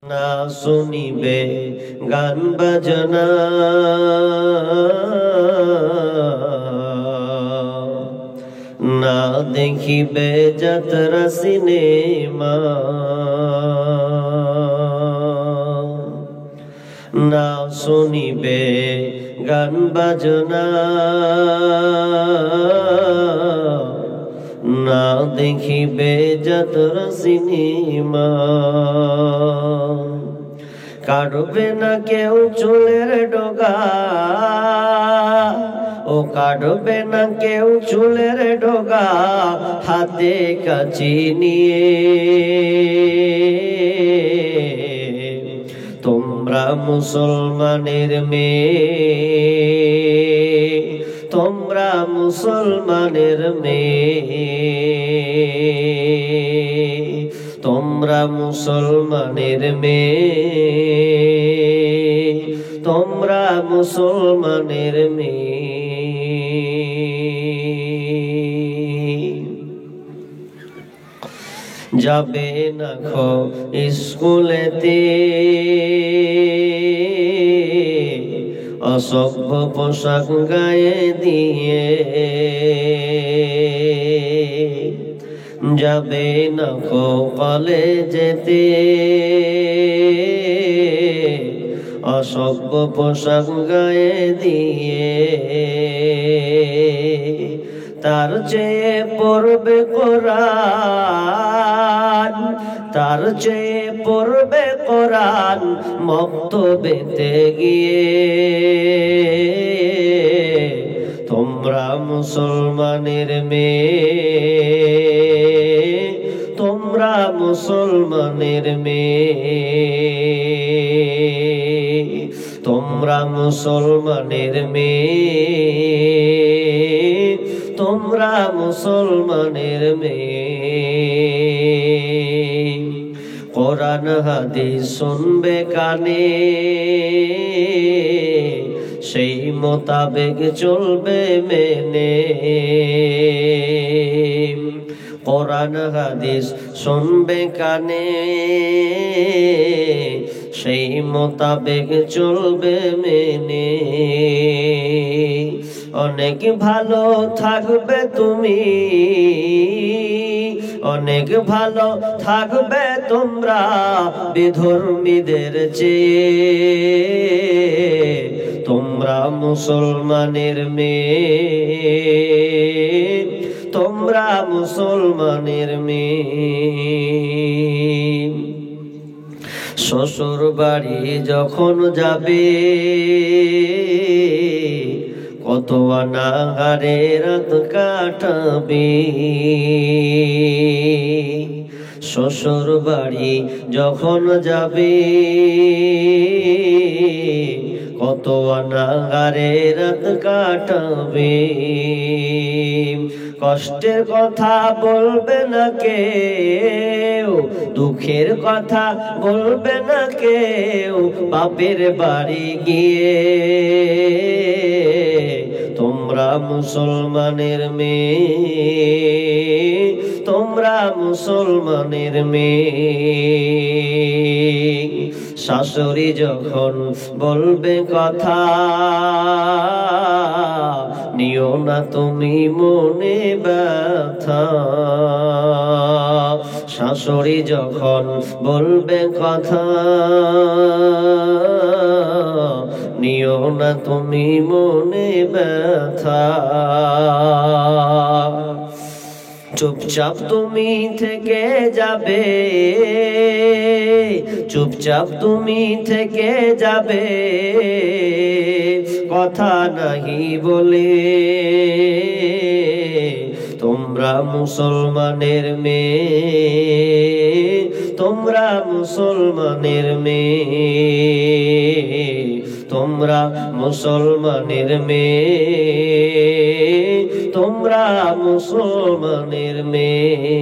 না শুনিবে গান বাজনা, না দেখিবে যাত্রা সিনেমা, না শুনিবে গান বাজনা, না দেখিবে যাত্রা সিনেমা। কাটবে না কেউ চুলের ডগা, ও কাটবে না কেউ চুলের ডগা, হাতে কাঁচি নিয়ে। তোমরা মুসলমানের মেয়ে, তোমরা মুসলমানের মেয়ে, তোমরা মুসলমানের মেয়ে, তোমরা মুসলমানের মেয়ে। যাবে না খো স্কুলেতে, অসভ্য পোশাক গায়ে দিয়ে। যাবে না খো কলেজেতে, অসভ্য পোশাক গায়ে দিয়ে। তার চেয়ে পড়বে কোরআন, তার চেয়ে পড়বে কোরআন মক্তবেতে গিয়ে। তোমরা মুসলমানের মেয়ে, তোমরা মুসলমানের মেয়ে, তোমরা মুসলমানের মেয়ে, তোমরা মুসলমানের মেয়ে। কোরআন হাদিস শুনবে কানে, সেই মোতাবেক চলবে মেনে। কোরআন হাদিস শুনবে কানে, সেই মোতাবেক চলবে মেনে। অনেক ভালো থাকবে তুমি, অনেক ভালো থাকবে তোমরা বিধর্মীদের চেয়ে। তোমরা মুসলমানের মেয়ে, তোমরা মুসলমানের মেয়ে। শ্বশুর বাড়ি যখন যাবে, কত অনাহারে রাত কাটাবে। শ্বশুর বাড়ি যখন যাবে, কত অনাহারে রাত কাটাবে। কষ্টের কথা বলবে না কেউ, দুঃখের কথা বলবে না কেউ বাপের বাড়ি গিয়ে। তোমরা মুসলমানের মেয়ে, তোমরা মুসলমানের মেয়ে। শাশুড়ি যখন বলবে কথা, নিও না তুমি মনে ব্যথা। শাশুড়ি যখন বলবে কথা, নিও না তুমি মনে ব্যথা। চুপচাপ তুমি থেকে যাবে, চুপচাপ তুমি থেকে যাবে, কথা নাহি বলে। তোমরা মুসলমানের মেয়ে, তোমরা মুসলমানের মেয়ে, তোমরা মুসলমানের মেয়ে, তোমরা মুসলমানের মেয়ে।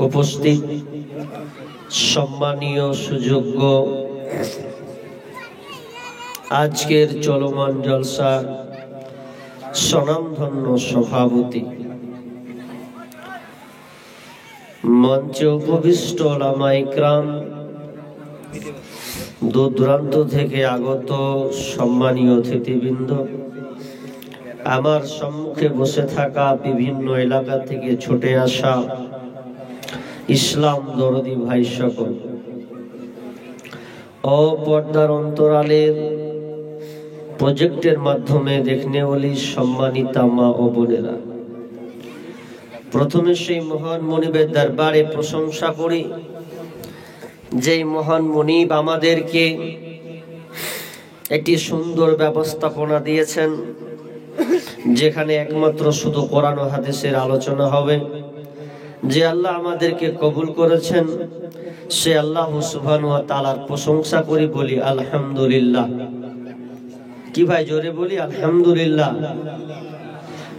উপস্থিত সম্মানীয় সুযোগ্য আজকের চলমান জলসা স্বনামধন্য সভাপতি মঞ্চে উপবিষ্ট ওলামায়ে ইকরাম, দূর দূরান্ত থেকে আগত সম্মানীয় অতিথিবৃন্দ, আমার সম্মুখে বসে থাকা বিভিন্ন এলাকা থেকে ছুটে আসা ইসলাম দরদি ভাই সকল, ও পর্দার অন্তরালের প্রজেক্টের মাধ্যমে দেখনে ওলি সম্মানিতা মা ও বোনেরা, প্রথমে সেই মহান মনিবের দরবারে প্রশংসা করি যেই মহান মনিব আমাদেরকে একটি সুন্দর ব্যবস্থাপনা দিয়েছেন, যেখানে একমাত্র শুধু কোরআন ও হাদিসের আলোচনা হবে। যে আল্লাহ আমাদেরকে কবুল করেছেন সে আল্লাহ সুবহানাহু ওয়া তাআলার প্রশংসা করি, বলি আলহামদুলিল্লাহ। কি ভাই, জোরে বলি আলহামদুলিল্লাহ।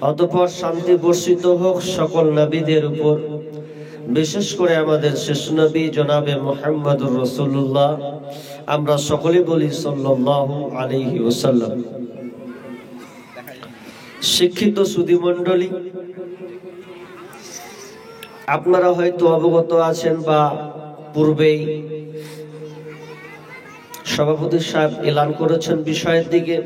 অতঃপর শান্তি বর্ষিত হোক সকল নবীদের উপর, বিশেষ করে আমাদের শেষ নবী জনাবে মুহাম্মদুর রাসূলুল্লাহ। আমরা সকলে বলি সাল্লাল্লাহু আলাইহি ওয়াসাল্লাম। শিক্ষিত সুধী মণ্ডলী, আপনারা হয়তো অবগত আছেন বা পূর্বেই সভাপতি সাহেব এলান করেছেন বিষয়ের দিকে,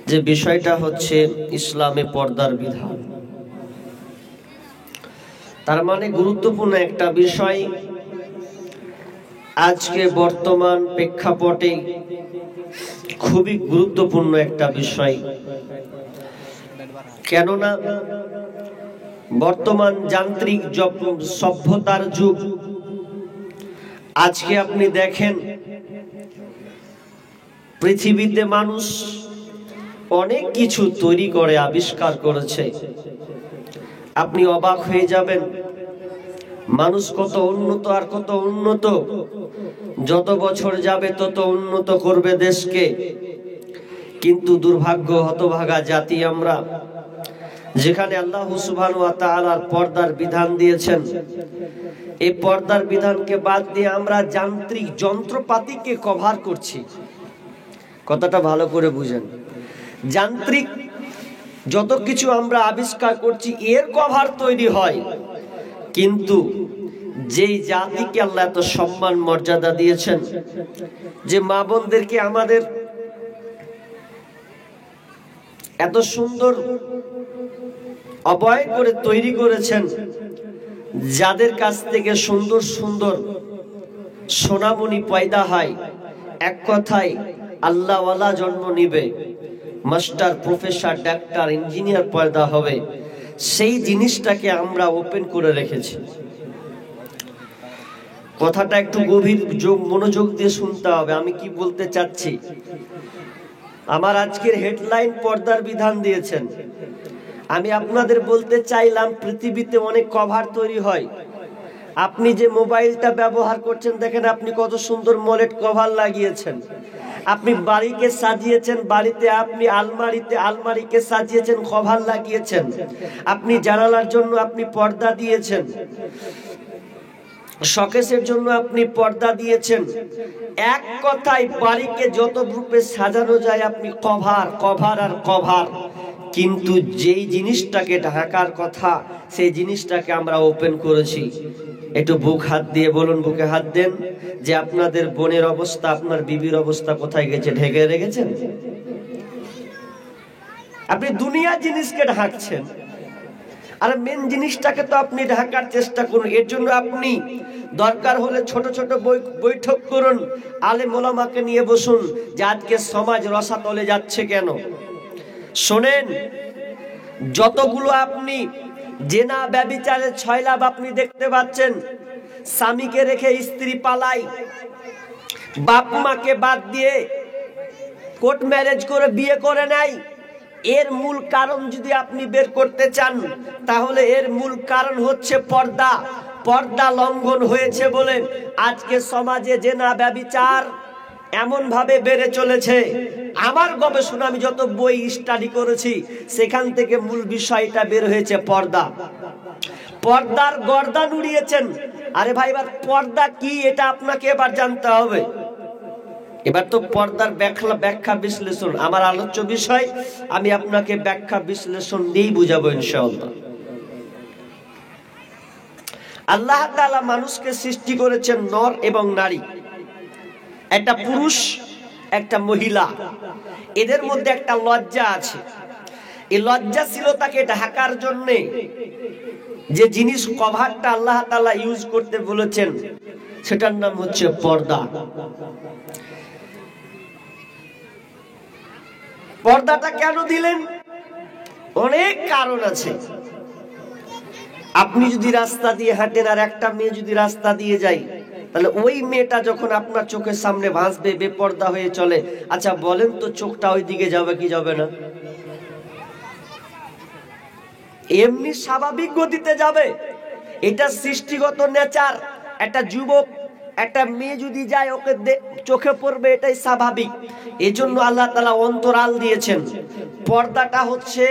যে বিষয়টা হচ্ছে ইসলামে পর্দার বিধান। তার মানে গুরুত্বপূর্ণ একটা বিষয়, আজকে বর্তমান প্রেক্ষাপটে খুবই গুরুত্বপূর্ণ একটা বিষয়। কেননা বর্তমান যান্ত্রিক সভ্যতার যুগ। আজকে আপনি দেখেন পৃথিবীতে মানুষ অনেক কিছু তৈরি করে, আবিষ্কার করেছে। আপনি অবাক হয়ে যাবেন মানুষ কত উন্নত আর কত উন্নত। যত বছর যাবে তত উন্নত করবে দেশকে। কিন্তু দুর্ভাগ্য, হতভাগা জাতি আমরা, যেখানে আল্লাহ সুবহানাহু ওয়া তাআলার পর্দার বিধান দিয়েছেন, এই পর্দার বিধানকে বাদ দিয়ে আমরা যান্ত্রিক যন্ত্রপাতিকে কভার করছি। কথাটা ভালো করে বুঝেন। যান্ত্রিক যত কিছু আমরা আবিষ্কার করছি এর কভার তৈরি হয়। কিন্তু যেই জাতিকে আল্লাহ এত সম্মান মর্যাদা দিয়েছেন, যে মা বোনদেরকে আমাদের এত সুন্দর অবয় করে তৈরি করেছেন, যাদের কাছ থেকে সুন্দর সুন্দর সোনামণি পয়দা হয়, এক কথায় আল্লাহওয়ালা জন্ম নিবে, মাস্টার, প্রফেসর, ডাক্তার, ইঞ্জিনিয়ার পয়দা হবে, সেই জিনিসটাকে আমরা ওপেন করে রেখেছি। কথাটা একটু গভীর মনোযোগ দিয়ে শুনতে হবে আমি কি বলতে চাচ্ছি। আমার আজকের হেডলাইন পর্দার বিধান দিয়েছেন। আমি আপনাদের বলতে চাইলাম পৃথিবীতে অনেক কভার তৈরি হয়। আপনি যে মোবাইলটা ব্যবহার করছেন, দেখেন আপনি কত সুন্দর মলেট কভার লাগিয়েছেন। আপনি বাড়িকে সাজিয়েছেন, বাড়িতে আপনি আলমারিকে সাজিয়েছেন, কভার লাগিয়েছেন। আপনি জানালার জন্য আপনি পর্দা দিয়েছেন, শোকেসের জন্য আপনি পর্দা দিয়েছেন। এক কথায় বাড়িকে যত রূপে সাজানো যায় আপনি কভার আর কভার। কিন্তু যেই জিনিসটাকে ঢাকার কথা সেই জিনিসটাকে আমরা ওপেন করেছি। একটু বুক হাত দিয়ে বলুন, বুকে হাত দেন, যে আপনাদের বোনের অবস্থা, আপনার বিবির অবস্থা কোথায় গেছে? ঢেকে রেখেছেন। আপনি দুনিয়া জিনিসকে ঢাকছেন, আর মেন জিনিসটাকে তো আপনি ঢাকার চেষ্টা করুন। এর জন্য আপনি দরকার হলে ছোট ছোট বৈঠক করুন, আলেম ওলামাকে নিয়ে বসুন, যে আজকে সমাজ রসাতলে যাচ্ছে কেন। শোনেন, যতগুলো আপনি জেনা ব্যভিচারের ছয়লাভ আপনি দেখতে পাচ্ছেন, স্বামীকে রেখে স্ত্রী পালাই, বাপ মাকে বাদ দিয়ে কোর্ট ম্যারেজ করে বিয়ে করে নেয়, এর মূল কারণ যদি আপনি বের করতে চান, তাহলে এর মূল কারণ হচ্ছে পর্দা। পর্দা লঙ্ঘন হয়েছে বলে আজকে সমাজে জেনা ব্যভিচার এমন ভাবে বেড়ে চলেছে। আমার গবেষণা, আমি যত বই স্টাডি করেছি, সেখান থেকে মূল বিষয়টা বের হয়েছে পর্দা। পর্দার গর্দান উড়িয়েছেন। আরে ভাই, এবার পর্দা কি এটা আপনাকে এবার জানতে হবে। এবার তো পর্দার ব্যাখ্যা বিশ্লেষণ আমার আলোচ্য বিষয়, আমি আপনাকে ব্যাখ্যা বিশ্লেষণ দিয়েই বুঝাবো ইনশাআল্লাহ। আল্লাহ তাআলা মানুষকে সৃষ্টি করেছেন নর এবং নারী, একটা পুরুষ একটা মহিলা। এদের মধ্যে একটা লজ্জা আছে। এই লজ্জাশীলতাকে ঢাকার জন্য যে জিনিস কভারটা আল্লাহ তাআলা ইউজ করতে বলেছেন সেটার নাম হচ্ছে পর্দা। পর্দাটা কেন দিলেন? অনেক কারণ আছে। আপনি যদি রাস্তা দিয়ে হাঁটেন আর একটা মেয়ে যদি রাস্তা দিয়ে যায়, তাহলে ওই মেয়েটা যখন আপনার চোখের সামনে ভাসবে, বেপর্দা হয়ে চলে, আচ্ছা বলেন তো চোখটা ওই দিকে যাবে কি যাবে না? এমনি স্বাভাবিক গতিতে যাবে। এটা সৃষ্টিগত নেচার। একটা যুবক একটা মেয়ে যদি যায় ওকে চোখে পড়বে, এটাই স্বাভাবিক। এজন্য আল্লাহ তাআলা অন্তরাল দিয়েছেন। পর্দাটা হচ্ছে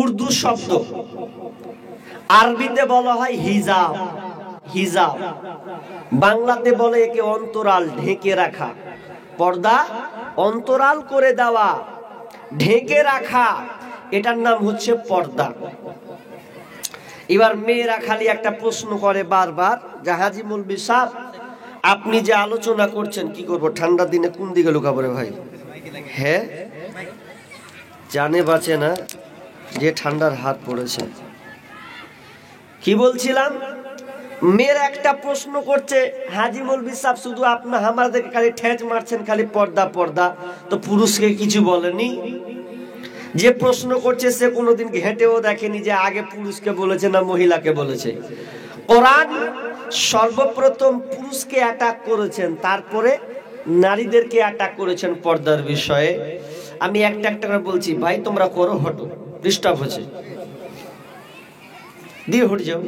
উর্দু শব্দ, আরবিতে বলা হয় হিজাব। হিজাব বাংলাতে বলে একে অন্তরাল, ঢেকে রাখা। পর্দা অন্তরাল করে দেওয়া, ঢেকে রাখা, এটার নাম হচ্ছে পর্দা। এবার মেয়েরা খালি একটা প্রশ্ন করে বারবার, হাজী মৌলভী সাহেব আপনি যে আলোচনা করছেন, কি করবো ঠান্ডার দিনে কোন দিকে লুকাবো রে ভাই? হ্যাঁ, জানে বাঁচে না যে ঠান্ডার হাত পড়েছে। কি বলছিলাম? মেয়েরা একটা প্রশ্ন করছে, হাজী মৌলভী সাহেব শুধু আপনি আমাদেরকে খালি ঠেচ মারছেন, খালি পর্দা পর্দা, তো পুরুষকে কিছু বলেনি? যে প্রশ্ন করছে সে কোনোদিন ঘেঁটেও দেখেনি যে আগে পুরুষকে বলেছে না মহিলাকে বলেছে। কোরআন সর্বপ্রথম পুরুষকে অ্যাটাক করেছেন, তারপরে নারীদেরকে অ্যাটাক করেছেন পর্দার বিষয়ে। আমি একটা একটা করে বলছি, ভাই তোমরা করো, হটো, ডিস্টার্ব হচ্ছে, দিয়ে হটে যাও।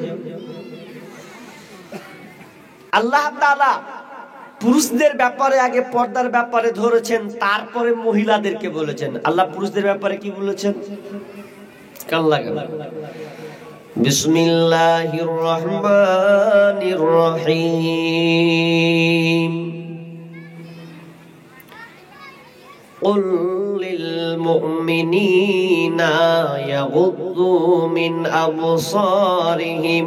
আল্লাহ তাআলা পুরুষদের ব্যাপারে আগে পর্দার ব্যাপারে ধরেছেন, তারপরে মহিলাদেরকে বলেছেন। আল্লাহ পুরুষদের ব্যাপারে কি বলেছেন? কান লাগান। বিসমিল্লাহির রহমানির রহিম। قل للمؤمنين يغضوا من أبصارهم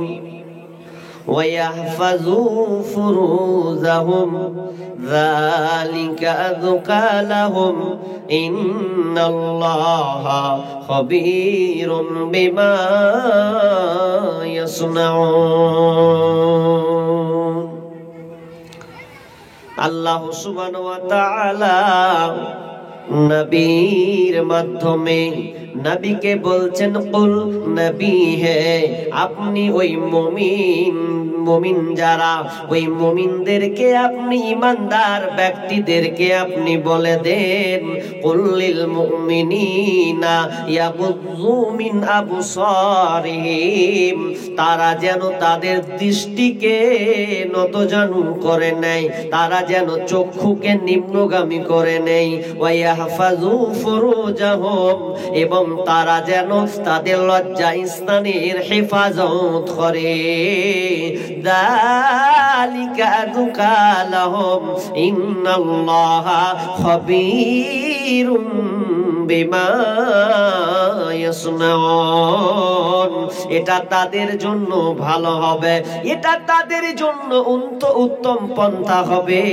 ويحفظوا فروجهم ذلك أزكى لهم إن الله خبير بما يصنعون। আল্লাহ সুবহানাহু ওয়া তাআলা নবীর মাধ্যমে নবীকে বলছেন, কুল নবী হে আপনি ওই মুমিন যারা, ওই মুমিনদেরকে আপনি, ঈমানদার ব্যক্তিদেরকে আপনি বলে দেন, কুল লিল মুমিনিনা ইয়াগুযু মিন আবসারিহিম, তারা যেন তাদের দৃষ্টিকে নতজানু করে নেয়, তারা যেন চক্ষুকে নিম্নগামী করে নেয়, ওয়া ইয়াহফাযু ফুরুজাহুম, এবং তারা যেন তাদের লজ্জা স্থানের হেফাজত করে। যালিকা আযকা লাহুম ইন্নাল্লাহা খাবীরুম বিমা ইয়াসনাউন, এটা তাদের জন্য ভালো হবে, এটা তাদের জন্য উত্তম পন্থা হবে।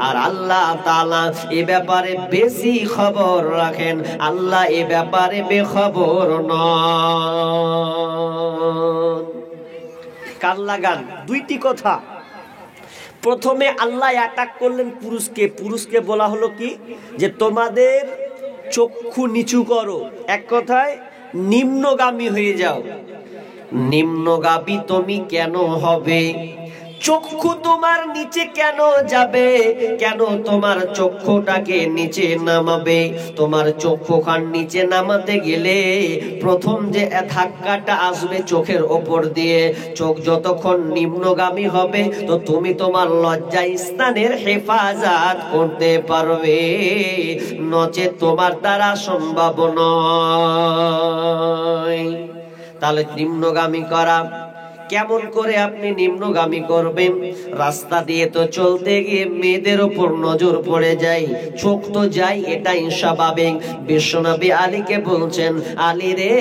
আর আল্লাহ তাআলা এ ব্যাপারে বেশি খবর রাখেন, আল্লাহ এ ব্যাপারে বেখবর নন। কান লাগান। দুইটি কথা। প্রথমে আল্লাহ অ্যাটাক করলেন পুরুষকে। পুরুষকে বলা হলো কি, যে তোমাদের চক্ষু নিচু করো, এক কথায় নিম্নগামী হয়ে যাও। নিম্নগামী তুমি কেন হবে? চক্ষু তোমার নিচে কেন যাবে? কেন তোমার চক্ষুটাকে নিচে নামাবে? তোমার চক্ষুখান নিচে নামাতে গেলে প্রথম যে ধাক্কাটা আসবে চোখের ওপর দিয়ে, চোখ যতক্ষণ নিম্নগামী হবে তো তুমি তোমার লজ্জা স্থানের হেফাজত করতে পারবে, নচেৎ তোমার দ্বারা সম্ভব নয়। তাহলে নিম্নগামী করা, কেমন করে আপনি নিম্নগামী করবেন? রাস্তা দিয়ে তো চলতে গিয়ে মেয়েদের ওপর নজর পড়ে যায়, চোখ তো যায়, এটাই স্বাভাবিক। বিশ্বনবী আলীকে বলছেন, আলী রে,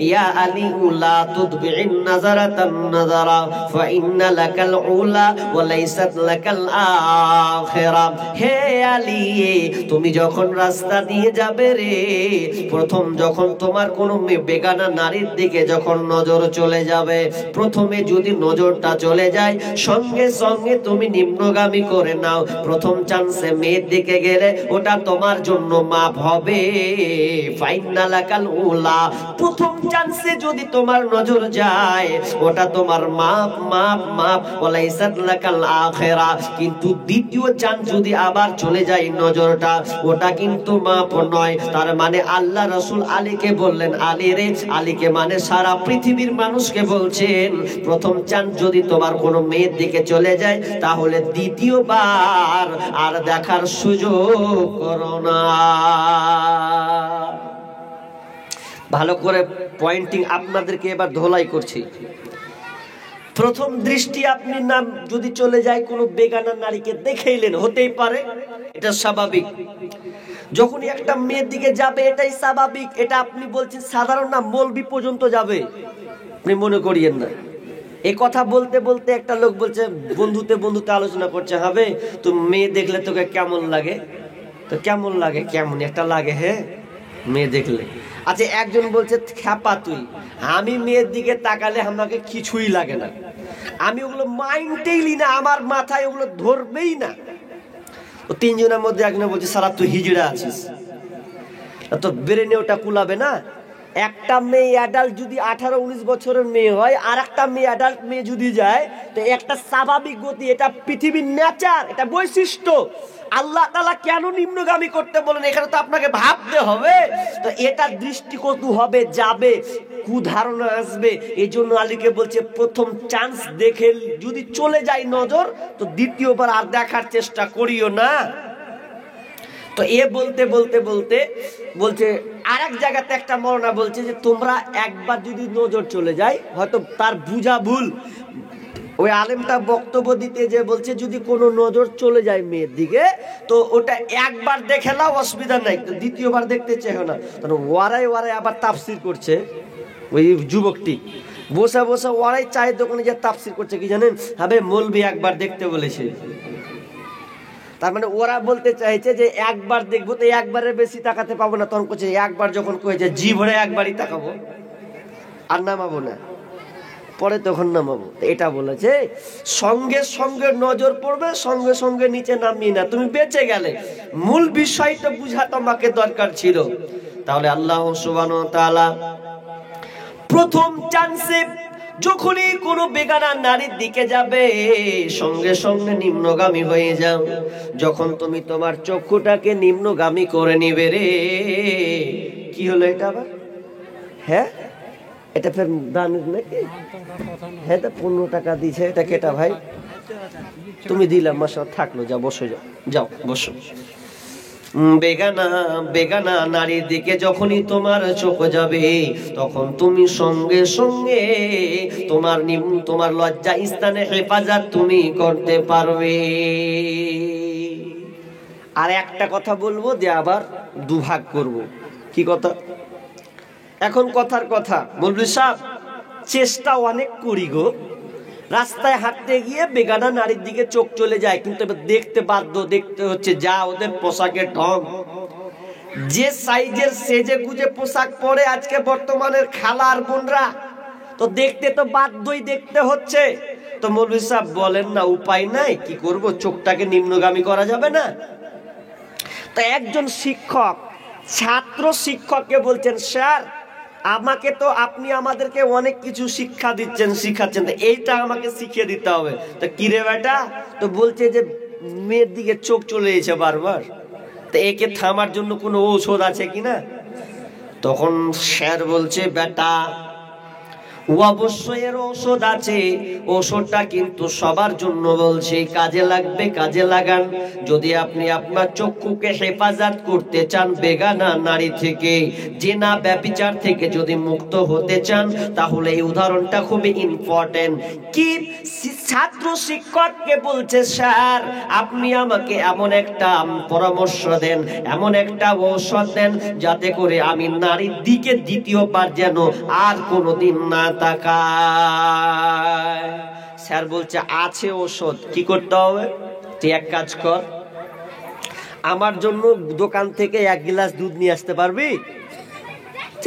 ইয়া আলী লা তুদবিন নাযারাতান নাযারা ফা ইন্না লাকাল উলা ওয়া লাইসাত লাকাল আখিরা। হে আলী, তুমি যখন রাস্তা দিয়ে যাবে রে, প্রথম যখন তোমার কোনো বেগানা নারীর দিকে যখন নজর চলে যাবে, প্রথমে যদি নজরটা চলে যায়, সঙ্গে সঙ্গে তুমি নিম্নগামী করে নাও। প্রথম চান্সে মেয়ের দিকে গেলে ওটা তোমার জন্য মাপ হবে। ফাইন্না লাকাল উলা, প্রথম চান্সে যদি তোমার নজর যায়, ওটা তোমার মাপ মাপ মাপ। ওয়ালাইসাত লাকাল আখিরা, কিন্তু দ্বিতীয় চান্স যদি আবার চলে যায় নজরটা, ওটা কিন্তু মাপ নয়। তার মানে আল্লাহ রাসূল আলীকে বললেন, আলী রে, আলীকে মানে সারা পৃথিবীর মানুষকে বলছেন, প্রথম চান্স যদি তোমার কোনো মেয়ের দিকে চলে যায়, তাহলে দ্বিতীয়বার আর দেখার সুযোগ করো না। ভালো করে পয়েন্টিং আপনাদেরকে এবার ধোলাই করছি। প্রথম দৃষ্টি আপনি নাম যদি চলে যায় কোনো বেগানা নারীকে দেখেইলেন, হতেই পারে, এটা স্বাভাবিক। যখনই একটা মেয়ের দিকে যাবে এটাই স্বাভাবিক। এটা আপনি বলছেন সাধারণ না, মৌলবি পর্যন্ত যাবে, আপনি মনে করিয়েন না। এই কথা বলতে বলতে একটা লোক বলছে, বন্ধুতে বন্ধুতে আলোচনা করছে, হবে তো মেয়ে দেখলে তোকে কেমন লাগে? তো কেমন লাগে? কেমন একটা লাগে, হ্যাঁ, মেয়ে দেখলে। আচ্ছা, একজন বলছে, খ্যাপা তুই, আমি মেয়ের দিকে তাকালে আমাকে কিছুই লাগে না, আমি ওগুলো মাইন্ডেই লি না, আমার মাথায় ওগুলো ধরবেই না। তো তিনজনের মধ্যে একজন বলছে, সারা তুই হিজড়া আছিস, তো ব্রেনে ওটা কুলাবে না। একটা মেয়ে অ্যাডাল্ট যদি 18-19 বছরের মেয়ে হয়, আর একটা মেয়ে অ্যাডাল্ট মেয়ে যদি যায়, তো একটা স্বাভাবিক গতি, এটা পৃথিবীর নেচার, এটা বৈশিষ্ট্য। আল্লাহ তাআলা কেন নিম্নগামী করতে বলেন, এখানে তো আপনাকে ভাবতে হবে। তো এটা দৃষ্টিকটু হবে, যাবে, কুধারণা আসবে। এই জন্য আলীকে বলছে, প্রথম চান্স দেখে যদি চলে যায় নজর, তো দ্বিতীয়বার আর দেখার চেষ্টা করিও না। তো এ বলতে বলতে বলতে বলছে, আর এক জায়গাতে একটা মওলানা বলছে যে তোমরা একবার যদি নজর চলে যায়, হয়তো তার বুঝা ভুল, ওই আলেমটা বক্তব্য দিতে যে বলছে যদি কোনো নজর চলে যায় মেয়ের দিকে, তো ওটা একবার দেখে নাও, অসুবিধা নাই, তো দ্বিতীয়বার দেখতে চেয়েও না। ওয়ারাই ওয়ারাই আবার তাফসির করছে ওই যুবকটি, বসে বসে ওয়ারাই চায়ের দোকানে যে তাফসির করছে, কি জানেন, হবে মৌলবি একবার দেখতে বলেছে। তার মানে ওরা বলতে চাইছে যে একবার দেখবো, তো একবারের বেশি তাকাতে পাবো না। তখন করছে একবার যখন কয়েছে জি ভরে একবারই তাকাবো, আর নামাবো না, পরে তখন নামাবো, এটা বলেছে। সঙ্গে সঙ্গে নজর পড়বে, সঙ্গে সঙ্গে নিচে নামিয়ে না, তুমি বেঁচে গেলে। মূল বিষয়টা বুঝা তোমাকে দরকার ছিল। তাহলে আল্লাহ সুবহানাহু ওয়া তাআলা প্রথম চান্সে যখনই কোনো বেগানা নারীর দিকে যাবে, সঙ্গে সঙ্গে নিম্নগামী হয়ে যাও। যখন তুমি তোমার চক্ষুটাকে নিম্নগামী করে নিবে রে, কি হলো এটা আবার? হ্যাঁ, এটা ফের দান নাকি? হ্যাঁ, তা 15 টাকা দিয়েছে, এটা কেটা ভাই? তুমি দিলাম, মাসা থাকলো, যা বসে যাও, যাও বসো। বেগানা বেগানা নারীর দিকে যখনই তোমার চোখ যাবে, তখন তুমি সঙ্গে সঙ্গে তোমার লজ্জা স্থানে হেফাজত তুমি করতে পারবে। আর একটা কথা বলবো, যে আবার দুভাগ করব। কি কথা? এখন কথার কথা, মৌলভী সাহেব, চেষ্টা অনেক করি গো, রাস্তায় হাঁটতে গিয়ে বেগানা নারীর দিকে চোখ চলে যায়, কিন্তু এবার দেখতে বাধ্য, দেখতে হচ্ছে। যা ওদের পোশাকের ঢং, যে সাইজের সেজে গুজে পোশাক পরে আজকে বর্তমানের খালা আর বোনরা, তো দেখতে তো বাধ্যই, দেখতে হচ্ছে। তো মৌলভী সাহেব বলেন না, উপায় নাই, কি করব, চোখটাকে নিম্নগামী করা যাবে না। তো একজন শিক্ষক ছাত্র শিক্ষককে বলছেন, স্যার আমাকে তো আপনি আমাদেরকে অনেক কিছু শিক্ষা দিচ্ছেন, শিখাচ্ছেন, তো এইটা আমাকে শিখিয়ে দিতে হবে। তো কি রে বেটা? তো বলছে যে মেয়ের দিকে চোখ চলে এসেছে বারবার, তো একে থামার জন্য কোনো ঔষধ আছে কিনা? তখন স্যার বলছে, বেটা অবশ্যই এর ঔষধ আছে, ঔষধটা কিন্তু সবার জন্য বলছে, কাজে লাগবে, কাজে লাগান। যদি আপনি আপনার চক্ষুকে হেফাজত করতে চান বেগানা নারী থেকে, জিনা ব্যভিচার থেকে যদি মুক্ত হতে চান, তাহলে এই উদাহরণটা খুবই ইম্পর্টেন্ট। কি ছাত্র শিক্ষককে বলছে, স্যার আপনি আমাকে এমন একটা পরামর্শ দেন, এমন একটা ঔষধ দেন, যাতে করে আমি নারীর দিকে দ্বিতীয়বার যেন আর কোনোদিন না তাকায়। স্যার বলছে আছে ঔষধ, কি করতে হবে? তুই এক কাজ কর, আমার জন্য দোকান থেকে 1 গ্লাস দুধ নিয়ে আসতে পারবি?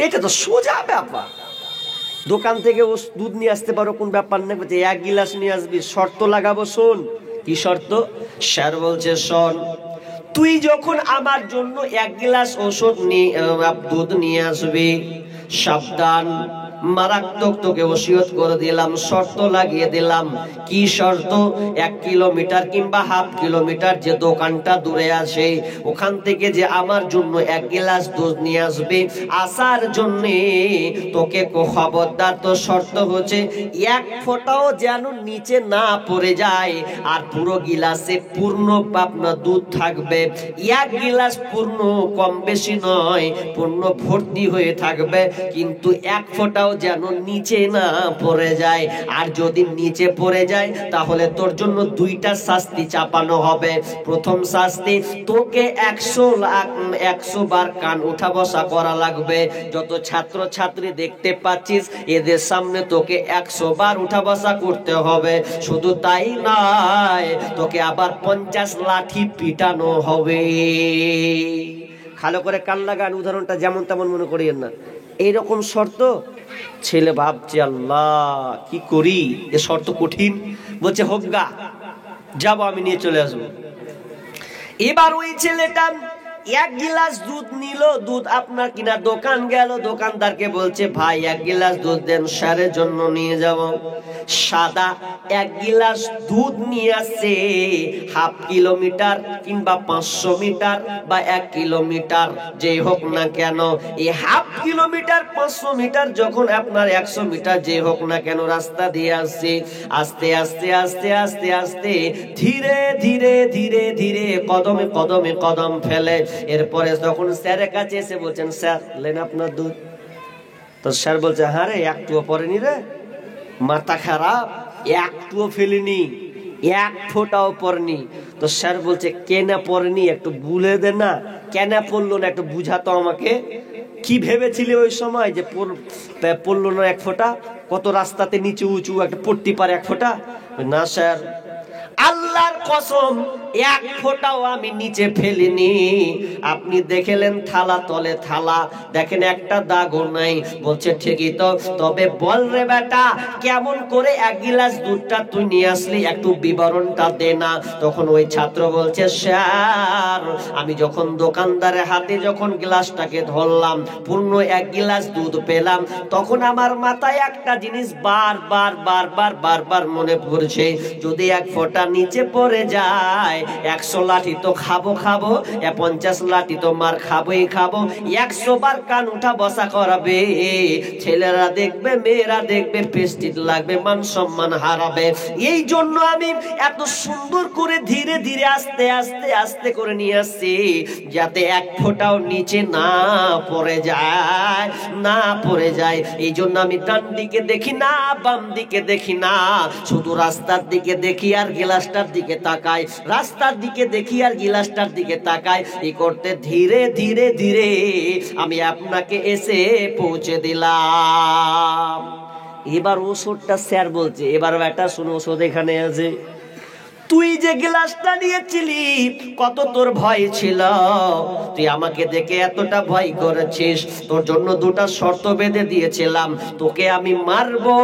এটা তো সোজা ব্যাপার, দোকান থেকে দুধ নিয়ে আসতে পারো, কোন ব্যাপার না, 1 গ্লাস নিয়ে আসবি, শর্ত লাগাবো। শোন, কি শর্ত? স্যার বলছে, শোন, তুই যখন আমার জন্য 1 গ্লাস ওষুধ দুধ নিয়ে আসবি, সাবধান, মারাত্মক তোকে ওসিয়ত করে দিলাম, শর্ত লাগিয়ে দিলাম। কি শর্ত? 1 কিলোমিটার কিংবা হাফ কিলোমিটার যে দোকানটা দূরে আছে, ওখান থেকে যে আমার জন্য 1 গ্লাস দুধ নিয়ে আসবে, আসার জন্য তোকে খবরদার, তো শর্ত হচ্ছে 1 ফোঁটাও যেন নিচে না পড়ে যায়, আর পুরো গিলাসে পূর্ণ পাবনা দুধ থাকবে। 1 গিলাস পূর্ণ, কম বেশি নয়, পূর্ণ ভর্তি হয়ে থাকবে, কিন্তু 1 ফোঁটাও যেন নিচে না পড়ে যায়। আর যদি নিচে পড়ে যায়, তাহলে তোর জন্য 2টা শাস্তি চাপানো হবে। প্রথম শাস্তি, তোকে 100 বার কান উঠা বসা করা লাগবে। যত ছাত্র ছাত্রী দেখতে পাচ্ছিস, এদের সামনে তোকে 100 বার উঠা বসা করতে হবে। শুধু তাই নয়, তোকে আবার 50 লাঠি পিটানো হবে। ভালো করে কান লাগান, উদাহরণটা যেমন তেমন মনে করিয়েন না। এইরকম শর্ত। ছেলে ভাবছে, আল্লাহ কি করি, এ শর্ত কঠিন। বলছে, হোক গা, যাবো, আমি নিয়ে চলে আসবো। এবার ওই ছেলেটা 1 গ্লাস দুধ নিল, দুধ আপনার কিনা দোকান গেল, দোকানদারকে বলছে, ভাই 1 গ্লাস দুধ দেন, স্যারের জন্য নিয়ে যাব। সাদা 1 গ্লাস দুধ নিয়ে আসছে, হাফ কিলোমিটার কিংবা 500 মিটার বা 1 কিলোমিটার যেই হোক না কেন, এই হাফ কিলোমিটার 500 মিটার যখন আপনার 100 মিটার যে হোক না কেন রাস্তা দিয়ে আসছে, আস্তে আস্তে আস্তে আস্তে আস্তে ধীরে ধীরে ধীরে ধীরে কদমে কদমে কদম ফেলে। এরপরে যখন স্যারের কাছে এসে বলছেন, স্যার লেন আপনার দুধ। তো স্যার বলছে, হ্যাঁ রে, একটুও পড়েনি রে, মাথা খারাপ, একটুও ফেলিনি, 1 ফোঁটাও পড়েনি। তো স্যার বলছে, কেন পড়েনি একটু বলে দে না, কেন পড়লো না একটু বুঝাতো আমাকে। কি ভেবেছিলি ওই সময় যে পড়লো না 1 ফোঁটা? কত রাস্তাতে নিচু উঁচু, একটা পড়তে পারে 1 ফোঁটা? না স্যার, আল্লাহর কসম 1 ফোঁটাও আমি নিচে ফেলিনি। আপনি দেখলেন থালা তলে থালা, দেখেন একটা দাগও নাই। বলছে, ঠিকই তো, তবে বল রে বেটা, কেমন করে 1 গ্লাস দুধটা তুই নিয়ে আসলি, একটু বিবরণটা দে না। তখন ওই ছাত্র বলছে, স্যার আমি যখন দোকানদারের হাতে যখন গ্লাসটাকে ধরলাম, পূর্ণ 1 গ্লাস দুধ পেলাম, তখন আমার মাথায় একটা জিনিস বারবার বারবার বারবার মনে পড়ছে, যদি 1 ফোঁটা নিচে পড়ে যায়, 100 লাঠি তো খাবো খাবো, 50 লাঠি তো মার খাবোই খাবো, 100 বার কান উঠা বসা করাবে, ছেলেরা দেখবে, মেয়েরা দেখবে, প্রেস্টিজ লাগবে, মান সম্মান হারাবে। এই জন্য আমি এত সুন্দর করে ধীরে ধীরে আস্তে আস্তে আস্তে করে নিয়ে আসছি, যাতে 1 ফোঁটাও নিচে না পড়ে যায়, না পড়ে যায়। এই জন্য আমি ডান দিকে দেখি না, বাম দিকে দেখি না, শুধু রাস্তার দিকে দেখি আর গিলাসটার দিকে তাকাই, রাস্তার দিকে দেখি আর গিলাসটার দিকে তাকাই। এই করতে ধীরে ধীরে ধীরে আমি আপনাকে এসে পৌঁছে দিলাম। এবার ওষুধটা স্যার বলছে, এবার বেটা শুনো, ওষুধ এখানে আছে। তুই যে গ্লাসটা নিয়েছিলি, কত তোর ভয় ছিল, তুই আমাকে দেখে এতটা ভয় করেছিস, তোর জন্য 2টা শর্ত বেঁধে দিয়েছিলাম, তোকে আমি মারবো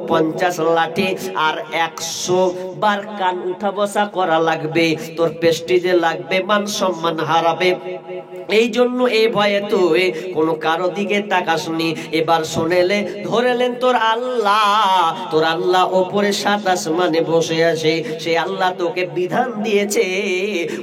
50 লাঠি, আর 100 বার কান উঠা বসা করা লাগবে, তোর প্রেস্টিজে লাগবে, মান সম্মান হারাবে। এই জন্য এই ভয়ে তুই কোনো কারো দিকে তাকাসনি। এবার শুনেলে ধরেলেন তোর আল্লাহ, তোর আল্লাহ ওপরে 7 আসমানে বসে আছে, সে সে আল্লাহ তোকে বিধান দিয়েছে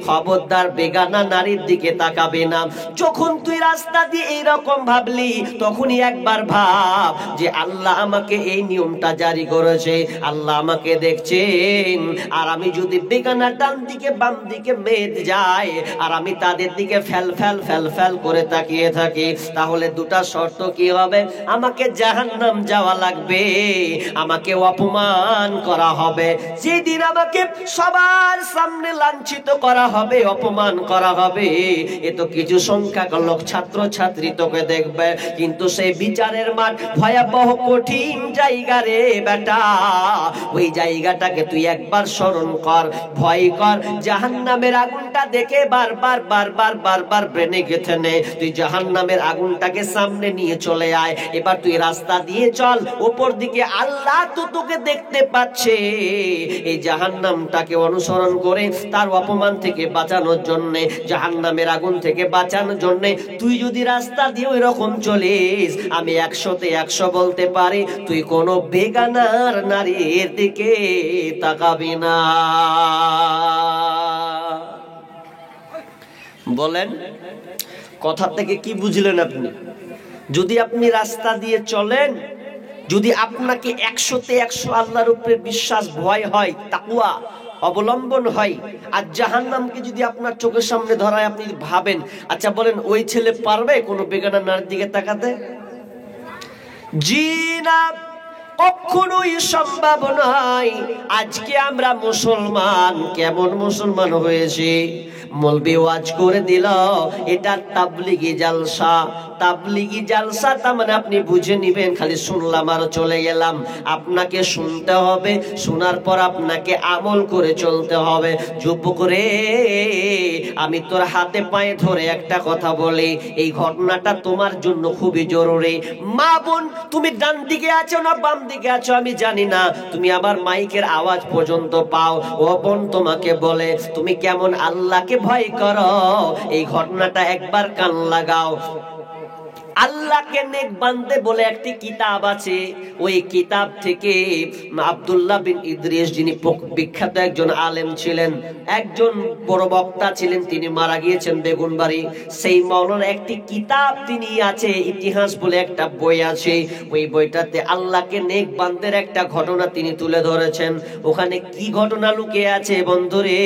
খবরদার বেগানা নারীর দিকে তাকাবে না। যখন তুই রাস্তা দিয়ে এইরকম ভাবলি তখনই একবার ভাব যে আল্লাহ আমাকে এই নিয়মটা জারি করেছে, আল্লাহ আমাকে দেখছেন, আর আমি যদি বেগানা ডান দিকে বাম দিকে মেয়ে যায় আর আমি তাদের দিকে ফেল ফেল ফেল ফেল করে তাকিয়ে থাকি, তাহলে দুটা শর্ত কি হবে? আমাকে জাহান্নাম যাওয়া লাগবে, আমাকে অপমান করা হবে। যেদিন আমাকে সবার সামনে লাঞ্ছিত করা হবে, অপমান করা হবে, এ তো কিছু সংখ্যক লোক ছাত্র ছাত্রী তোকে দেখবে, কিন্তু সেই বিচারের মাঠ ভয়াবহ কঠিন জায়গা রে বেটা। ওই জায়গাটাকে তুই একবার স্মরণ কর, ভয় কর। জাহান্নামের আগুনটা দেখে বারবার বারবার বারবার ব্রেনে গেঁথে নে। তুই জাহান্নামের আগুনটাকে সামনে নিয়ে চলে আয়। এবার তুই রাস্তা দিয়ে চল উপর দিকে, আল্লাহ তো তোকে দেখতে পাচ্ছে। এই জাহান্নামটাকে অনুসরণ করে তার অপমান থেকে বাঁচানোর জন্য, জাহান্নামের আগুন থেকে বাঁচানোর জন্য তুই যদি রাস্তা দিয়ে ওই রকম চলিস, আমি 100তে 100 বলতে পারি তুই কোনো বেগানার নারীর দিকে তাকাবি না। বলেন কথা থেকে কি বুঝলেন আপনি? যদি আপনি রাস্তা দিয়ে চলেন, যদি আপনাকে 100তে 100 আল্লাহর উপরে বিশ্বাস ভয় হয়, তাকওয়া অবলম্বন হয়, আর জাহান্নামকে যদি আপনার চোখের সামনে ধরায়, আপনি ভাবেন, আচ্ছা বলেন ওই ছেলে পারবে কোনো বেগানা নারীর দিকে তাকাতে? জি না, কখনোই সম্ভব নয়। আজকে আমরা মুসলমান কেমন মুসলমান হয়েছি? মৌলবি ওয়াজ করে দিল এটা তাবলিগি জালসা। তাবলিগি জালসা তার মানে আপনি বুঝে নিবেন খালি শুনলাম আর চলে গেলাম। আপনাকে শুনতে হবে, শোনার পর আপনাকে আমল করে চলতে হবে। যুবক রে, আমি তোর হাতে পায়ে ধরে একটা কথা বলি, এই ঘটনাটা তোমার জন্য খুবই জরুরি। মা বোন, তুমি ডান দিকে আছো না বাম দিকে আছো আমি জানি না, তুমি আবার মাইকের আওয়াজ পর্যন্ত পাও। ও বোন, তোমাকে বলে তুমি কেমন আল্লাহকে ভয় করো, এই ঘটনাটা একবার কান লাগাও। আল্লাহকে নেক বান্দে বলে একটি কিতাব আছে, ওই কিতাব থেকে আব্দুল্লাহ বিন ইদ্রিস, যিনি বিখ্যাত একজন আলেম ছিলেন, একজন বড় বক্তা ছিলেন, তিনি মারা গিয়েছেন বেগুনবাড়ি। সেই মাওলানা একটি কিতাব তিনি আছে, ইতিহাস বলে একটা বই আছে, ওই বইটাতে আল্লাহকে নেক বান্দের একটা ঘটনা তিনি তুলে ধরেছেন। ওখানে কি ঘটনা লুকিয়ে আছে বন্ধুরে?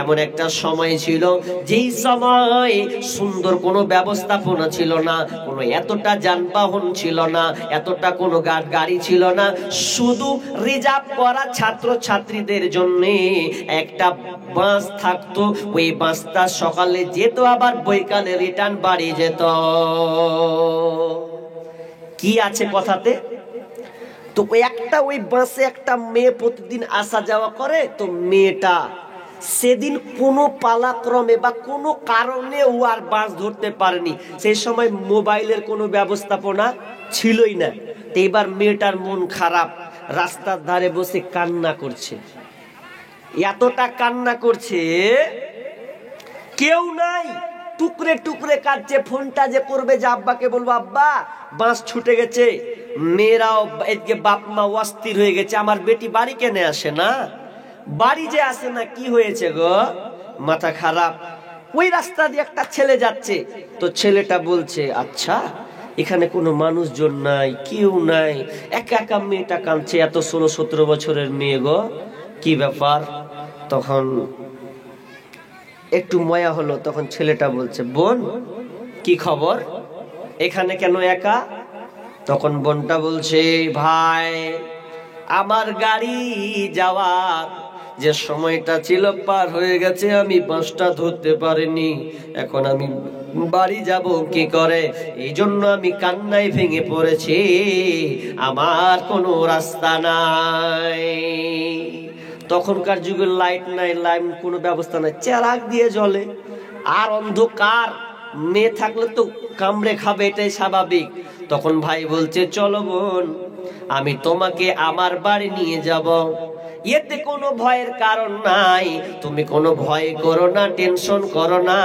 এমন একটা সময় ছিল যেই সময় সুন্দর কোনো ব্যবস্থাপনা ছিল না, কোনো এতটা যানবাহন ছিল না, এতটা কোনো গাড়ি ছিল না, শুধু রিজার্ভ করা ছাত্র ছাত্রীদের জন্য একটা বাস থাকতো। ওই বাসটা সকালে যেত, আবার বৈকালে রিটার্ন বাড়ি যেত। কি আছে কথাতে? তো ওই বাসে একটা মেয়ে প্রতিদিন আসা যাওয়া করে। তো মেয়েটা সেদিন কোনো পালাক্রমে বা কোনো কারণে ও আর বাস ধরতে পারেনি। সেই সময় মোবাইলের কোনো ব্যবস্থাপনা ছিলই না। তো এবার মেয়েটার মন খারাপ, রাস্তার ধারে বসে কান্না করছে, এতটা কান্না করছে, কেউ নাই, টুকরে টুকরে কাটছে। ফোনটা যে করবে যে আব্বাকে বলবো, আব্বা বাস ছুটে গেছে। মেয়েরাও এদিকে বাপ মা অস্থির হয়ে গেছে, আমার বেটি বাড়ি কেনে আসে না, বাড়ি যে আসে না, কি হয়েছে গো, মাথা খারাপ। ওই রাস্তা দিয়ে একটা ছেলে যাচ্ছে, তো ছেলেটা বলছে, আচ্ছা এখানে কোনো মানুষজন নাই, কেউ নাই, একা একা মেয়েটা কাঁদছে, এত 16-17 বছরের মেয়ে গো, কি ব্যাপার? তখন একটু ময়া হলো, তখন ছেলেটা বলছে, বোন কি খবর, এখানে কেন একা? তখন বোনটা বলছে, ভাই আমার গাড়ি যাওয়ার যে সময়টা ছিল পার হয়ে গেছে, আমি বাসটা ধরতে পারিনি, এখন আমি বাড়ি যাব কি করে, এই জন্য আমি কান্নায় ভেঙে পড়েছি, আমার কোনো রাস্তা নাই। তখনকার যুগের লাইট নাই, লাইন কোনো ব্যবস্থা নাই, চেরাগ দিয়ে জ্বলে, আর অন্ধকার, মেয়ে থাকলে তো কামড়ে খাবে, এটাই স্বাভাবিক। তখন ভাই বলছে, চলো বোন আমি তোমাকে আমার বাড়ি নিয়ে যাব। এতে কোনো ভয়ের কারণ নাই, তুমি কোনো ভয় করো না, টেনশন করো না,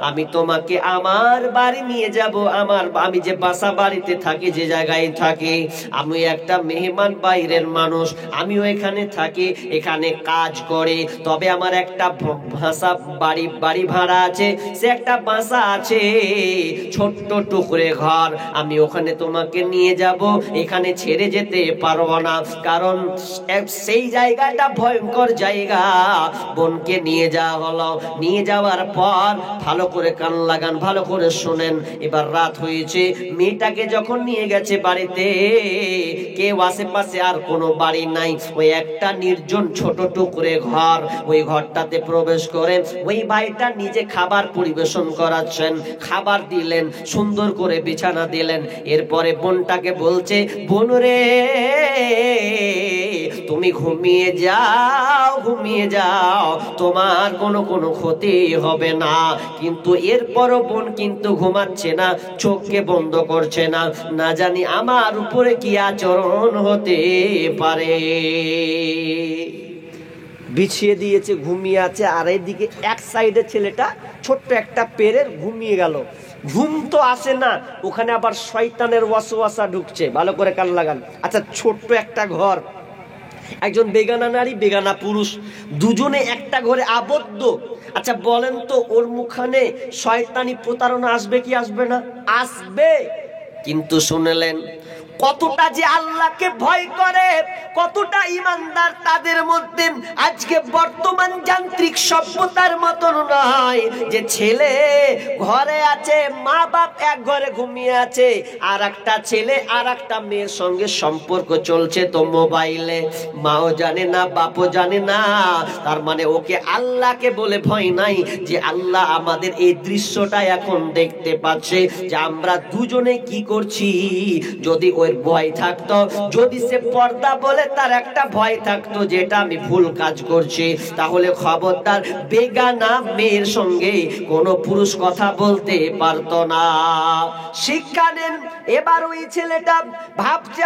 আমি তোমাকে আমার বাড়ি নিয়ে যাব। আমি যে বাসা বাড়িতে থাকি, যে জায়গায় থাকি, আমি একটা মেহমান বাইরের মানুষ, আমিও এখানে থাকি, এখানে কাজ করে, তবে আমার একটা বাড়ি ভাড়া আছে, সে একটা বাসা আছে, ছোট্ট টুকরে ঘর, আমি ওখানে তোমাকে নিয়ে যাব, এখানে ছেড়ে যেতে পারবো না, কারণ সেই জায়গাটা ভয়ঙ্কর জায়গা। বোনকে নিয়ে যাওয়া হলো, নিয়ে যাওয়ার পর ভালো করে কান লাগান, ভালো করে শোনেন, এবার রাত হয়েছে, মেয়েটাকে যখন নিয়ে গেছে বাড়িতে, কেউ আশেপাশে আর কোনো বাড়ি নাই, ওই একটা নির্জন ছোট টুকরে ঘর, ওই ঘরটাতে প্রবেশ করে ওই ভাইটা নিজে খাবার পরিবেশন করাচ্ছেন, খাবার দিলেন, সুন্দর করে বিছানা দিলেন, এরপরে বোনটাকে বলছে, বোন রে তুমি ঘুমিয়ে যাও, ঘুমিয়ে যাও, তোমার কোনো ক্ষতি হবে না। কিন্তু এরপরও বোন কিন্তু ঘুমাচ্ছে না, চোখকে বন্ধ করছে না, না জানি আমার উপরে কি আচরণ হতে পারে। বিছিয়ে দিয়েছে, ঘুমিয়ে আছে, আর এইদিকে এক সাইডে ছেলেটা ছোট্ট একটা পেরের ঘুমিয়ে গেল। ঘুম তো আসে না, ওখানে আবার শয়তানের ওয়াসওয়াসা ঢুকছে, ভালো করে কান লাগান। আচ্ছা, ছোট্ট একটা ঘর, একজন বেগানা নারী, বেগানা পুরুষ, দুজনে একটা ঘরে আবদ্ধ। আচ্ছা বলেন তো, ওর মুখখানে শয়তানি প্রতারণা আসবে কি আসবে না? আসবে। কিন্তু শুনলেন কতটা যে আল্লাহকে ভয় করে, কতটা ইমানদার তাদের মধ্যে। আজকে বর্তমান যান্ত্রিক সভ্যতার মতন নয় যে ছেলে ঘরে আছে, মা বাপ এক ঘরে ঘুমিয়ে আছে, আর একটা ছেলে আর একটা মেয়ের সঙ্গে সম্পর্ক চলছে তো মোবাইলে, মাও জানে না, বাপও জানে না, তার মানে ওকে আল্লাহকে বলে ভয় নাই যে আল্লাহ আমাদের এই দৃশ্যটা এখন দেখতে পাচ্ছে যে আমরা দুজনে কি করছি। যদি ওই ভয় থাকতো, যদি সে পর্দা বলে তার একটা ভয় থাকতো যেটা আমি ভুল কাজ করছি, তাহলে খবরদার বেগানা মেয়ের সঙ্গে কোনো পুরুষ কথা বলতে পারতো না। শিক্ষা নেন। এবার ওই ছেলেটা ভাবছে,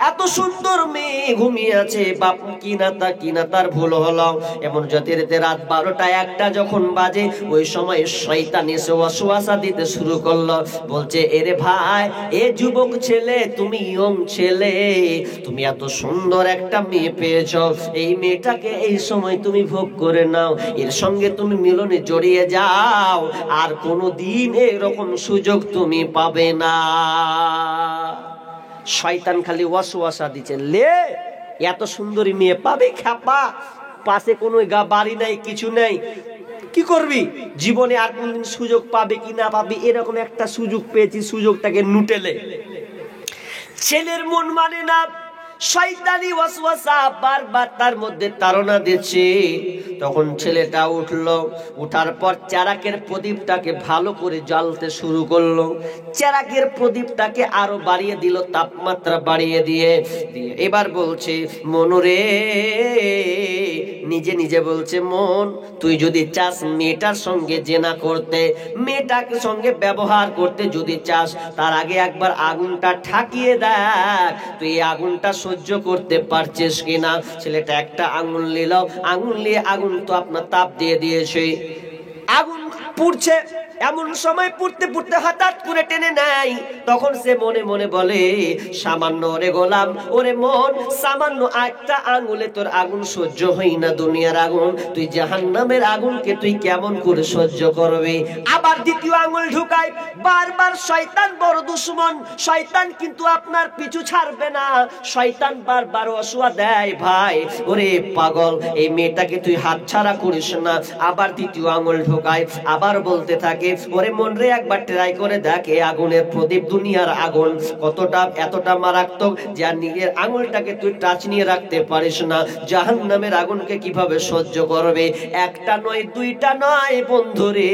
এত সুন্দর মেয়ে ঘুমিয়ে আছে, বাপ কিনা তার ভুল হলো। এমন যেতে রাত 12টা 1টা যখন বাজে, ওই সময় শয়তান এসে ওয়াসওয়াসা দিতে শুরু করলো, বলছে, এরে ভাই, এ যুবক ছেলে, তুমি ইয়ং ছেলে, তুমি এত সুন্দর একটা মেয়ে পেয়েছো, এই মেয়েটাকে এই সময় তুমি ভোগ করে নাও, এর সঙ্গে তুমি মিলনে জড়িয়ে যাও, আর কোনোদিন এরকম সুযোগ তুমি পাবে না। শয়তান খালি ওয়াসওয়াসা দিচ্ছে, লে এত সুন্দরী মেয়ে পাবে খাপা, পাশে কোনো বাড়ি নাই, কিছু নেই, কি করবি? জীবনে আর কোনদিন সুযোগ পাবে কি না পাবে, এরকম একটা সুযোগ পেয়েছি, সুযোগটাকে নুটেলে। ছেলের মন মানে না, শয়তানি ওয়াসওয়াসা বারবার তার মধ্যে তাড়না দিচ্ছে। তখন ছেলেটা উঠলো, উঠার পর চেরাকের প্রদীপটাকে ভালো করে জ্বালতে শুরু করলো, চেরাকের প্রদীপটাকে আরো বাড়িয়ে দিল, তাপমাত্রা বাড়িয়ে দিয়ে এবার বলছে, মনরে, নিজে নিজে বলছে, মন, তুই যদি চাস মেয়েটার সঙ্গে জেনা করতে, মেয়েটাকে সঙ্গে ব্যবহার করতে যদি চাস, তার আগে একবার আগুনটা ঠাকিয়ে দেখ, তুই আগুনটা সহ্য করতে পারছিস কিনা। ছেলেটা একটা আগুন নিল, আগুন নিয়ে আগুন তো আপনার তাপ দিয়ে দিয়েছে, আগুন পুড়ছে, এমন সময় পুড়তে পুড়তে হঠাৎ করে টেনে নেয়। তখন সে মনে মনে বলে, সামান্য ওরে গোলাম, ওরে মন, সামান্য একটা আঙুলে তোর আগুন সহ্য হই না, দুনিয়ার আগুন, তুই জাহান্নামের আগুনকে তুই কেমন করে সহ্য করবি। আবার দ্বিতীয় আঙুল ঢুকায়। বারবার শয়তান বড় দুশমন, শয়তান কিন্তু আপনার পিছু ছাড়বে না, শয়তান বারবার ওয়াসওয়াসা দেয়, ভাই ওরে পাগল, এই মেয়েটাকে তুই হাতছাড়া করিস না। আবার দ্বিতীয় আঙুল ঢোকায়, আবার বলতে থাকে, ওরে মন রে, একবার ট্রাই করে দেখ, এই আগুনের প্রদীপ, দুনিয়ার আগুন কতটা এতটা মারাত্মক যে নিজের আঙুলটাকে তুই টাচ নিয়ে রাখতে পারিস না, জাহান্নামের আগুনকে কিভাবে সহ্য করবে। একটা নয়, দুইটা নয় বন্ধুরে,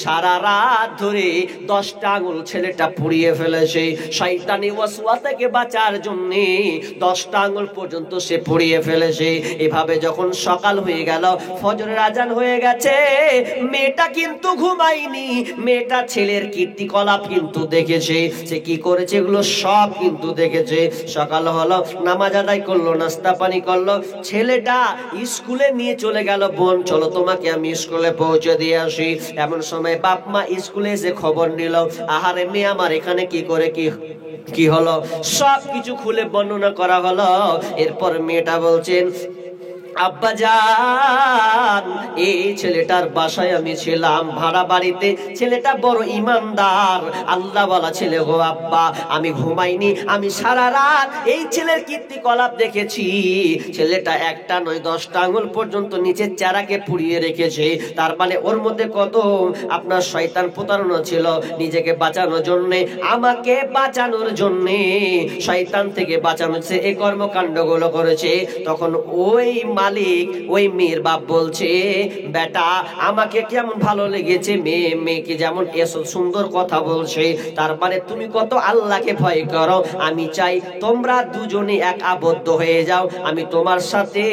সারা রাত ধরে 10টা আঙুল ছেলেটা পুড়িয়ে ফেলেছে। শয়তানি ওয়াসওয়াসা থেকে বাঁচার জন্য 10টা আঙুল পর্যন্ত সে পুড়িয়ে ফেলেছে। এভাবে যখন সকাল হয়ে গেল, ফজরের আজান হয়ে গেছে, মেয়েটা কিন্তু ঘুমায়নি, মেয়েটা ছেলের কীর্তিকলাপ কিন্তু দেখেছে। সে কি করেছে এগুলো সব কিন্তু দেখেছে। সকাল হলো, নামাজ আদায় করলো, নাস্তা পানি করলো, ছেলেটা স্কুলে নিয়ে চলে গেল। বোন চলো তোমাকে আমি স্কুলে পৌঁছে দিয়ে আসি। এমন সময় বাপ মা স্কুলে এসে খবর নিল, আহারে মেয়ে আমার এখানে কি করে কি হলো, সব কিছু খুলে বর্ণনা করা হলো। এরপর মেয়েটা বলছেন, আব্বাজান এই ছেলেটার বাসায় আমি ছিলাম ভাড়া বাড়িতে, ছেলেটা বড় ইমানদার আল্লাহ বলা ছেলে গো আব্বা, আমি ঘুমাইনি, আমি সারা রাত এই ছেলের কীর্তিকলাপ দেখেছি। ছেলেটা একটা নয় 10টা আঙুল পর্যন্ত নিচের চারাকে পুড়িয়ে রেখেছে। তার মানে ওর মধ্যে কত আপনার শয়তান প্রতারণা ছিল। নিজেকে বাঁচানোর জন্য, আমাকে বাঁচানোর জন্য, শয়তান থেকে বাঁচানোর সে এই কর্মকাণ্ডগুলো করেছে। তখন ওই মালিক ওই মেয়ের বাপ বলছে, বেটা আমাকে কেমন ভালো লেগেছে, মেয়েকে যেমন এসব সুন্দর কথা বলছে, তার মানে তুমি কত আল্লাহকে ভয় করো। আমি চাই তোমরা দুজনে এক আবদ্ধ হয়ে যাও, আমি তোমার সাথে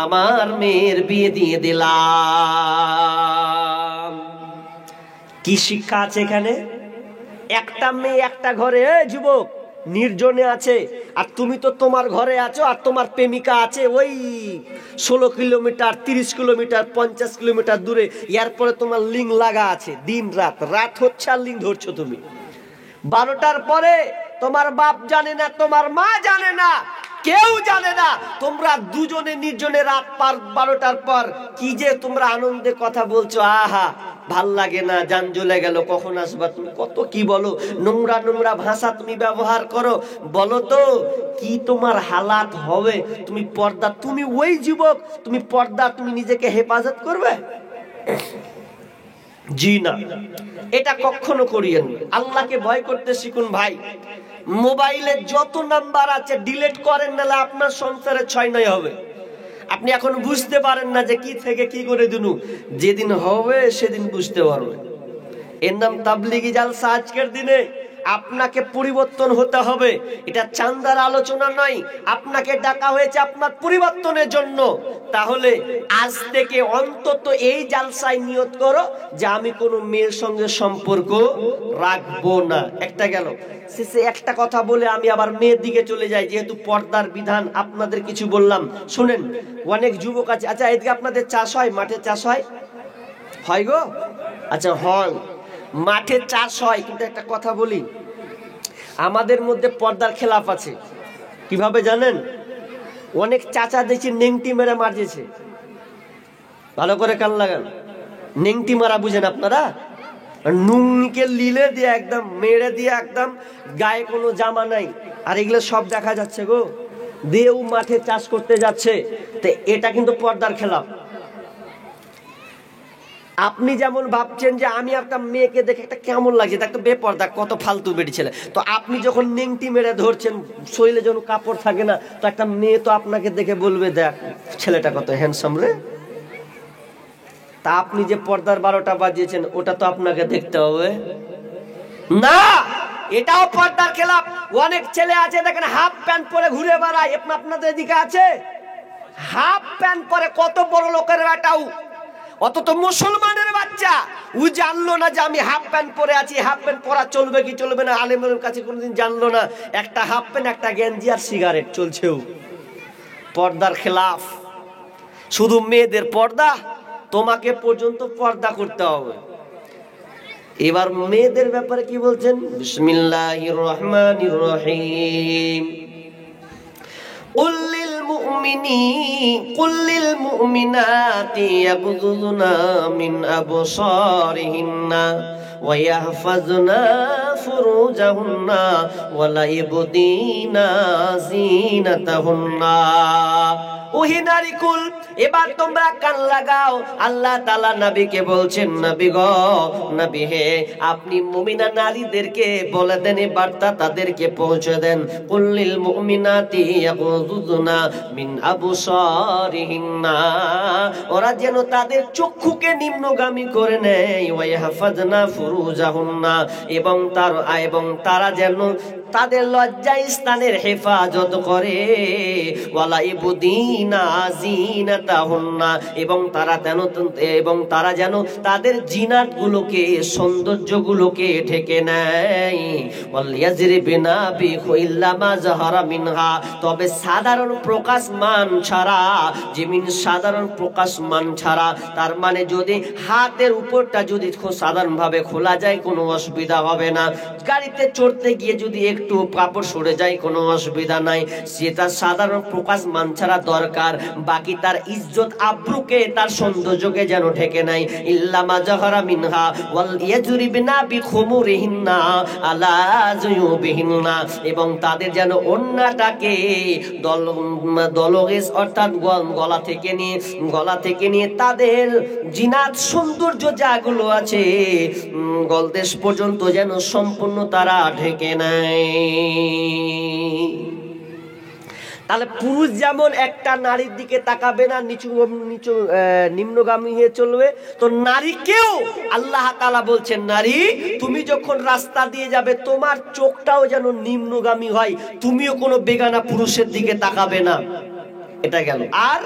আমার মেয়ের বিয়ে দিয়ে দিলাম। কি শিক্ষা আছে এখানে? একটা মেয়ে একটা ঘরে, যুবক নির্জনে আছে, আর তুমি তো তোমার ঘরে আছো, আর তোমার প্রেমিকা আছে ওই 16 কিলোমিটার 30 কিলোমিটার 50 কিলোমিটার দূরে। এরপরে তোমার লিঙ্ক লাগা আছে, দিন রাত, রাত হচ্ছে আর লিঙ্ক ধরছো তুমি। 12টার পরে তোমার বাপ জানে না, তোমার মা জানে না, কেউ জানে না, তোমরা দুজনে নির্জনে রাত পার 12টার পর কি যে তোমরা আনন্দে কথা বলছো, আহা ভাল লাগে না, জান জ্বলে গেল, কখন আসবা তুমি, কত কি বলো, নোংরা নোংরা ভাষা তুমি ব্যবহার করো। বলো তো কি তোমার হালাত হবে? তুমি পর্দা, তুমি ওই যুবক, তুমি পর্দা, তুমি নিজেকে হেফাজত করবে? জি না, এটা কখনো করিয়েন। আল্লাহকে ভয় করতে শিখুন ভাই। মোবাইলে যত নাম্বার আছে ডিলিট করেন, নাহলে আপনার সংসারে 6-9 হবে। আপনি এখন বুঝতে পারেন না যে কি থেকে কি করে দিনু, যেদিন হবে সেদিন বুঝতে পারবেন। এর নাম তাবলিগি জালসা। আজকের দিনে আপনাকে পরিবর্তন হতে হবে। এটা চান্দার আলোচনা নয়, আপনাকে ডাকা হয়েছে আপনার পরিবর্তনের জন্য। তাহলে আজ থেকে অন্তত এই জালসায় নিয়ত করো যে আমি কোনো মেয়ের সঙ্গে সম্পর্ক রাখবো না। একটা গেল। শেষে একটা কথা বলে আমি আবার মেয়ের দিকে চলে যাই, যেহেতু পর্দার বিধান আপনাদের কিছু বললাম। শুনেন, অনেক যুবক আছে, আচ্ছা এদিকে আপনাদের চাষ হয়, মাঠে চাষ হয়? হয় গো? আচ্ছা হয়, মাঠে চাষ হয়, কিন্তু একটা কথা বলি, আমাদের মধ্যে পর্দার খেলাফ আছে। কিভাবে জানেন? অনেক চাচা দেখছি নেংটি মেরে মারছে। ভালো করে কান লাগান, নেংটি মারা বুঝেন আপনারা? নুনকে লিলে দিয়ে একদম মেরে দিয়ে একদম গায়ে কোনো জামা নাই, আর এগুলো সব দেখা যাচ্ছে গো, দেও মাঠে চাষ করতে যাচ্ছে। তো এটা কিন্তু পর্দার খেলাফ। আপনি যেমন ভাবছেন যে আমি একটা মেয়েকে দেখে একটা কেমন লাগছে, একটা বেপর্দা, কত ফালতু বেটি ছেলে, তো আপনি যখন নেংটি মেরে ধরছেন, শরীরে যখন কাপড় থাকে না, তো একটা মেয়ে তো আপনাকে দেখে বলবে, দেখ ছেলেটা কত হ্যান্ডসাম রে। তা আপনি যে পর্দার 12টা বাজিয়েছেন, ওটা তো আপনাকে দেখতে হবে না, এটাও পর্দার খেলাফ। অনেক ছেলে আছে দেখেন হাফ প্যান্ট পরে ঘুরে বেড়ায়, আপনাদের এদিকে আছে হাফ প্যান্ট পরে, কত বড় লোকের বেটাও, অত তো মুসলমানের বাচ্চা, ও জানলো না যে আমি হাফ প্যান্ট পরে আছি, হাফ প্যান্ট পরা চলবে কি চলবে না, আলেমের কাছে কোনোদিন জানলো না। একটা হাফ প্যান্ট, একটা গেঞ্জি আর সিগারেট চলছেও। পর্দার খেলাফ। শুধু মেয়েদের পর্দা, তোমাকে পর্যন্ত পর্দা করতে হবে। এবার মেয়েদের ব্যাপারে কি বলছেন? বিসমিল্লাহির রহমানির রহিম। قل للمؤمنات يغضضن من أبصارهن ويحفظن فروجهن ولا يبدين زينتهن। ওহে নারীকুল, এবার তোমরা কান লাগাও। আল্লাহ তাআলা নবীকে বলছেন, নবী গো, নবী হে, আপনি মুমিনা নারীদেরকে বলে দেন, এই বার্তা তাদেরকে পৌঁছে দেন। কুল্লিল মুমিনাতি ইয়াগুযুদনা মিন আবসারিহিন্না, ওরা যেন তাদের চক্ষুকে নিম্নগামী করে নেয়, ওয়া ইয়াহফাজনা ফুরুজাহুন্না, এবং তারা যেন তাদের লজ্জা স্থানের হেফাজত করে। ওয়ালা ইবদিনা জিনাতাহুন্না, এবং তারা যেন তাদের জিনাতগুলোকে, সৌন্দর্যগুলোকে ঢেকে নেয়। ওয়াল ইয়াজরিবিনা বিখুইল্লা মা যাহারা মিনহা, তবে সাধারণ প্রকাশমান ছাড়া, সাধারণ প্রকাশমান ছাড়া, তার মানে যদি হাতের উপরটা যদি সাধারণভাবে খোলা যায় কোনো অসুবিধা হবে না। গাড়িতে চড়তে গিয়ে যদি একটু কাপড় সরে যায় কোনো অসুবিধা নাই, সেটা সাধারণ প্রকাশমান ছাড়া দরকার। বাকি তার ইজ্জত আব্রুকে, তার সৌন্দর্যকে যেন ঢেকে নাই। ইল্লা মা যাহারা মিনহা ওয়াল ইয়াজরিবিনা বিখুমুরিহিন্না আলা জুয়ুবিহিন্না, এবং তাদের যেন ওন্নাটাকে দলগেজ অর্থাৎ গলা থেকে নিয়ে তাদের জিনাত সৌন্দর্য যাগুলো আছে গলদেশ পর্যন্ত যেন সম্পূর্ণ তারা ঢেকে নেয়। তাহলে পুরুষ যেমন একটা নারীর দিকে তাকাবে না, নিম্নগামী হয়ে চলবে, তো নারীকেও আল্লাহ তাআলা বলছেন, নারী তুমি যখন রাস্তা দিয়ে যাবে তোমার চোখটাও যেন নিম্নগামী হয়, তুমিও কোনো বেগানা পুরুষের দিকে তাকাবে না। এটা গেল। আর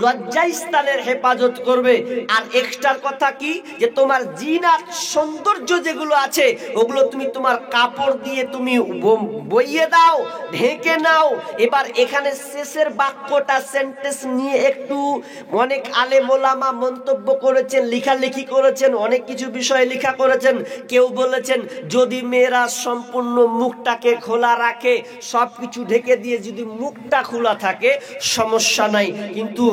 লজ্জা স্থানের হেফাজত করবে। আর এক্সট্রার কথা কি, যে তোমার জিনাত সৌন্দর্য যেগুলো আছে ওগুলো তুমি তোমার কাপড় দিয়ে তুমি বইয়ে দাও, ঢেকে নাও। এবার এখানে শেষের বাক্যটা সেন্টেন্স নিয়ে একটু অনেক আলেম ওলামা মন্তব্য করেছেন, লেখালেখি করেছেন, অনেক কিছু বিষয়ে লেখা করেছেন। কেউ বলেছেন যদি মেয়েরা সম্পূর্ণ মুখটাকে খোলা রাখে, সবকিছু ঢেকে দিয়ে যদি মুখটা খোলা থাকে সমস্যা নাই, কিন্তু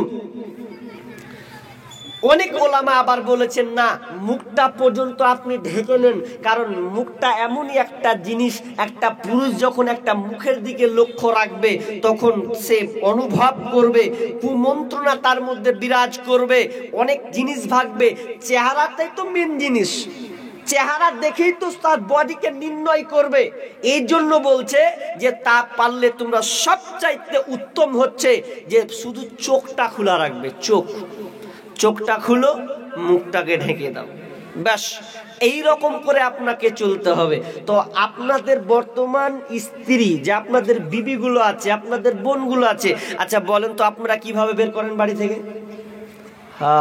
অনেক ওলামা আবার বলেছেন না, মুখটা পর্যন্ত আপনি ঢেকে নেন। কারণ মুখটা এমনই একটা জিনিস, একটা পুরুষ যখন একটা মুখের দিকে লক্ষ্য রাখবে তখন সে অনুভব করবে, কুমন্ত্রণা তার মধ্যে বিরাজ করবে, অনেক জিনিস ভাববে। চেহারাটাই তো মেন জিনিস, চেহারা দেখেই তো তার বডিকে নির্ণয় করবে। এই জন্য বলছে যে তা পারলে তোমরা সবচাইতে উত্তম হচ্ছে যে শুধু চোখটা খোলা রাখবে। চোখটা খুলো, মুখটাকে ঢেকে দাও, ব্যাস। এই রকম করে আপনাকে চলতে হবে। তো আপনাদের বর্তমান স্ত্রী যে আপনাদের বিবিগুলো আছে, আপনাদের বোনগুলো আছে, আচ্ছা বলেন তো আপনারা কিভাবে বের করেন বাড়ি থেকে?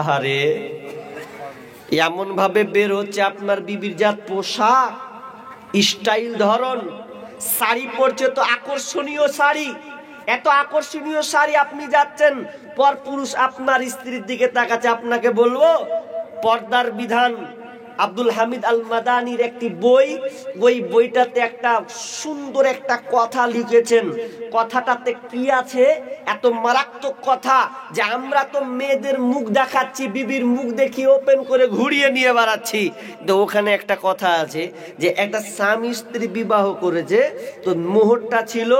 হারে এমন ভাবে বের হচ্ছে, আপনার বিবির যা পোশাক, স্টাইল, ধরন, শাড়ি পরছে তো আকর্ষণীয় শাড়ি, এত আকর্ষণীয় শাড়ি, আপনি যাচ্ছেন পর পুরুষ আপনার স্ত্রীর দিকে তাকাচ্ছে। আপনাকে বলবো পর্দার বিধান আব্দুল হামিদ আল মাদানির একটি বই, ওই বইটাতে একটা সুন্দর একটা কথা লিখেছেন। কথাটাতে কি আছে, এত মারাত্মক কথা যে আমরা তো মেয়েদের মুখ দেখাচ্ছি, বিবির মুখ দেখিয়ে ওপেন করে ঘুরিয়ে নিয়ে বেড়াচ্ছি। তো ওখানে একটা কথা আছে যে একটা স্বামী স্ত্রী বিবাহ করেছে, তো মোহরটা ছিল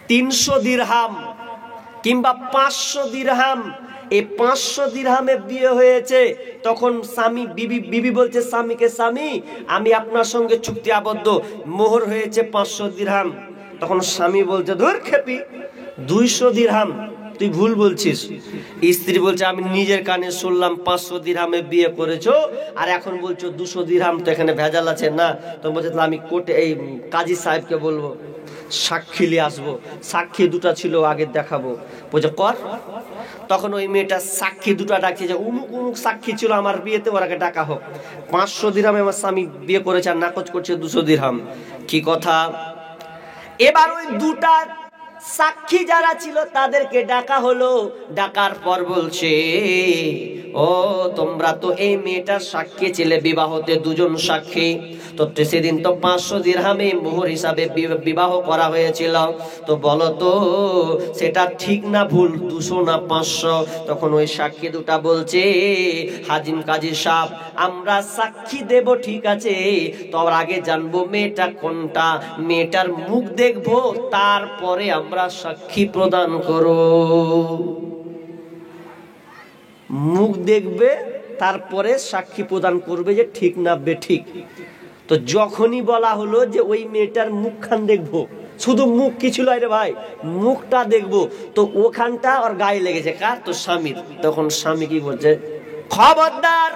300 দিরহাম কিংবা 500 দিরহাম। এই 500 দিরহামে বিয়ে হয়েছে। তখন স্বামী বিবি বলছে স্বামীকে, স্বামী আমি আপনার সঙ্গে চুক্তি আবদ্ধ, মোহর হয়েছে 500 দিরহাম। তখন স্বামী বলছে ধুর খেপি, 200 দিরহাম, তুই ভুল বলছিস। স্ত্রী বলছে আমি নিজের কানে শুনলাম 500 দিরহামে বিয়ে করেছো, আর এখন বলছো 200 দিরহাম, তো এখানে ভেজাল আছে না। তো বলছে আমি কোর্টে এই কাজী সাহেবকে বলবো, সাক্ষী নিয়ে আসবো, সাক্ষী দুটা ছিল আগে দেখাবো। বলছে কর। তখন ওই মেয়েটা সাক্ষী দুটা ডাকছে যে উমুক উমুক সাক্ষী ছিল আমার বিয়েতে, ওরাকে ডাকা হোক। 500 দিরহামে আমার স্বামী বিয়ে করেছে আর নাকচ করছে 200 দিরহাম। কি কথা? এবার ওই দুটা সাক্ষী যারা ছিল তাদেরকে ডাকা হলো। ডাকার পর বলছে ও তোমরা তো এই মেয়েটার সাক্ষী ছিলে, বিবাহতে দুজন সাক্ষী, তো সেদিন তো 500 দিরহামে মোহর হিসাবে বিবাহ করা হয়েছিল, তো বলো তো সেটা ঠিক না ভুল, 200 না 500? তখন ওই সাক্ষী দুটা বলছে হাজিম কাজী সাহেব আমরা সাক্ষী দেব ঠিক আছে, তো আগে জানবো মেয়েটা কোনটা, মেয়েটার মুখ দেখবো, তারপরে আমরা সাক্ষী প্রদান করব। মুখ দেখবে তারপরে সাক্ষী প্রদান করবে যে ঠিক না বেঠিক। তো যখনই বলা হলো যে ওই মেয়েটার মুখখান দেখবো, শুধু মুখ কি ছিল রে ভাই, মুখটা দেখবো, তো ওখানটা ওর গায়ে লেগেছে কার? তো স্বামীর। তখন স্বামী কি বলছে, খবরদার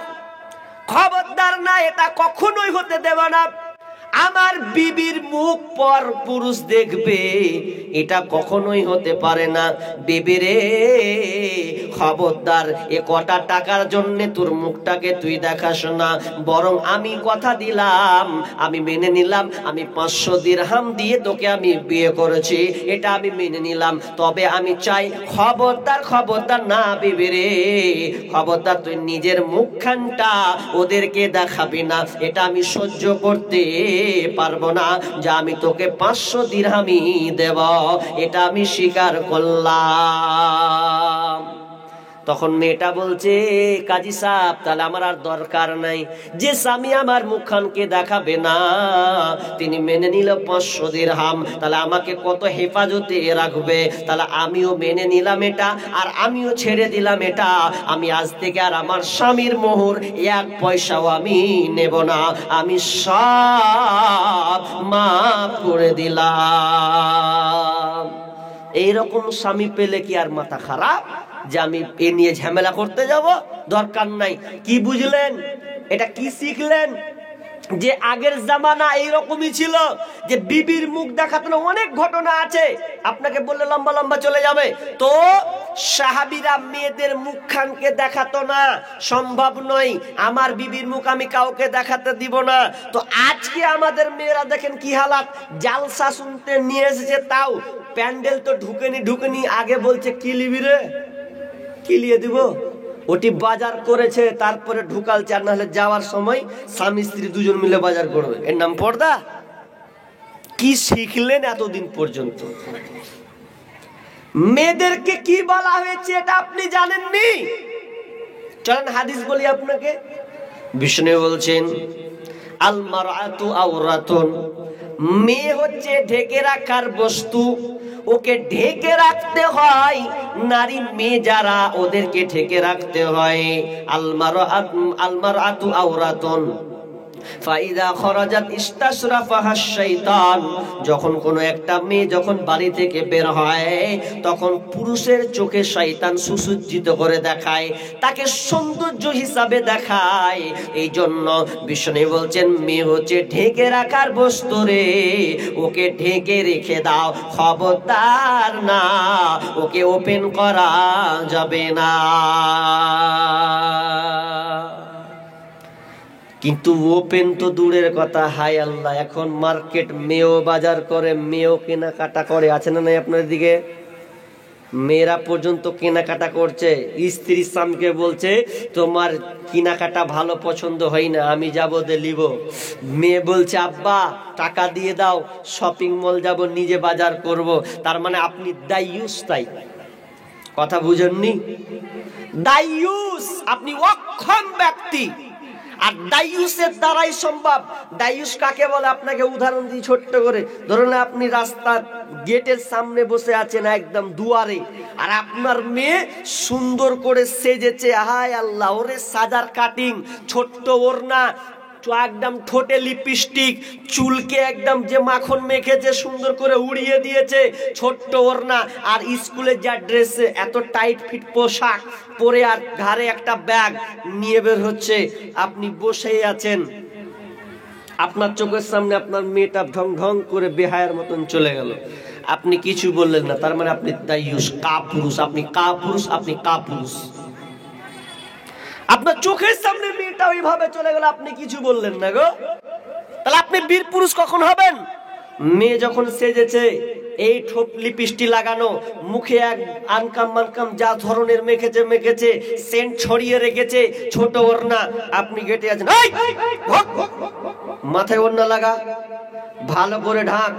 খবরদার না, এটা কখনোই হতে দেব না। আমার বিবির মুখ পর পুরুষ দেখবে, এটা কখনোই হতে পারে না। বিবি রে খবরদার, এ কটা টাকার জন্য তোর মুখটাকে তুই দেখাস না, বরং আমি কথা দিলাম, আমি মেনে নিলাম, আমি 500 দিরহাম দিয়ে তোকে আমি বিয়ে করেছি, এটা আমি মেনে নিলাম। তবে আমি চাই খবরদার খবরদার না বিবি রে, খবরদার তুই নিজের মুখখানটা ওদেরকে দেখাবি না, এটা আমি সহ্য করতে পারবো না। যে আমি তোকে 500 দিরহামই দেব, এটা আমি স্বীকার করলাম। তখন মেয়েটা বলছে, কাজী সাহেব তাহলে আমার আর দরকার নাই, যে স্বামী আমার মুখখানকে দেখাবে না তিনি মেনে নিল 500 দিরহাম, তাহলে আমাকে কত হেফাজতে রাখবে। তাহলে আমিও মেনে নিলাম এটা, আর আমিও ছেড়ে দিলাম এটা। আমি আজ থেকে আর আমার স্বামীর মোহর 1 পয়সাও আমি নেব না, আমি সব মাফ করে দিলাম। এইরকম স্বামী পেলে কি আর মাথা খারাপ যে আমি এ নিয়ে ঝামেলা করতে যাব? দরকার নাই। কি বুঝলেন? এটা কি শিখলেন? যে আগের জামানা এইরকমই ছিল, যে বিবির মুখ দেখাতে অনেক ঘটনা আছে, আপনাকে বললে লম্বা লম্বা চলে যাবে। তো সাহাবীরা মেয়েদের মুখখানকে দেখাতো না, সম্ভব নয়, আমার বিবির মুখ আমি কাউকে দেখাতে দিব না। তো আজকে আমাদের মেয়েরা দেখেন কি হালাত, জালসা শুনতে নিয়ে এসেছে, তাও প্যান্ডেল তো ঢুকেনি, আগে বলছে কি লিবি রে, কি লিয়ে দিব, ওটি বাজার করেছে, তারপরে ঢুকালছে। আর নাহলে যাওয়ার সময় স্বামী স্ত্রী দুজন মিলে বাজার করবে, এর নাম পর্দা? কি শিখলেন এতদিন পর্যন্ত? মেয়েদেরকে কি বলা হয়েছে এটা আপনি জানেননি? চলেন হাদিস বলি আপনাকে। বিষ্ণু বলছেন, আল মারআতু আওরাতুন, মেয়ে হচ্ছে ঢেকে রাখার বস্তু, ওকে ঢেকে রাখতে হয়। নারী মেয়ে যারা, ওদেরকে ঢেকে রাখতে হয়। আল মারআতু আওরাতুন ফাইদা খরাজাত ইস্তাশরাফাহা শাইতান, যখন কোনো একটা মেয়ে যখন বাড়ি থেকে বের হয়, তখন পুরুষের চোখে শয়তান সুসজ্জিত করে দেখায়, তাকে সৌন্দর্য হিসাবে দেখায়। এই জন্য বিষ্ণু বলছেন, মেয়ে হচ্ছে ঢেকে রাখার বস্তু রে, ওকে ঢেকে রেখে দাও, খবরদার না, ওকে ওপেন করা যাবে না। কিন্তু ওপেন তো দূরের কথা, হায় আল্লাহ, এখন মার্কেট মেয়েও বাজার করে, মেয়েও কেনাকাটা করে, আছে না নাই আপনার দিকে? মেয়েরা পর্যন্ত কেনাকাটা করছে। স্ত্রী স্বামীকে বলছে, তোমার কেনাকাটা ভালো পছন্দ হয় না, আমি যাবো লিব। মেয়ে বলছে, আব্বা টাকা দিয়ে দাও, শপিং মল যাব, নিজে বাজার করব। তার মানে আপনি দায়ুস। তাই কথা বুঝেননি? দায়ুস, আপনি অক্ষম ব্যক্তি। আর দায়ুসের দ্বারাই সম্ভব। দায়ুস কাকে বলে আপনাকে উদাহরণ দিই ছোট্ট করে। ধরুন আপনি রাস্তার গেটের সামনে বসে আছেন, একদম দুয়ারে, আর আপনার মেয়ে সুন্দর করে সেজেছে, হায় আল্লাহ, ওরে সাজার কাটিং, ছোট্ট ওড়না, একদম ঠোঁটে লিপস্টিক, চুলকে একদম যে মাখন মেখেছে সুন্দর করে উড়িয়ে দিয়েছে, ছোট্ট ওড়না, আর স্কুলে যা ড্রেস, এত টাইট ফিট পোশাক পরে, আর ঘাড়ে একটা ব্যাগ নিয়ে বের হচ্ছে। আপনি বসেই আছেন, আপনার চোখের সামনে আপনার মেয়েটা ঢং ঢং করে বেহায়ার মতন চলে গেল, আপনি কিছু বললেন না। তার মানে আপনি দায়ুস, কাপুরুষ, আপনি কাপুরুষ, আপনি কাপুরুষ। আপনার চোখের সামনে মেয়েটা ওইভাবে চলে গেল, আপনি কিছু বললেন না গো, তাহলে আপনি বীর পুরুষ কখন হবেন? মেয়ে যখন সেজেছে, এই ঠোপ লিপস্টিক লাগানো, মুখে এক আনকাম মানকাম যা ধরনের মেখেছে, সেন্ট ছড়িয়ে রেখেছে, ছোট ওড়না, আপনি গেটে আছেন, মাথায় ওড়না লাগা, ভালো করে ঢাক,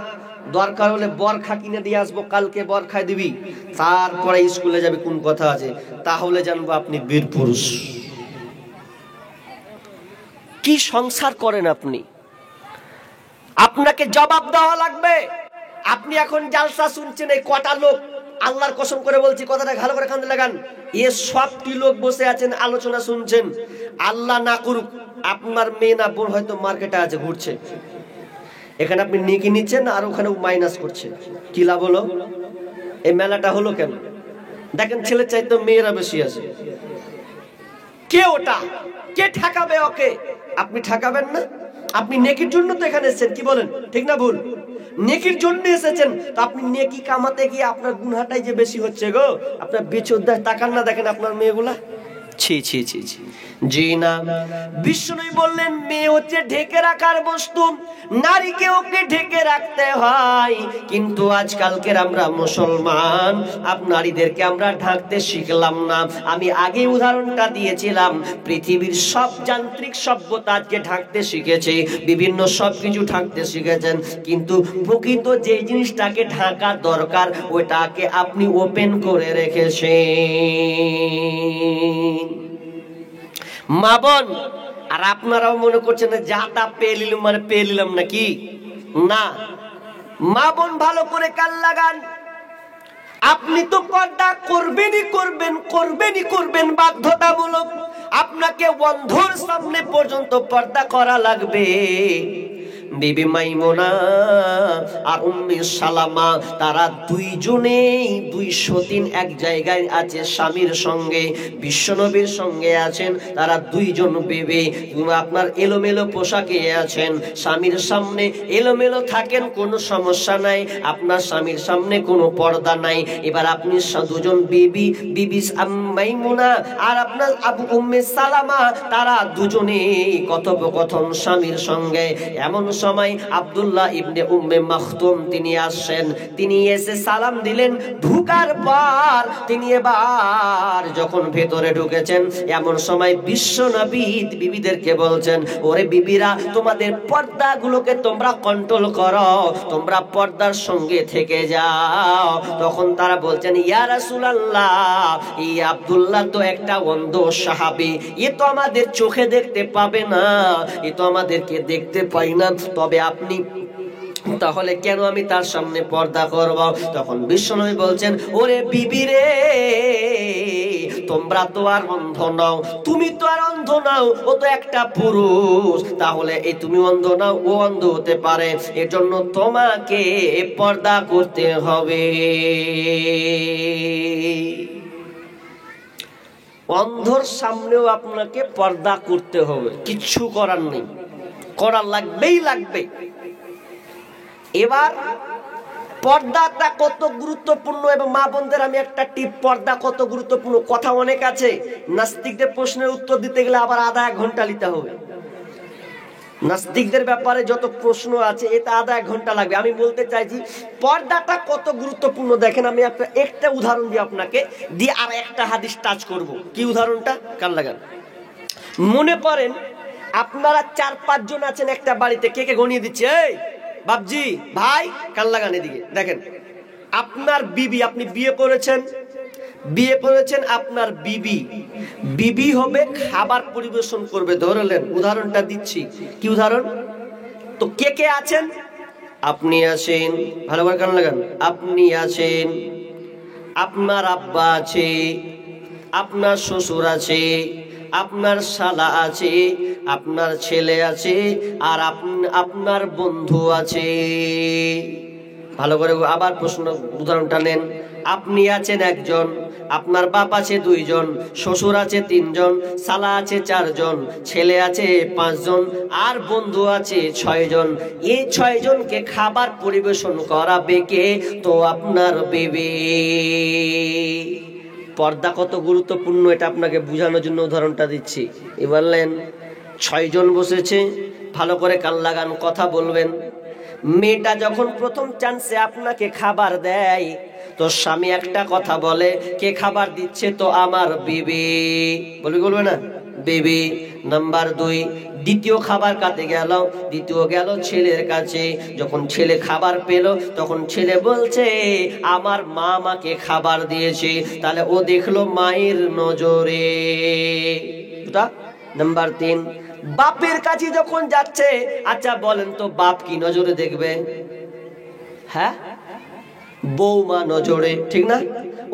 দরকার হলে বরখা কিনে দিয়ে আসবো, কালকে বরখায় দিবি, তারপরে স্কুলে যাবে, কোন কথা আছে, তাহলে জানবো আপনি বীর পুরুষ। কি সংসার করেন আপনি? আপনাকে জবাব দেওয়া লাগবে। আপনি এখন জালসা শুনছেন, এই কটা লোক, আল্লাহর কসম করে বলছি, কথাটা ভালো করে কান্দে লাগান, এ সবটি লোক বসে আছেন, আলোচনা শুনছেন। আল্লাহ না করুক আপনার মেয়ে না বোন হয়তো মার্কেটে আছে, ঘুরছে, এখানে আপনি নেকি নিচ্ছেন আর ওখানে মাইনাস করছে, কি লাভ হলো? এই মেলাটা হলো কেন? দেখেন ছেলের চাইতে মেয়েরা বেশি আছে। কে ওটা? কে ঠেকাবে ওকে? আপনি ঠেকাবেন না? আপনি নেকির জন্য তো এখানে এসেছেন, কি বলেন, ঠিক না ভুল? নেকির জন্য এসেছেন, তো আপনি নেকি কামাতে গিয়ে আপনার গুনাহটাই যে বেশি হচ্ছে গো। আপনার বেচোদ্দার তাকান না, দেখেন আপনার মেয়েগুলা, ছি ছি ছি ছি, জি না। বিষ্ণু বললেন মেয়ে হচ্ছে ঢেকে রাখার বস্তু, নারীকে ওকে ঢেকে রাখতে হয়। কিন্তু আজকালকের আমরা মুসলমান নারীদেরকে আমরা ঢাকতে শিখলাম না। আমি আগে উদাহরণটা দিয়েছিলাম, পৃথিবীর সব যান্ত্রিক সভ্যতা আজকে ঢাকতে শিখেছে, বিভিন্ন সবকিছু ঢাকতে শিখেছেন, কিন্তু প্রকৃত যে জিনিসটাকে ঢাকা দরকার ওইটাকে আপনি ওপেন করে রেখেছেন। মা বোন, আর আপনারাও মনে করছেন যা তা পেয়ে নিলাম, মানে পেয়ে নিলাম নাকি? না, মা বোন ভালো করে কান লাগান। আপনি তো পর্দা করবেনই করবেন বাধ্যতামূলক। আপনাকে বন্ধুর সামনে পর্যন্ত পর্দা করা লাগবে। বিবি মাইমুনা আর উম্মে সালামা তারা দুইজনেই 200 দিন এক জায়গায় আছে স্বামীর সঙ্গে, বিশ্বনবীর সঙ্গে আছেন। তারা দুইজন বিবি আপনার এলোমেলো পোশাকে আছেন, স্বামীর সামনে এলোমেলো থাকেন, কোনো সমস্যা নাই। আপনার স্বামীর সামনে কোনো পর্দা নাই। এবার আপনি দুজন বিবি মাইমুনা আর আপনার আবু উম্মে সালামা তারা দুজনেই কথোপকথন স্বামীর সঙ্গে। এমন সময় আব্দুল্লাহ ইবনে উম্মে মাখতুম তিনি আসেন, তিনি এসে সালাম দিলেন। ঢুকার পর তিনি এবার যখন ভেতরে ঢুকেছেন, এমন সময় বিশ্বনবী বিবিদেরকে বলছেন, ওরে বিবিরা, তোমাদের পর্দাগুলোকে তোমরা কন্ট্রোল করো, তোমরা পর্দার সঙ্গে থেকে যাও। তখন তারা বলছেন, ইয়া রাসূলুল্লাহ, এই আব্দুল্লাহ তো একটা অন্ধ সাহাবী, এ তো আমাদের চোখে দেখতে পাবে না, এ তো আমাদেরকে দেখতে পাই না, তবে আপনি তাহলে কেন আমি তার সামনে পর্দা করব? তখন বিশ্বনবী বলছেন, ওরে বিবি রে, তোমরা তো আর অন্ধ নাও, তুমি তো আর অন্ধ নাও, ও তো একটা পুরুষ, তাহলে এই তুমি অন্ধ নাও, ও অন্ধ হতে পারে, এর জন্য তোমাকে পর্দা করতে হবে। অন্ধর সামনেও আপনাকে পর্দা করতে হবে, কিচ্ছু করার নেই, করা লাগবেই লাগবে। এবার পর্দাটা কত গুরুত্বপূর্ণ, এবং মা বোনদের আমি একটা টিপ, পর্দা কত গুরুত্বপূর্ণ, কথা অনেক আছে, নাস্তিকদের প্রশ্নের উত্তর দিতে গেলে আবার আধা এক ঘন্টা নিতে হবে। নাস্তিকদের ব্যাপারে যত প্রশ্ন আছে এটা আধা এক ঘন্টা লাগবে। আমি বলতে চাইছি পর্দাটা কত গুরুত্বপূর্ণ। দেখেন, আমি একটা উদাহরণ দিয়ে আপনাকে দিয়ে আর একটা হাদিস টাচ করব। কি উদাহরণটা? কান লাগান। মনে করেন আপনারা 4-5 জন আছেন একটা বাড়িতে, কে কে গনিয়ে দিচ্ছে, এই বাপজি ভাই কান লাগান এদিকে দেখেন। আপনার বিবি, আপনি বিয়ে করেছেন, আপনার বিবি হবে খাবার পরিবেশন করবে, ধরলেন, উদাহরণটা দিচ্ছি। কি উদাহরণ? তো কে কে আছেন? আপনি আছেন, ভালো করে কান লাগান, আপনি আছেন, আপনার আব্বা আছে, আপনার শ্বশুর আছে, আপনার শালা আছে, আপনার ছেলে আছে, আর আপনার বন্ধু আছে। ভালো করে আবার প্রশ্ন উদাহরণটা নেন। আপনি আছেন একজন, আপনার বাপ আছে 2 জন, শ্বশুর আছে 3 জন, শালা আছে 4 জন, ছেলে আছে 5 জন, আর বন্ধু আছে 6 জন। এই 6 জনকে খাবার পরিবেশন করাবে কে? তো আপনার বিবি। পর্দা কত গুরুত্বপূর্ণ এটা আপনাকে বোঝানোর জন্য উদাহরণটা দিচ্ছি। এবারলেন 6 জন বসেছে, ভালো করে কান লাগান, কথা বলবেন। মেয়েটা যখন প্রথম চান্সে আপনাকে খাবার দেয়, তো স্বামী একটা কথা বলে, কে খাবার দিচ্ছে? তো আমার বিবি। বলবে না, বিবি। নাম্বার 2, দ্বিতীয় খাবার কাতে গেল? দ্বিতীয় গেল ছেলের কাছে। যখন ছেলে খাবার পেল, তখন ছেলে বলছে, আমার মা আমাকে খাবার দিয়েছে। তাহলে ও দেখলো মায়ের নজরে। নাম্বার 3, বাপের কাছে যখন যাচ্ছে, আচ্ছা বলেন তো বাপ কি নজরে দেখবে? হ্যাঁ, বৌমা নজরে, ঠিক না?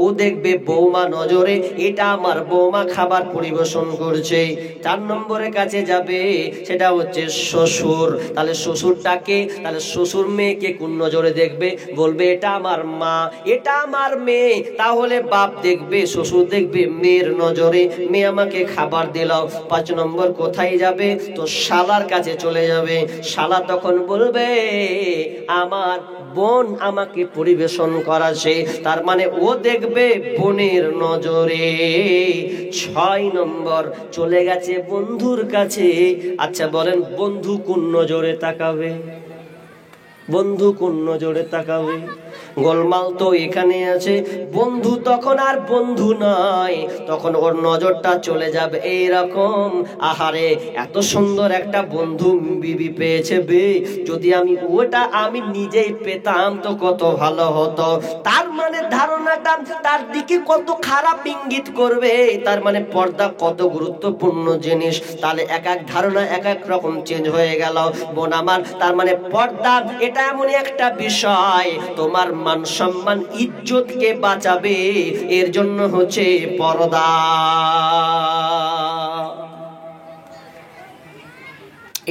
ও দেখবে বৌমা নজরে এটা আমার বৌমা খাবার পরিবেশন করছে। 4 নম্বরের কাছে যাবে, সেটা হচ্ছে শ্বশুর। তাহলে শ্বশুরটাকে, তাহলে শ্বশুর মেয়েকে কোন নজরে দেখবে? বলবে এটা আমার মা, এটা আমার মেয়ে। তাহলে বাপ দেখবে, শ্বশুর দেখবে মেয়ের নজরে, মেয়ে আমাকে খাবার দিল। 5 নম্বর কোথায় যাবে? তো শালার কাছে চলে যাবে। শালা তখন বলবে আমার বোন আমাকে পরিবেশন করাছে, তার মানে ও দেখবে বোনের নজরে। 6 নম্বর চলে গেছে বন্ধুর কাছে। আচ্ছা বলেন, বন্ধু কোন নজরে তাকাবে? বন্ধু কোন নজরে তাকাবে? গোলমাল তো এখানে আছে। বন্ধু তখন আর বন্ধু নয়, তখন ওর নজরটা চলে যাবে এইরকম, আহারে এত সুন্দর একটা বন্ধু বিবি পেয়েছে বে, যদি আমি ওটা আমি নিজেই পেতাম তো কত ভালো হতো। তার মানে ধারণাটা তার দিকে কত খারাপ ইঙ্গিত করবে। তার মানে পর্দা কত গুরুত্বপূর্ণ জিনিস। তাহলে এক এক ধারণা এক এক রকম চেঞ্জ হয়ে গেল বোন আমার। তার মানে পর্দা এটা এমন একটা বিষয়, তোমার মান সম্মান ইজ্জতকে বাঁচাবে, এর জন্য হচ্ছে পর্দা।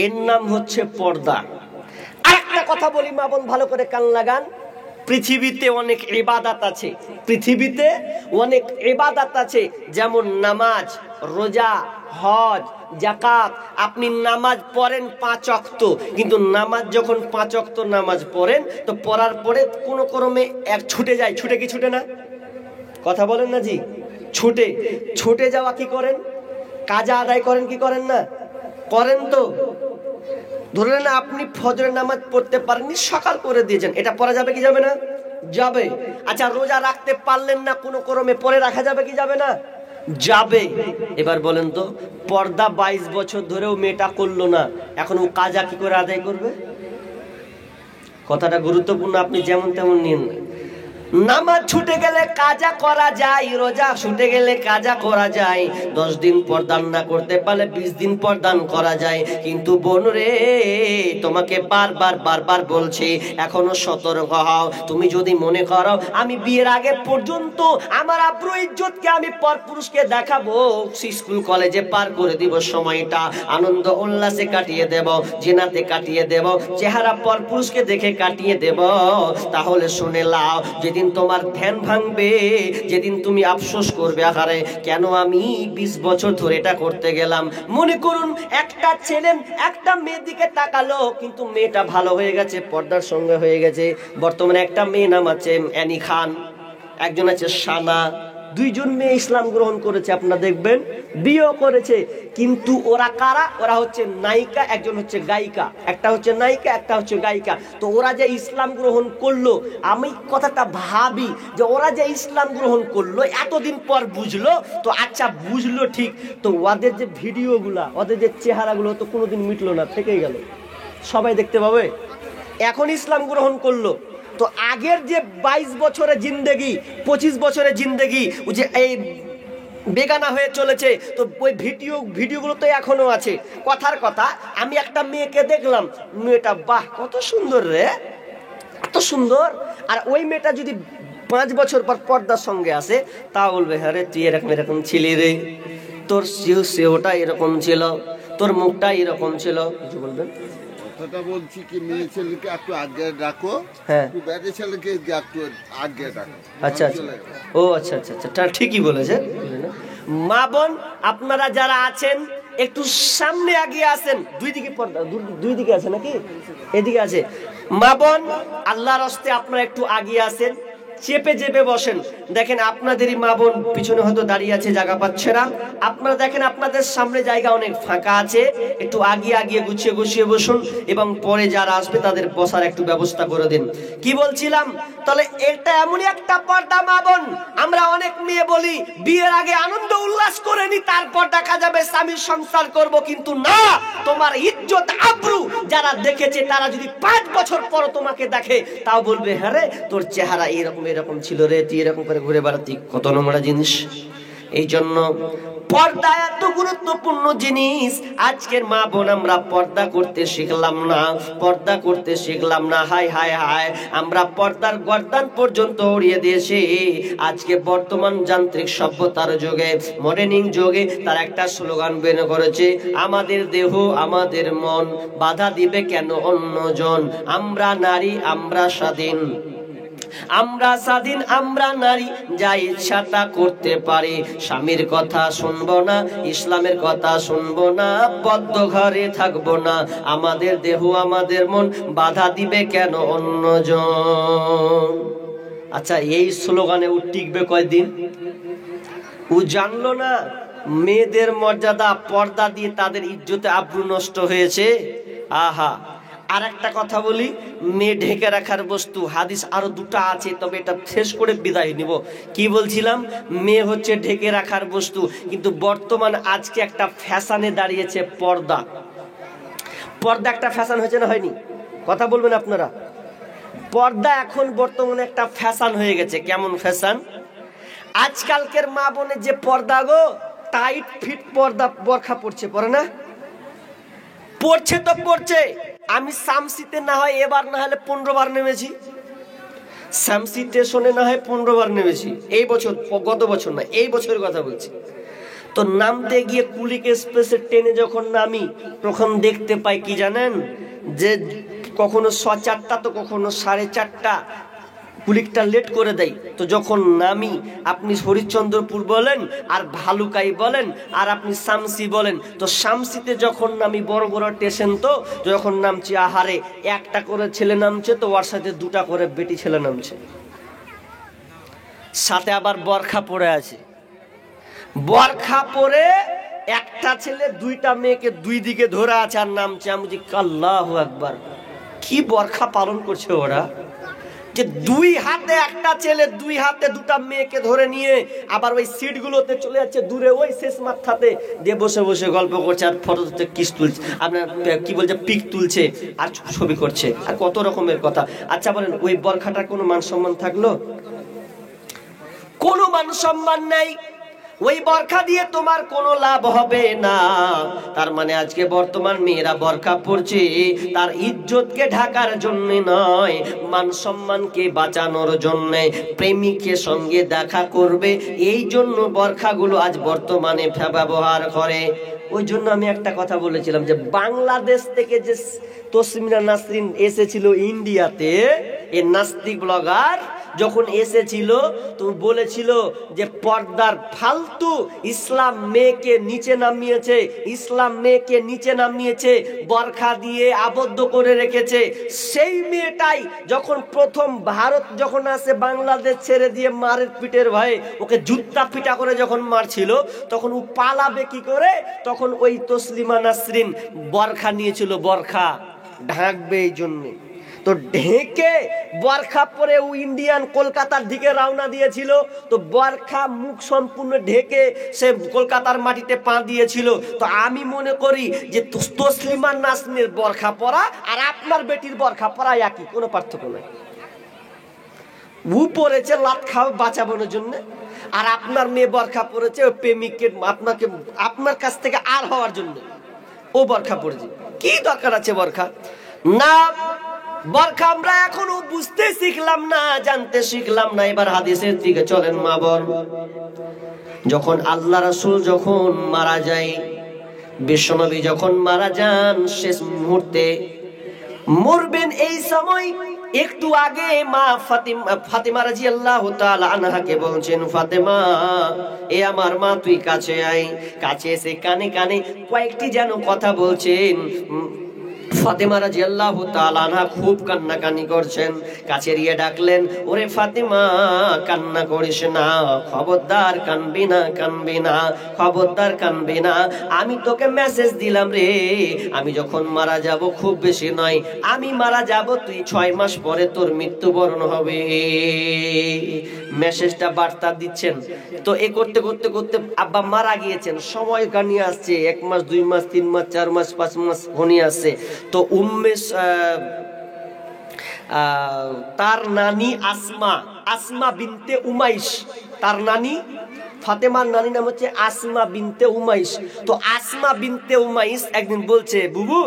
এর নাম হচ্ছে পর্দা। আরেকটা কথা বলি মা বোন, ভালো করে কান লাগান। পৃথিবীতে অনেক ইবাদত আছে, পৃথিবীতে অনেক ইবাদত আছে, যেমন নামাজ, রোজা, হজ, যাকাত। আপনি নামাজ পড়েন 5 ওয়াক্ত, কিন্তু নামাজ যখন 5 ওয়াক্ত নামাজ পড়েন তো পড়ার পরে কোনো ক্রমে এক ছুটে যায়, ছুটে কি ছুটে না? কথা বলেন না জি? ছুটে, ছুটে যাওয়া কি করেন? কাজা আদায় করেন কি করেন না? করেন তো। ধরে না আপনি ফজরের নামাজ পড়তে পারেননি, সকাল করে দিয়েছেন, এটা পড়া যাবে কি যাবে না? যাবে। আচ্ছা রোজা রাখতে পারলেন না, কোনো ক্রমে পরে রাখা যাবে কি যাবে না? যাবে। এবার বলেন তো, পর্দা 22 বছর ধরেও মেয়েটা করলো না, এখন ও কাজা কি করে আদায় করবে? কথাটা গুরুত্বপূর্ণ, আপনি যেমন তেমন নিন। নামাজ ছুটে গেলে কাজা করা যায়, রোজা ছুটে গেলে কাজা করা যায়, 10 দিন পর দান না করতে পারলে 20 দিন পর দান করা যায়। কিন্তু বোন রে, তোমাকে বারবার বলছি, এখনো সতর্ক হও। তুমি যদি মনে করো আমি বিয়ের আগে পর্যন্ত আমার আব্রু ইজ্জতকে আমি পরপুরুষকে দেখাবো, স্কুল কলেজে পার করে দিব, সময়টা আনন্দ উল্লাসে কাটিয়ে দেব, জিনাতে কাটিয়ে দেব, চেহারা পরপুরুষকে দেখে কাটিয়ে দেব, তাহলে শুনে লাও, যেদিন তোমার ধ্যান ভাঙবে, যেদিন তুমি আফসোস করবে আহারে কেন আমি 20 বছর ধরে এটা করতে গেলাম। মনে করুন একটা ছেলে একটা মেয়ের দিকে তাকালো, কিন্তু মেয়েটা ভালো হয়ে গেছে, পর্দার সঙ্গে হয়ে গেছে। বর্তমানে একটা মেয়ে নাম আছে অ্যানি খান, একজন আছে সানা, 2 জন মেয়ে ইসলাম গ্রহণ করেছে, আপনারা দেখবেন বিয়েও করেছে। কিন্তু ওরা কারা? ওরা হচ্ছে নায়িকা, একজন হচ্ছে গায়িকা, একটা হচ্ছে নায়িকা, একটা হচ্ছে গায়িকা। তো ওরা যে ইসলাম গ্রহণ করলো, আমি কথাটা ভাবি যে ওরা যে ইসলাম গ্রহণ করলো এতদিন পর বুঝলো, তো আচ্ছা বুঝলো ঠিক, তো ওদের যে ভিডিওগুলা, ওদের যে চেহারাগুলো তো কোনোদিন মিটলো না, থেকেই গেল, সবাই দেখতে পাবে। এখন ইসলাম গ্রহণ করলো, তো আগের যে 22 বছরের জিন্দেগি, 25 বছরের জিন্দেগি, ও যে এই বেগানা হয়ে চলেছে, তো ওই ভিডিওগুলো তো এখনো আছে। কথার কথা, আমি একটা মেয়েকে দেখলাম, মেয়েটা বাহ কত সুন্দর রে, এত সুন্দর। আর ওই মেয়েটা যদি 5 বছর পর পর্দার সঙ্গে আসে, তা বলবে হ্যাঁ রে তুই এরকম ছিলি রে, তোর সেওটা এরকম ছিল, তোর মুখটা এরকম ছিল। কিছু বলবেন? কথা বলছি কি, মেয়ে ছেলেকে একটু আগে রাখো, হ্যাঁ, বেটে ছেলেকে একটু আগে রাখো। আচ্ছা আচ্ছা, ও আচ্ছা আচ্ছা আচ্ছা, ঠিকই বলেছে। মা বোন আপনারা যারা আছেন একটু সামনে আগিয়ে আসেন, 2 দিকে পর্দা, 2 দিকে আছে নাকি? এদিকে আছে। মা বোন আল্লাহর হস্তে আপনারা একটু আগিয়ে আসেন, চেপে চেপে বসেন। দেখেন আপনাদেরই মা বোন পিছনে হয়তো দাঁড়িয়ে আছে, জায়গা পাচ্ছে না। আপনারা দেখেন আপনাদের সামনে জায়গা অনেক ফাঁকা আছে, একটু আগিয়ে গুছিয়ে বসুন, এবং পরে যারা আসবে তাদের বসার একটু ব্যবস্থা করে দিন। কি বলছিলাম? তাহলে এটা এমনই একটা পর্দা মা বোন, আমরা অনেক মেয়ে বলি বিয়ের আগে আনন্দ উল্লাস করে নি, তারপর দেখা যাবে স্বামীর সংসার করব, কিন্তু না, তোমার ইজ্জত আব্রু যারা দেখেছে তারা যদি 5 বছর পর তোমাকে দেখে, তাও বলবে হ্যাঁ রে তোর চেহারা এরকম ছিল রে, তুই এরকম করে ঘুরে বেড়াতি, কত নোংরা জিনিস। এই জন্য পর্দা এত গুরুত্বপূর্ণ জিনিস। আজকের মা বোন আমরা পর্দা করতে শিখলাম না, পর্দা করতে শিখলাম না। হায় হায় হায়, আমরা পর্দার গর্দান পর্যন্ত উড়িয়ে দিয়েছি। আজকে বর্তমান যান্ত্রিক সভ্যতার যুগে, মডার্নিং যুগে তার একটা স্লোগান বের করেছে, আমাদের দেহ আমাদের মন, বাধা দিবে কেন অন্যজন, আমরা নারী আমরা স্বাধীন, আমরা স্বাধীন আমরা নারী, যা ইচ্ছা তা করতে পারি, স্বামীর কথা শুনবো না, ইসলামের কথা শুনবো না, বদ্ধ ঘরে থাকবো না, আমাদের দেহ আমাদের মন, বাধা দিবে কেন অন্যজন। আচ্ছা, এই স্লোগানে ও টিকবে কয়দিন? ও জানলো না মেয়েদের মর্যাদা, পর্দা দিয়ে তাদের ইজ্জতে আব্রু নষ্ট হয়েছে। আহা, আর একটা কথা বলি, মেয়ে ঢেকে রাখার বস্তু, হাদিস আরো দুটা আছে, তবে এটা শেষ করে বিদায় নিব। কি বলছিলাম? মেয়ে হচ্ছে ঢেকে রাখার বস্তু, কিন্তু বর্তমান আজকে একটা ফ্যাশনে দাঁড়িয়েছে পর্দা। পর্দা একটা ফ্যাশন হয়েছে না হয়নি? কথা বলবেন আপনারা। পর্দা এখন বর্তমানে একটা ফ্যাশন হয়ে গেছে। কেমন ফ্যাশন? আজকালকের মা বোনে যে পর্দা গো, টাইট ফিট পর্দা, বরখা পড়ছে, পরে না? পড়ছে তো পড়ছে। আমি শামসিতে না হয় এবার না হলে 15 বার নেমেছি, শামসি স্টেশনে না হয় 15 বার নেমেছি এই বছর, গত বছর না, এই বছরের কথা বলছি। তো নামতে গিয়ে কুলিক এক্সপ্রেসের ট্রেনে যখন নামি, তখন দেখতে পাই কি জানেন, যে কখনো 4:15 তো কখনো 4:30 কুলিকটা লেট করে দেয়। তো যখন নামি, আপনি হরিশ্চন্দ্রপুর বলেন আর ভালুকাই বলেন আর আপনি শামসি বলেন, তো শামসিতে যখন নামি, বড় বড় স্টেশন, তো যখন নামছি, আহারে, একটা করে ছেলে নামছে, তো ওর সাথে 2টা করে বেটি ছেলে নামছে, সাথে আবার বরখা পরে আছে। বরখা পরে একটা ছেলে 2টা মেয়েকে 2 দিকে ধরে আছে আর নামছে। আমি বলছি আল্লাহু আকবার, কি বরখা পালন করছে ওরা, যে 2 হাতে একটা ছেলে, 2 হাতে 2টা মেয়েকে ধরে নিয়ে আবার ওই সিটগুলোতে চলে যাচ্ছে দূরে, ওই শেষ মাথাতে দিয়ে বসে বসে গল্প করছে আর ফটো তুলছে, কিস তুলছে, আপনার কি বলছে, পিক তুলছে আর ছবি করছে আর কত রকমের কথা। আচ্ছা বলেন, ওই বরখাটার কোনো মান সম্মান থাকলো? কোনো মান সম্মান নেই। ওই বরখা দিয়ে তোমার কোনো লাভ হবে না। তার মানে আজকে বর্তমান মেয়েরা বরখা পরছে তার ইজ্জতকে ঢাকার জন্য নয়, মান সম্মানকে বাঁচানোর জন্য, প্রেমিকের সঙ্গে দেখা করবে, এই জন্য বরখাগুলো আজ বর্তমানে ব্যবহার করে। ওই জন্য আমি একটা কথা বলেছিলাম, যে বাংলাদেশ থেকে যে তসমিনা নাসরিন এসেছিল ইন্ডিয়াতে, এই নাস্তিক ব্লগার যখন এসেছিল, তো বলেছিল যে পর্দার ফালতু, ইসলাম মেয়েকে নিচে নামিয়েছে, ইসলাম মেয়েকে নিচে নামিয়েছে, বরখা দিয়ে আবদ্ধ করে রেখেছে। সেই মেয়েটাই যখন প্রথম ভারত যখন আসে, বাংলাদেশ ছেড়ে দিয়ে মারের পিটের ভয়ে ওকে জুত্তা পিটা করে যখন মারছিল, তখন ও পালাবে কি করে? তখন ওই তসলিমা নাসরিন বরখা নিয়েছিল, বরখা ঢাকবে এই জন্যে। তো ঢেকে বরখা পরে ও ইন্ডিয়ান কলকাতার দিকে রওনা দিয়েছিল। তো বরখা মুখ সম্পূর্ণ ঢেকে সে কলকাতার মাটিতে পা দিয়েছিল। তো আমি মনে করি যে তসলিমা নাসরিনের বরখা পরা আর আপনার বেটির বরখা পরা একই, কোনো পার্থক্য নাই। ও পরেছে লাত খাওয়া বাঁচানোর জন্য, আর আপনার মেয়ে বরখা পরেছে ও প্রেমিককে আপনাকে আপনার কাছ থেকে আর হওয়ার জন্য ও বরখা পরেছে। কি দরকার আছে বরখা? না, বরখা আমরা এখনো বুঝতে শিখলাম না, জানতে শিখলাম না। এবার হাদিসের দিকে চলেন মা বোন। যখন আল্লাহ রাসূল যখন মারা যায়, বিশ্বনবী যখন মারা যান, শেষ মুহূর্তে মরবেন, এই সময় একটু আগে মা ফাতেমা রাদিয়াল্লাহু তাআলা আনহাকে বলছেন, ফাতেমা, এ আমার মা, তুই কাছে আয়। কাছে এসে কানে কানে কয়েকটি যেন কথা বলছেন। ফাতেমা রাদিয়াল্লাহু তাআলা আনহা খুব কান্নাকানি করছেন। কাছে গিয়ে ডাকলেন, ওরে ফাতেমা, কান্না করিস না, খবরদার কানবি না, কানবি না, খবরদার কানবি না। আমি তোকে মেসেজ দিলাম রে, আমি যখন মারা যাব, খুব বেশি নয়, আমি মারা যাব, তুই 6 মাস পরে তোর মৃত্যুবরণ হবে। মেসেজটা বার্তা দিচ্ছেন। তো এ করতে করতে করতে আব্বা মারা গিয়েছেন, সময় কানিয়ে আসছে, 1 মাস 2 মাস 3 মাস 4 মাস 5 মাস ঘনিয়ে আসছে। তো তার নানি আসমা বিনতে উমাইশ, তার নানি ফাতেমার নানি নাম হচ্ছে আসমা বিনতে উমাইস। তো আসমা বিনতে উমাইস একদিন বলছে, বুবু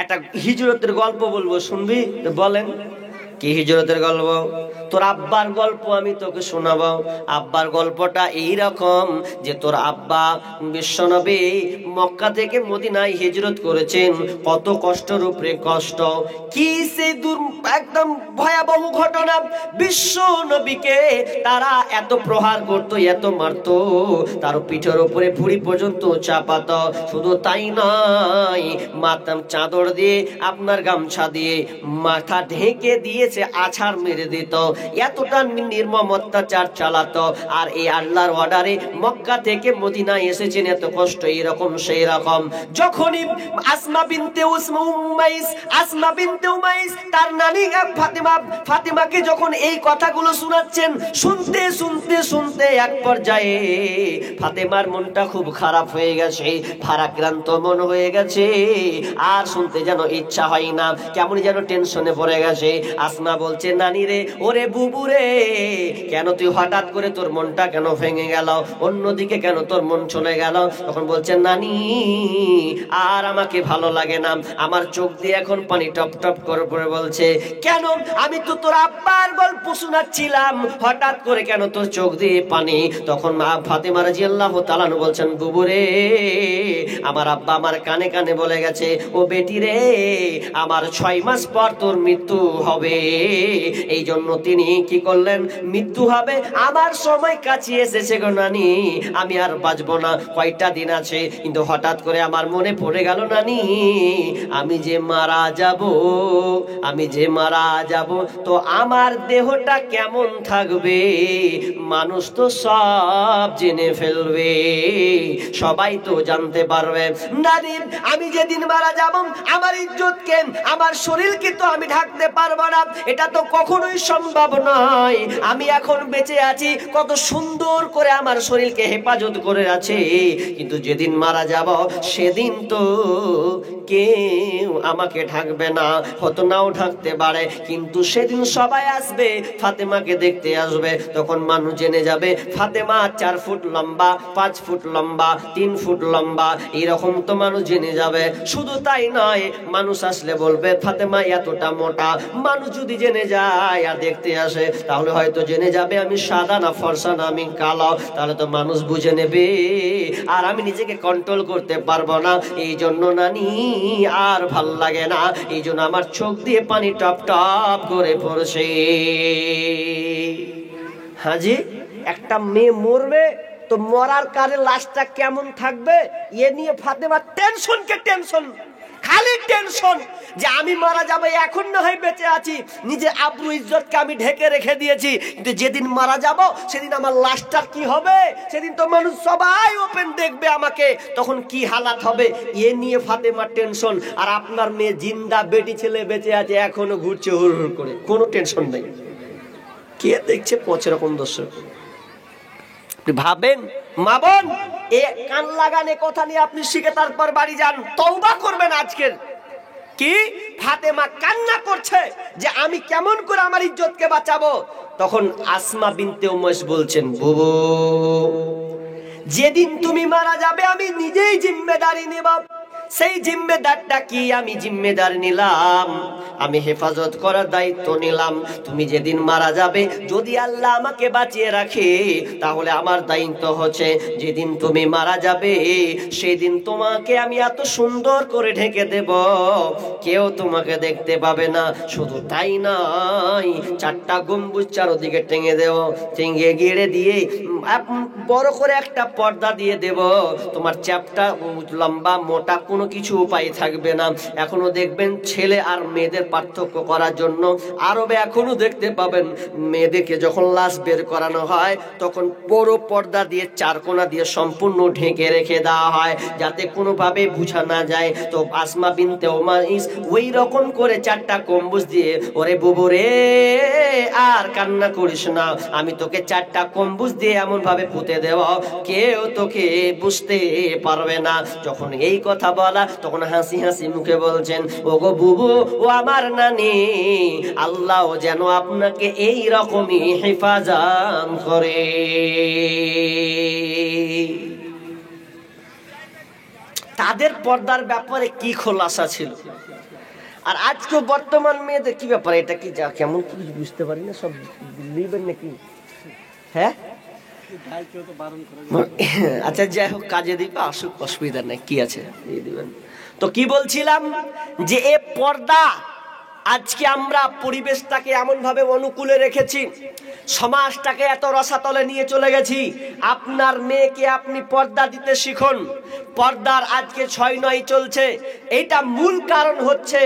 একটা হিজরতের গল্প বলবো, শুনবি? বলেন। কি হিজরতের গল্প? তোর আব্বার গল্প আমি তোকে শোনাবো। আব্বার গল্পটা এইরকম যে তোর আব্বা বিশ্বনবী মক্কা থেকে মদিনায় হিজরত করেছেন। কত কষ্টের উপরে কষ্ট, কি সেই একদম ভয়াবহ ঘটনা। বিশ্ব নবীকে তারা এত প্রহার করতো, এত মারতো, তার পিঠের উপরে ভুঁড়ি পর্যন্ত চাপাতো। শুধু তাই নয়, মাথাম চাদর দিয়ে, আপনার গামছা দিয়ে মাথা ঢেকে দিয়েছে, আছাড় মেরে দিত, এতটা নির্মম অত্যাচার চালাতো। আর এই আল্লাহর অর্ডারে মক্কা থেকে মদিনায় এসেছেন, এত কষ্ট এরকম সেই রকম। যখনই আসমা বিনতে উমাইস তার নানি ফাতেমাকে যখন এই কথাগুলো শোনাচ্ছেন, শুনতে শুনতে শুনতে এক পর্যায়ে ফাতেমার মনটা খুব খারাপ হয়ে গেছে, ভারাক্রান্ত মন হয়ে গেছে, আর শুনতে যেন ইচ্ছা হয় না, কেমন যেন টেনশনে পড়ে গেছে। আসমা বলছে, নানি রে, ওরে বুবু রে, কেন তুই হঠাৎ করে তোর মনটা কেন ভেঙে গেল, অন্যদিকে কেন তোর মন চলে গেল? তখন বলছে, নানি আর আমাকে ভালো লাগে না, আমার চোখ দিয়ে এখন পানি টপ টপ করে পড়ে। বলছে, কেন? আমি তো তোর আব্বার গল্প শোনাচ্ছিলাম, হঠাৎ করে কেন তোর চোখ দিয়ে পানি? তখন মা ফাতেমা রাদিয়াল্লাহু তাআলা বলছেন, বুবু রে, আমার আব্বা আমার কানে কানে বলে গেছে, ও বেটি রে, আমার 6 মাস পর তোর মৃত্যু হবে। এই জন্য তিনি কি করলেন? মৃত্যু হবে, আমার সময় কাছে এসেছে গো নানি, আমি আর বাঁচবো না, কয়টা দিন আছে। কিন্তু হঠাৎ করে আমার মনে পড়ে গেল, নানি আমি যে মারা যাব, তো আমার দেহটা কেমন থাকবে, মানুষ তো সব জেনে ফেলবে, সবাই তো জানতে পারবে। নানি আমি যেদিন মারা যাব, আমার ইজ্জতকে, আমার শরীরকে তো আমি ঢাকতে পারবো না, এটা তো কখনোই সম্ভব নয়। আমি এখন বেঁচে আছি, কত সুন্দর করে আমার শরীরকে হেফাজত করে আছে, কিন্তু যেদিন মারা যাব সেদিন তো কেউ আমাকে ঢাকবে না, হয়তো নাও ঢাকতে পারে, কিন্তু সেদিন সবাই আসবে, ফাতেমাকে দেখতে আসবে। তখন মানুষ জেনে যাবে ফাতেমা 4 ফুট লম্বা, 5 ফুট লম্বা, 3 ফুট লম্বা, এরকম তো মানুষ জেনে যাবে। শুধু তাই নয়, মানুষ আসলে বলবে ফাতেমা এতটা মোটা। মানুষ যদি জেনে যায় আর দেখতে আসে, তাহলে হয়তো জেনে যাবে আমি সাদা না ফর্সা না আমি কালো, তাহলে তো মানুষ বুঝে নেবে, আর আমি নিজেকে কন্ট্রোল করতে পারবো না। এই জন্য নানি আর ভাল লাগে না, এই জন্য আমার চোখ দিয়ে পানি টপ টপ করে পড়ছে। হাজি, একটা মেয়ে মরবে তো মরার কারে লাশটা কেমন থাকবে, এ নিয়ে ফাতেমা টেনশনকে টেনশন, খালি টেনশন যে আমি মারা যাবো, এখন না হয় বেঁচে আছি, নিজে আব্রু ইজ্জতকে আমি ঢেকে রেখে দিয়েছি, কিন্তু যেদিন মারা যাব সেদিন আমার লাশটা কি হবে, সেদিন তো মানুষ সবাই ওপেন দেখবে আমাকে, তখন কি হালাত হবে, এ নিয়ে ফাতেমার টেনশন। আর আপনার মেয়ে জিন্দা, বেটি ছেলে বেঁচে আছে, এখনো ঘুরছে হুড় হুড় করে, কোনো টেনশন নেই। কে দেখছে 5 রকম দর্শক? ভাবেন মা বোন, এ কান লাগানে কথা নিয়ে আপনি শিখে তারপর বাড়ি যান, তওবা করবেন। আজকের কি ফাতেমা কান্না করছে যে আমি কেমন করে আমার ইজ্জতকে বাঁচাবো। তখন আসমা বিনতে উমাইস বলছেন, বুবু যেদিন তুমি মারা যাবে আমি নিজেই জিম্মেদারি নেব। সেই জিম্মেদারটা কি? আমি জিম্মেদার নিলাম, আমি হেফাজত করার দায়িত্ব নিলাম। তুমি যেদিন মারা যাবে, যদি আল্লাহ আমাকে বাঁচিয়ে রাখে, তাহলে আমার দায়িত্ব হচ্ছে যেদিন তুমি মারা যাবে সেদিন তোমাকে আমি এত সুন্দর করে ঢেকে দেব, কেউ তোমাকে দেখতে পাবে না। শুধু তাই নয়, 4টা গম্বুজ চারদিকে টেঙে দেব, টেঙে গিয়ে দিয়ে বড় করে একটা পর্দা দিয়ে দেব। তোমার চ্যাপটা লম্বা মোটা কোনো কিছু উপায় থাকবে না। এখনো দেখবেন ছেলে আর মেয়েদের পার্থক্য করার জন্য আরবে এখনো দেখতে পাবেন মেয়েদেরকে যখন লাশ বের করানো হয় তখন বড় পর্দা দিয়ে 4 কোণা দিয়ে সম্পূর্ণ ঢেকে রেখে দেওয়া হয়, যাতে কোনোভাবে বোঝা না যায়। তো আসমা বিনতে উমাইস ওই রকম করে 4টা গম্বুজ দিয়ে, ওরে বুবু রে আর কান্না করিস না, আমি তোকে 4টা গম্বুজ দিয়ে এমন ভাবে পুঁতে দেব কেউ তোকে বুঝতে পারবে না। যখন এই কথা বলে পর্দাওয়ালা তখন হাসি হাসি মুখে বলছেন, ওগো বুবু, ও আমার নানি, আল্লাহ যেন আপনাকে এই রকমই হেফাজত করে। তাদের পর্দার ব্যাপারে কি খোলাসা ছিল। আর আজকে বর্তমান মেয়েদের কি ব্যাপার, এটা কি যা কেমন কি বুঝতে পারি না, সব নিবেন নাকি? হ্যাঁ আচ্ছা যাই হোক, কাজে দিবে, আসুক, অসুবিধা নেই, কি আছে দিয়ে দিবেন। তো কি বলছিলাম, যে এ পর্দা আজকে আমরা পরিবেশটাকে এমন ভাবে অনুকূলে রেখেছি, সমাজটাকে এত রসাতলে নিয়ে চলে গেছি। আপনার মেয়েকে আপনি পর্দা দিতে শিখুন। পর্দার আজকে 6-9 চলছে। এইটা মূল কারণ হচ্ছে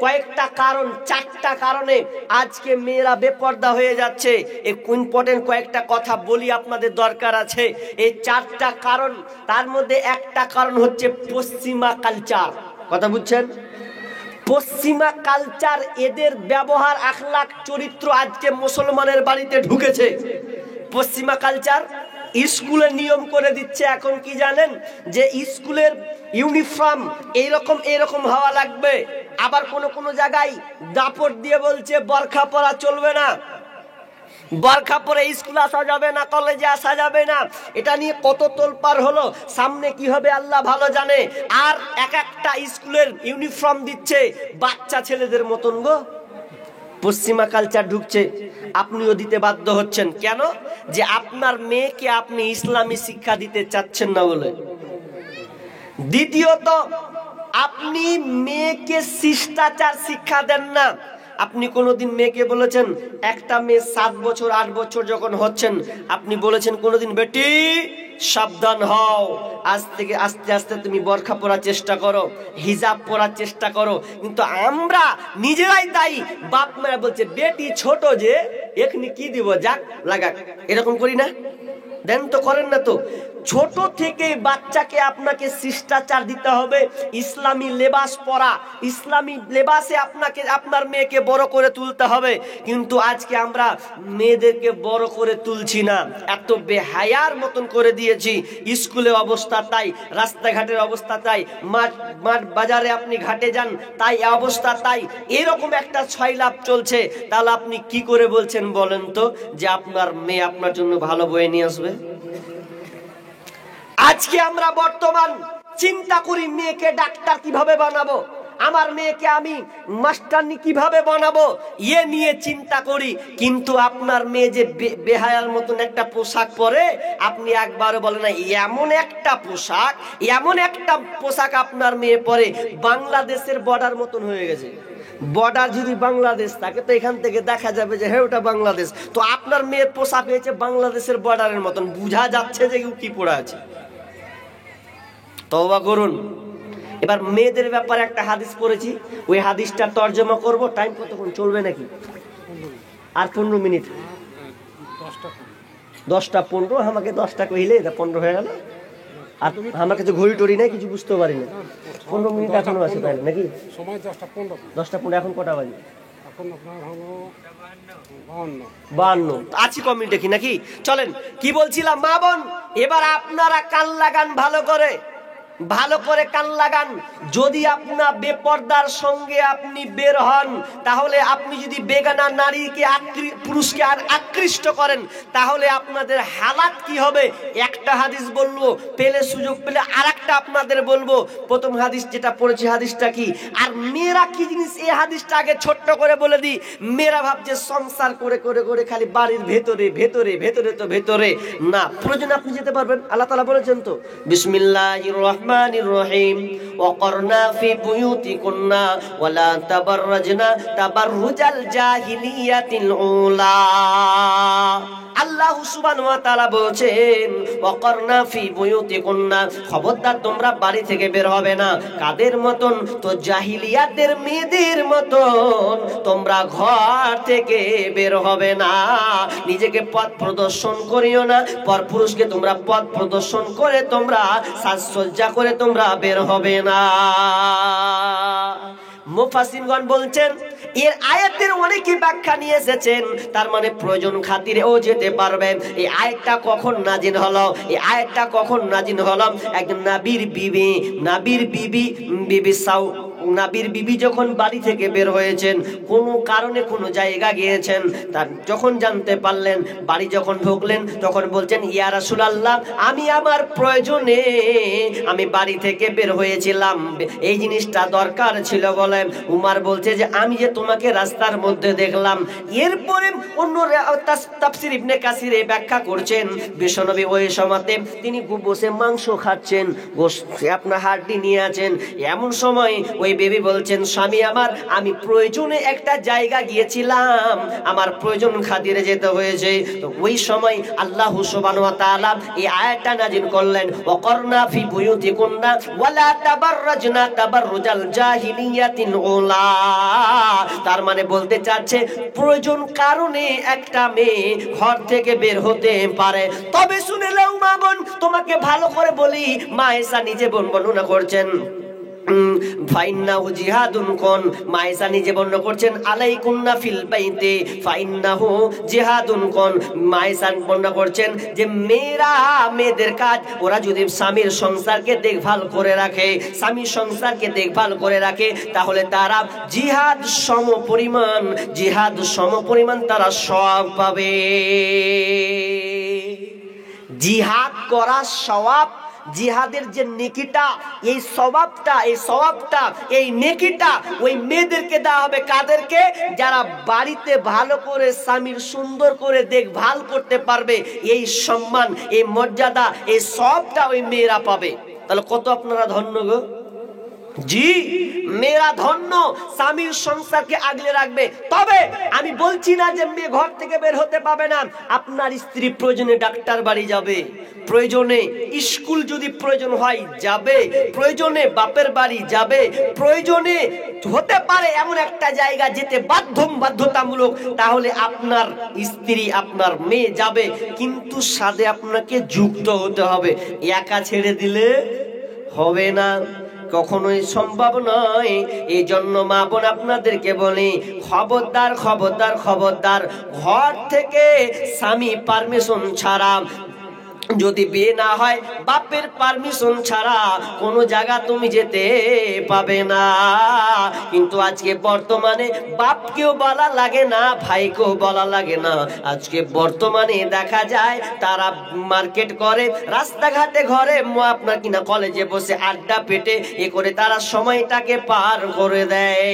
কয়েকটা কারণ, 4টা কারণে আজকে মেয়েরা বেপর্দা হয়ে যাচ্ছে। এই ইম্পর্টেন্ট কয়েকটা কথা বলি, আপনাদের দরকার আছে। এই 4টা কারণ, তার মধ্যে একটা কারণ হচ্ছে পশ্চিমা কালচার। কথা বুঝছেন? পশ্চিমা কালচার, এদের ব্যবহার, আখলাক, চরিত্র আজকে মুসলমানের বাড়িতে ঢুকেছে। পশ্চিমা কালচার স্কুলে নিয়ম করে দিচ্ছে এখন, কি জানেন, যে স্কুলের ইউনিফর্ম এইরকম হওয়া লাগবে। আবার কোন জায়গায় দাপট দিয়ে বলছে বরখা পরা চলবে না, বরখা পরে স্কুলে আসা যাবে না, কলেজে আসা যাবে না। এটা নিয়ে কত তোলপাড় হলো, সামনে কি হবে আল্লাহ ভালো জানে। আর একটা স্কুলের ইউনিফর্ম দিচ্ছে বাচ্চা ছেলেদের মতন গো। পশ্চিমা কালচার ঢুকছে, আপনিও দিতে বাধ্য হচ্ছেন। কেন? যে আপনার মেয়েকে আপনি ইসলামী শিক্ষা দিতে চাচ্ছেন না বলে। দ্বিতীয়ত, আপনি মেয়েকে শিষ্টাচার শিক্ষা দেন না। আপনি কোনোদিন মেয়েকে বলেছেন, একটা মেয়ে 7 বছর 8 বছর যখন হচ্ছেন, আপনি বলেছেন কোনোদিন, বেটি সাবধান হও, আজ থেকে আস্তে আস্তে তুমি বরখা পরার চেষ্টা করো, হিজাব পরার চেষ্টা করো। কিন্তু আমরা নিজেরাই দায়ী। বাপ মারা বলছে বেটি ছোট, যে এখনি কি দিব, যাক লাগাক, এরকম করি না? দেন তো, করেন না তো। ছোট থেকে বাচ্চাকে আপনাকে শিষ্টাচার দিতে হবে, ইসলামী লেবাস পরা, ইসলামী লেবাসে আপনাকে আপনার মেয়েকে বড় করে তুলতে হবে। কিন্তু আজকে আমরা মেয়েদেরকে বড় করে তুলছি না, এত বেহায়ার মতন করে দিয়েছি। স্কুলে অবস্থা তাই, রাস্তাঘাটের অবস্থা তাই, মাঠ বাজারে আপনি ঘাটে যান তাই অবস্থা তাই, এরকম একটা ছয়লাভ চলছে। তাহলে আপনি কি করে বলছেন বলেন তো, যে আপনার মেয়ে আপনার জন্য ভালো বয়ে নিয়ে আসবে? আজকে আমরা বর্তমান চিন্তা করি মেয়েকে ডাক্তার কিভাবে বানাবো, আমার মেয়েকে আমি মাস্টারনি কিভাবে বানাবো, এ নিয়ে চিন্তা করি। কিন্তু আপনার মেয়ে যে বেহায়ার মতন একটা পোশাক পরে, আপনি একবারও বলেন না এমন একটা পোশাক আপনার মেয়ে পরে বাংলাদেশের বর্ডার মতন হয়ে গেছে। বর্ডার যদি বাংলাদেশ থাকে তো এখান থেকে দেখা যাবে যে হ্যাঁ ওটা বাংলাদেশ। তো আপনার মেয়ের পোশাক হয়েছে বাংলাদেশের বর্ডারের মতন, বোঝা যাচ্ছে যে কি পড়ে আছে। তওবা করুন। এবার মেয়েদের ব্যাপারে একটা হাদিস পড়েছি, ওই হাদিসটা তর্জমা করব। টাইম কতক্ষণ চলবে নাকি? আর 15 মিনিট। 10টা 15, আমাকে 10টা কইলে এটা 15 হয়ে গেল। আর আমার কাছে ঘড়ি টড়ি নাই, কিছু বুঝতে পারি না। 15 মিনিট এখনো আছে তাই নাকি? সময় 10টা 15। এখন কটা বাজে? এখন আপনার হলো 52। আছি ক মিনিট দেখি নাকি? চলেন, কি বলছিলাম মা বোন, এবার আপনারা কান লাগান, ভালো করে কান লাগান। যদি আপনার বেপর্দার সঙ্গে আপনি বের হন, তাহলে আপনি যদি বেগানা নারীকে পুরুষকে আর আকৃষ্ট করেন, তাহলে আপনাদের হালাত কি হবে? একটা হাদিস বলবো, পেলে সুযোগ পেলে আরেকটা আপনাদের বলবো। প্রথম হাদিস যেটা পড়েছি, হাদিসটা কি, আর মেয়েরা কি জিনিস, এই হাদিসটা আগে ছোট্ট করে বলে দিই। মেয়েরা ভাবছে সংসার করে করে করে খালি বাড়ির ভেতরে ভেতরে ভেতরে, তো ভেতরে না, প্রয়োজন আপনি যেতে পারবেন। আল্লাহ তাআলা বলেছেন তো, বিসমিল্লাহির রহমানির রহিম, ওয়াকরনা ফি বুয়ুতিকুন্না ওয়ালা তাবাররাজনা তাবাররুজাল জাহিলিয়াতিল উলা। আল্লাহ সুবহানাহু ওয়া তাআলা বলেন, ওয়াকরনা ফি বুয়ুতিকুন্না, খবরদার তোমরা বাড়ি থেকে বের হবে না। কাদের মতন? তো জাহিলিয়াতের মেয়েদের মতন তোমরা ঘর থেকে বের হবে না। নিজেকে পথ প্রদর্শন করিও না, পরপুরুষকে তোমরা পথ প্রদর্শন করে তোমরা সাজসজ্জা করে তোমরা বের হবে না। মুফাসসিরগণ বলছেন এর আয়াতের অনেকে ব্যাখ্যা নিয়ে এসেছেন, তার মানে প্রয়োজন খাতিরে ও যেতে পারবে। এই আয়াতটা কখন নাজিল হলো? এই আয়াতটা কখন নাজিল হলো? একজন নবীর বিবি যখন বাড়ি থেকে বের হয়েছেন, কোনো কারণে কোনো জায়গা গিয়েছেন, তার যখন জানতে পারলেন, বাড়ি যখন ঢুকলেন, তখন বলছেন ইয়া রাসূলুল্লাহ, আমি আমার প্রয়োজনে আমি বাড়ি থেকে বের হয়েছিলাম, এই জিনিসটা দরকার ছিল বলে। উমার বলছে যে আমি যে তোমাকে রাস্তার মধ্যে দেখলাম। এরপরে অন্য তাফসীর ইবনে কাসির ব্যাখ্যা করছেন বিশ্বনবী ওই সময়তে তিনি বসে মাংস খাচ্ছেন, আপনার হাড্ডি নিয়ে আছেন। এমন সময় ওই বেবি বলছেন স্বামী আমার, আমি প্রয়োজনে একটা জায়গা গিয়েছিলাম, আমার প্রয়োজন খাতিরে যেতে হয়েছে। তো ওই সময় আল্লাহ সুবহানাহু ওয়া তাআলা এই আয়াতটা নাযিল করলেন, ওয়াকরনা ফি বুয়ুতিকুন্না ওয়ালা তাবাররাজনা তাবাররুজাল জাহিলিয়াতিল উলা। তার মানে বলতে চাচ্ছে প্রয়োজন কারণে একটা মেয়ে ঘর থেকে বের হতে পারে। তবে শুনে নাও মা বোন, তোমাকে ভালো করে বলি, মা ঈসা নিজে বর্ণনা করছেন ফাইন্নাহু জিহাদুন কোন, মা ঈসা নিজে বর্ণনা করছেন আলাইকুন্না ফিল বাইতে ফাইন্নাহু জিহাদুন কোন। মা ঈসা বর্ণনা করছেন যে মেয়েদের কাজ, ওরা যদি স্বামীর সংসারকে দেখভাল করে রাখে, স্বামীর সংসারকে দেখভাল করে রাখে, তাহলে তারা জিহাদ সমপরিমাণ তারা সওয়াব পাবে। জিহাদ করা সওয়াব, জিহাদের যে নেকিটা, এই সওয়াবটা এই নেকিটা ওই মেয়েদেরকে দেওয়া হবে। কাদেরকে? যারা বাড়িতে ভালো করে স্বামীর সুন্দর করে দেখভাল করতে পারবে। এই সম্মান, এই মর্যাদা, এই সওয়াবটা ওই মেয়েরা পাবে। তাহলে কত আপনারা ধন্য গো। জি, মেয়েরা ধন্য, স্বামীর সংসারকে আগলে রাখবে। তবে আমি বলছি না যে মেয়ে ঘর থেকে বের হতে পাবে না। আপনার স্ত্রী প্রয়োজনে ডাক্তার বাড়ি যাবে, প্রয়োজনে স্কুল যদি প্রয়োজন হয় যাবে, প্রয়োজনে বাপের বাড়ি যাবে, প্রয়োজনে হতে পারে এমন একটা জায়গা যেতে বাধ্যতামূলক, তাহলে আপনার স্ত্রী, আপনার মেয়ে যাবে, কিন্তু সাথে আপনাকে যুক্ত হতে হবে। একা ছেড়ে দিলে হবে না, কখনোই সম্ভব নয়। এই জন্য মা বোন আপনাদেরকে বলি, খবরদার খবরদার খবরদার, ঘর থেকে স্বামী পারমিশন ছাড়া যদি বিয়ে না হয়, বাপের পারমিশন ছাড়া কোনো জায়গা তুমি যেতে পাবে না। কিন্তু আজকে বর্তমানে বাপকেও বলা লাগে না, ভাইকেও বলা লাগে না। আজকে বর্তমানে দেখা যায় তারা মার্কেট করে, রাস্তাঘাটে ঘরে, আপনার কিনা কলেজে বসে আড্ডা পেটে এ করে তারা সময়টাকে পার করে দেয়।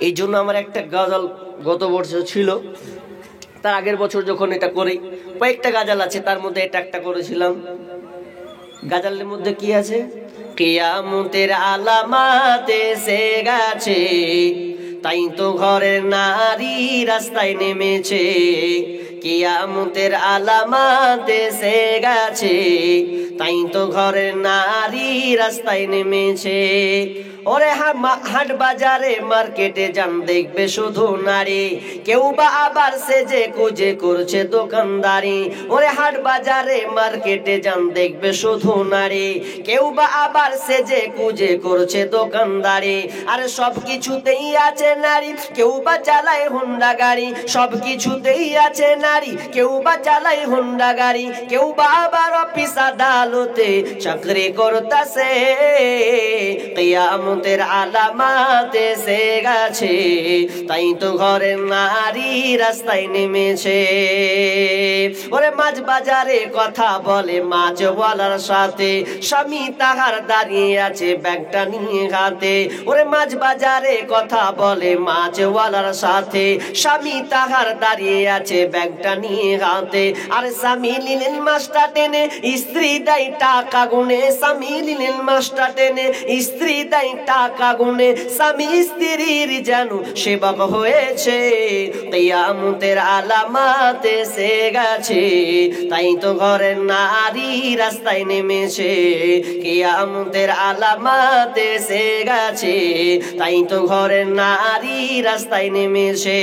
এই জন্য আমার একটা গজল গত বছর ছিল, তার আগের বছর যখন এটা করি, কয়েকটা গাজাল আছে, তার মধ্যে এটা একটা করেছিলাম। গাজালের মধ্যে কি আছে? কিয়ামতের আলামাত এসে গেছে, তাই তো ঘরের নারী রাস্তায় নেমেছে। কিয়ামতের আলামাত এসে গেছে, তাই তো ঘরের নারী রাস্তায় নেমেছে। ওরে হাট বাজারে মার্কেটে যান, দেখবে শুধু নারী, কেউ বা আবার সেজে কুজে করছে দোকানদারি। ওরে হাট বাজারে মার্কেটে যান, দেখবে শুধু নারী, কেউ বা আবার সেজে কুজে করছে দোকানদারি। আরে সব কিছুতেই আছে নারী, কেউ বা চালায় হুন্ডা গাড়ি, সব কিছুতেই আছে নারী, কেউ বা চালায় হুন্ডা গাড়ি, কেউ বা আবার অফিস আদালতে চাকরি করতেছে। কিয়ামতের আলামাত এসে গেছে, তাই তো ঘরের নারী রাস্তায় নেমেছে। ওরে মাছ বাজারে কথা বলে মাছওয়ালার সাথে, স্বামী তাহার দাঁড়িয়ে আছে ব্যাগটা নিয়ে হাতে। ওরে মাছ বাজারে কথা বলে মাছওয়ালার সাথে, স্বামী তাহার দাঁড়িয়ে আছে ব্যাগটা নিয়ে হাতে। আর স্বামী নিলেন মাছটা টেনে, স্ত্রী দেয় টাকা গুনে। স্বামী নিলেন মাছটা টেনে, স্ত্রী দেয় টাকা গুনে। স্বামী স্ত্রীর যেন সেবক হয়েছে। কিয়ামতের আলামাত এসে গেছে, তাই তো ঘরের নারী রাস্তায় নেমেছে। কিয়ামতের আলামাত এসে গেছে, তাই তো ঘরের নারী রাস্তায় নেমেছে।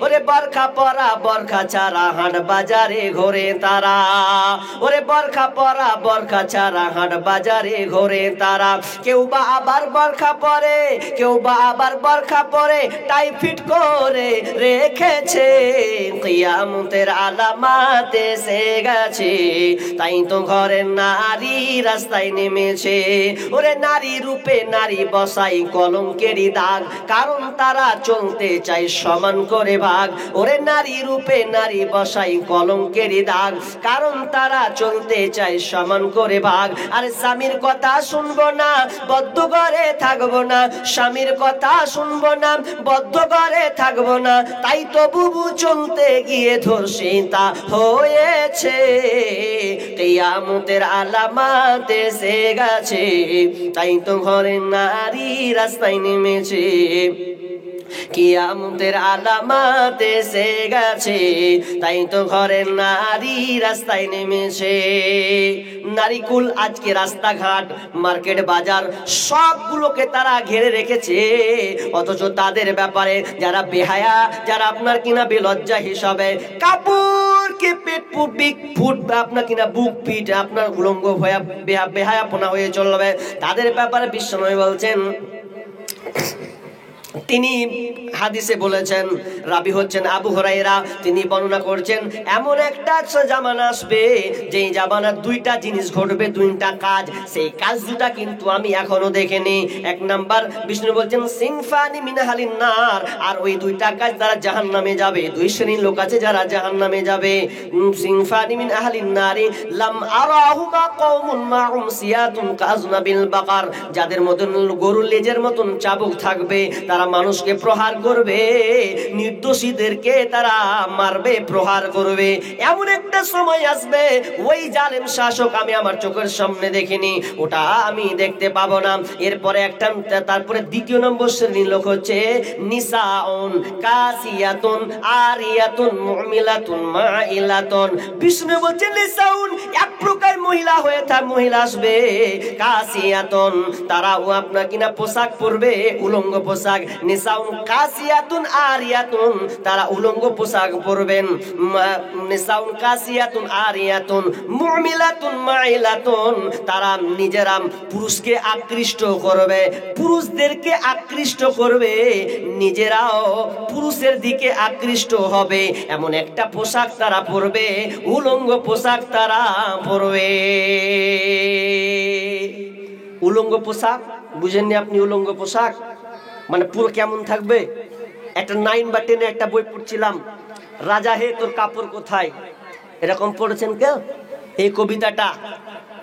ওরে বরখা পরা বরখা ছাড়া হাট বাজারে ঘোরে তারা। ওরে বরখা পরা বরখা ছাড়া হাট বাজারে ঘোরে তারা। কেউ বা আবার বরখা বরখা পরে, কেউ বা আবার বরখা পরে টাইফিট করে রেখেছে। কিয়ামতের আলামাত এসে গেছে, তাই তো ঘরের নারী রাস্তায় নেমেছে। ওরে নারী রূপে নারী বসাই কলঙ্কেরই দাগ, কারণ তারা চলতে চায় সমান করে ভাগ। ওরে নারী রূপে নারী বসাই কলঙ্কেরই দাগ, কারণ তারা চলতে চায় সমান করে ভাগ। আর স্বামীর কথা শুনবো না, বদ্ধ ঘরে থাকবো না, স্বামীর কথা শুনবো না, বদ্ধ ঘরে থাকবো না, তাই তো বুবু চলতে গিয়ে ধর্ষিতা হয়েছে। কিয়ামতের আলামাত এসে গেছে, তাই তো ঘরের নারী রাস্তায় নেমেছে। কিয়ামতের আলামাত এসে গেছে, তাই তো ঘরের নারী রাস্তায় নেমেছে। নারীকুল আজকে রাস্তাঘাট, মার্কেট, বাজার সবগুলোকে তারা ঘিরে রেখেছে। অথচ তাদের ব্যাপারে যারা বেহায়া, যারা আপনার কিনা বেলজ্জা হিসাবে কাপড়কে পেট ফুট আপনার কিনা বুক পিট আপনার উলঙ্গ হয়ে বেহায়াপনা হয়ে চলবে, তাদের ব্যাপারে বিশ্বনবী বলছেন, তিনি হাদিসে বলেছেন, রাবি হচ্ছেন আবু হুরায়রা, তিনি বর্ণনা করছেন, এমন একটা জামানা আসবে যেই জামানার দুইটা জিনিস ঘটবে, দুইটা কাজ। সেই কাজ দুটা কিন্তু আমি এখনো দেখিনি। এক নাম্বার বিষ্ণু বলছেন সিনফানি মিন আহলিন নার, আর ওই দুইটা কাজ দ্বারা জাহান্নামে যাবে। দুই শ্রেণীর লোক আছে যারা জাহান্নামে যাবে। সিনফানি মিন আহলিন নারি লাম আরাহুমা কওমুন মাউম সিয়াতুন কাজনাবিল বাকার, যাদের মতন গরুর লেজের মতন চাবুক থাকবে, তারা মানুষকে প্রহার করবে, নির্দোষীদেরকে তারা মারবে, প্রহার করবে। এমন একটা সময় আসবে, ওই জালেম শাসক আমি আমার চোখের সামনে দেখিনি, ওটা আমি দেখতে পাবো না। এরপরে একটা, তারপরে দ্বিতীয় নম্বর শ্রেণীর লোক হচ্ছে নিসাউন কাসিয়াতুন আরিয়াতুন মুমিলাতুন মাইলাতুন। বিষ্ণু বলছেন নিসাউন এক প্রকার মহিলা হয়ে মহিলা আসবে, কাসিয়াতুন তারাও আপনার কিনা পোশাক পরবে, উলঙ্গ পোশাক। নিসাউন কাসিয়াতুন আরিয়াতুন, তারা উলঙ্গ পোশাক পরবেন। নিসাউন কাসিয়াতুন আরিয়াতুন মুমিলাতুন মাইলাতুন, তারা নিজেরা পুরুষকে আকৃষ্ট করবে, পুরুষদেরকে আকৃষ্ট করবে, নিজেরাও পুরুষের দিকে আকৃষ্ট হবে, এমন একটা পোশাক তারা পরবে, উলঙ্গ পোশাক তারা পরবে। উলঙ্গ পোশাক বুঝেননি আপনি? উলঙ্গ পোশাক মানে পুরো কেমন থাকবে? একটা 9 বা 10 একটা বই পড়ছিলাম, রাজা হে তোর কাপড় কোথায়, এরকম পড়েছেন কেউ এই কবিতাটা?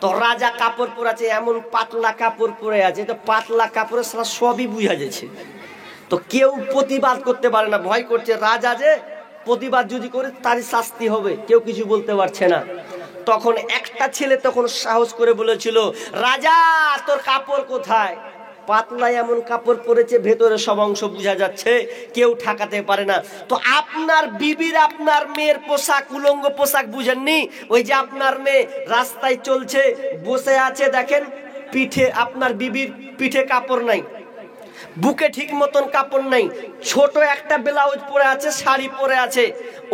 তো রাজা কাপড় পরেছে, এমন পাতলা কাপড় পরে আছে, তো পাতলা কাপড়ে সারা সবই বুঝা যাচ্ছে। তো কেউ প্রতিবাদ করতে পারে না, ভয় করছে, রাজা যে প্রতিবাদ যদি করে তারই শাস্তি হবে, কেউ কিছু বলতে পারছে না। তখন একটা ছেলে তখন সাহস করে বলেছিল, রাজা তোর কাপড় কোথায়? পাতলা এমন কাপড় পরেছে, ভেতরে সব অংশ বোঝা যাচ্ছে, কেউ ঠেকাতে পারে না। তো আপনার বিবির, আপনার মেয়ের পোশাক, উলঙ্গ পোশাক বুঝেননি? ওই যে আপনার মেয়ে রাস্তায় চলছে, বসে আছে, দেখেন পিঠে, আপনার বিবির পিঠে কাপড় নাই, বুকে ঠিক মতন কাপড় নাই, ছোট একটা ব্লাউজ পরে আছে, শাড়ি পরে আছে,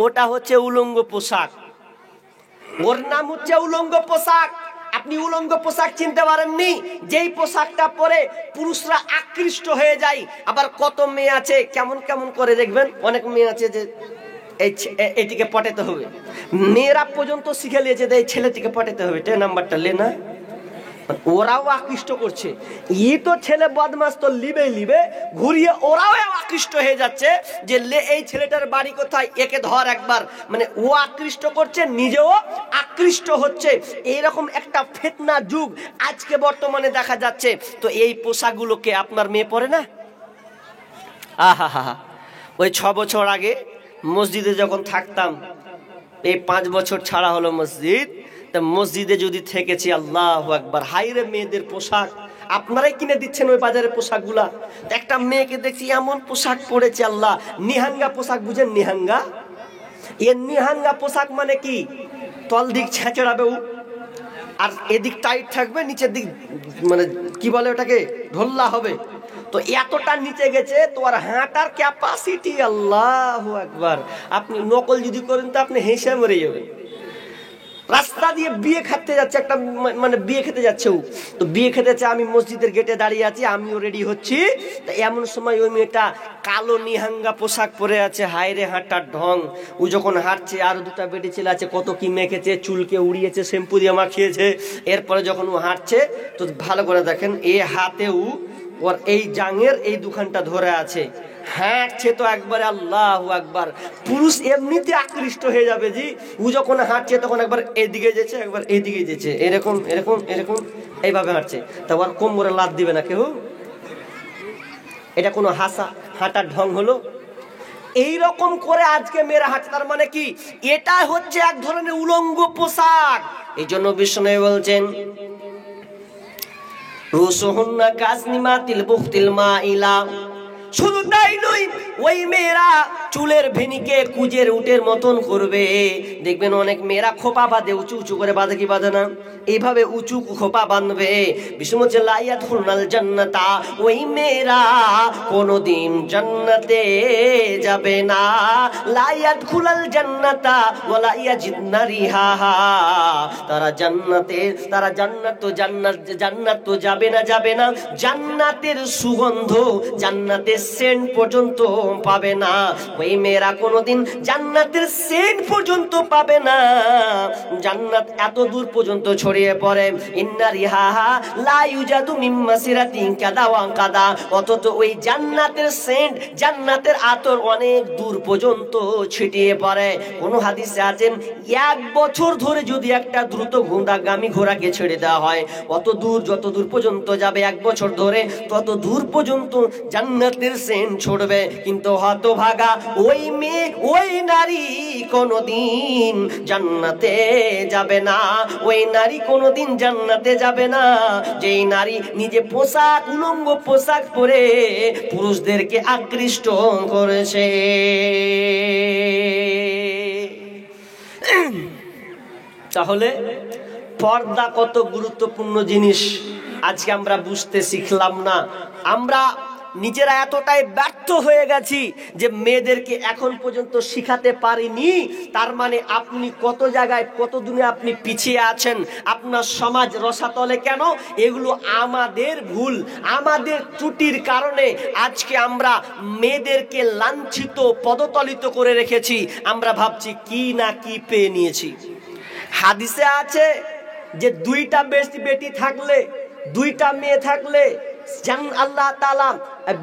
ওটা হচ্ছে উলঙ্গ পোশাক। ওর নাম হচ্ছে উলঙ্গ পোশাক। আপনি উলঙ্গ পোশাক চিনতে পারেননি? যেই পোশাকটা পরে পুরুষরা আকৃষ্ট হয়ে যায়। আবার কত মেয়ে আছে কেমন কেমন করে, দেখবেন অনেক মেয়ে আছে যে এইটিকে পটাতে হবে, মেয়েরা পর্যন্ত শিখে নিয়েছে এই ছেলেটিকে পটাতে হবে, 10 নাম্বারটা লে না, ওরাও আকৃষ্ট করছে। ই তো ছেলে বদমাস, তো লিবে ঘুরিয়ে ওরাও আকৃষ্ট হয়ে যাচ্ছে যে এই ছেলেটার বাড়ি কোথায়, একে ধর একবার, মানে ও আকৃষ্ট করছে, নিজেও আকৃষ্ট হচ্ছে। এইরকম একটা ফিতনা যুগ আজকে বর্তমানে দেখা যাচ্ছে। তো এই পোশাকগুলোকে আপনার মেয়ে পরে না? আহা, ওই 6 বছর আগে মসজিদে যখন থাকতাম, এই 5 বছর ছাড়া হলো মসজিদ, তা মসজিদে যদি থেকেছি, আল্লাহু আকবার, হাইরে মেয়েদের পোশাক আপনারাই কিনে দিচ্ছেন ওই বাজারের পোশাকগুলা। একটা মেয়েকে দেখছি এমন পোশাক পরেছে, আল্লাহ, নিহাঙ্গা পোশাক বুঝেন? নিহাঙ্গা, এর নিহাঙ্গা পোশাক মানে কি, তল দিক ছেঁচড়াবে আর এদিক টাইট থাকবে, নিচের দিক মানে কি বলে ওটাকে, ঢোল্লা হবে। তো এতটা নিচে গেছে, তো আর হাঁটার ক্যাপাসিটি, আল্লাহু আকবার, আপনি নকল যদি করেন তো আপনি হেসে মরে যাবেন। রাস্তা দিয়ে বিয়ে খেতে যাচ্ছে, একটা মানে বিয়ে খেতে যাচ্ছে ও, তো বিয়ে খেতে যাচ্ছে, আমি মসজিদের গেটে দাঁড়িয়ে আছি, আমিও রেডি হচ্ছি। তো এমন সময় ওই মেয়েটা কালো নিহাঙ্গা পোশাক পরে আছে, হায়রে হাঁটার ঢং। ও যখন হাঁটছে, আর দুটা বেটি ছেলে আছে, কত কি মেখেছে, চুলকে উড়িয়েছে, শ্যাম্পু দিয়ে মাখিয়েছে। এরপরে যখন ও হাঁটছে, তো ভালো করে দেখেন, এ হাতেও ওর এই জাঙের এই দুখানটা ধরে আছে, হাঁটছে তো একবারে আল্লাহু আকবার। পুরুষ এমনিতে আকৃষ্ট হয়ে যাবে জি। ও যখন হাঁটছে তখন একবার এদিকে যেছে, একবার এদিকে যেছে, এরকম এরকম এরকম এইভাবে হাঁটছে। তারপর কোমরে লাত দিবে না কেউ? এটা কোনো হাঁটার ঢং হলো? এই রকম করে আজকে মেয়েরা হাঁটছে, তার মানে কি এটা হচ্ছে এক ধরনের উলঙ্গ পোশাক। এই জন্য বিষ্ণু বলছেন, রুসুহুন্না কাসনিমাতিল বুখতিল মাইলা। শুধু তাই নয়, ওই মেয়েরা চুলের ভেনিকে কুজের উটের মতন করবে। দেখবেন অনেক মেয়েরা খোপা বাঁধে, উঁচু উঁচু করে বাঁধে, কি বাঁধে না? এইভাবে উঁচু খোপা বাঁধবে। বিষ্ণু বলছে লা ইয়াদখুলুনাল জান্নাতা, ওই মেয়েরা কোনোদিন জান্নাতে যাবে না। লা ইয়াদখুলাল জান্নাতা ওয়ালা ইয়াজিদনা রিহাহা, তারা জান্নাত তো যাবে না, জান্নাতের সুগন্ধ, জান্নাতের সেন্ট পর্যন্ত পাবে না। ওই মেয়েরা কোনোদিন জান্নাতের সেন্ট পর্যন্ত পাবে না। জান্নাত এত দূর পর্যন্ত ছড়িয়ে পড়ে। ইন্না রিহাহা লা ইউজাদু মিন মাসিরাতিন কাদা ওয়া কাদা, অথচ ওই জান্নাতের সেন্ট, জান্নাতের আতর অনেক দূর পর্যন্ত ছিটিয়ে পড়ে। কোন হাদিসে আছেন, 1 বছর ধরে যদি একটা দ্রুত ঘোড়াগামী ঘোড়াকে ছেড়ে দেওয়া হয়, অত দূর, যত দূর পর্যন্ত যাবে 1 বছর ধরে, তত দূর পর্যন্ত জান্নাতের সেন্ট ছড়বে। কিন্তু হতভাগা ওই মেয়ে, ওই নারী কোনোদিন জান্নাতে যাবে না। ওই নারী কোনোদিন জান্নাতে যাবে না যেই নারী নিজে পোশাক, উলঙ্গ পোশাক পরে পুরুষদেরকে আকৃষ্ট করেছে। তাহলে পর্দা কত গুরুত্বপূর্ণ জিনিস আজকে আমরা বুঝতে শিখলাম না। আমরা নিজেরা এতটাই ব্যর্থ হয়ে গেছি যে মেয়েদেরকে এখন পর্যন্ত শিখাতে পারিনি। তার মানে আপনি কত জায়গায়, কত দূরে আপনি পিছিয়ে আছেন। আপনার সমাজ রসাতলে কেন? এগুলো আমাদের ভুল, আমাদের ত্রুটির কারণে আজকে আমরা মেয়েদেরকে লাঞ্ছিত, পদতলিত করে রেখেছি। আমরা ভাবছি কি না কি পেয়ে নিয়েছি। হাদিসে আছে যে 2টা বেটি থাকলে, 2টা মেয়ে থাকলে আল্লাহ তাআলা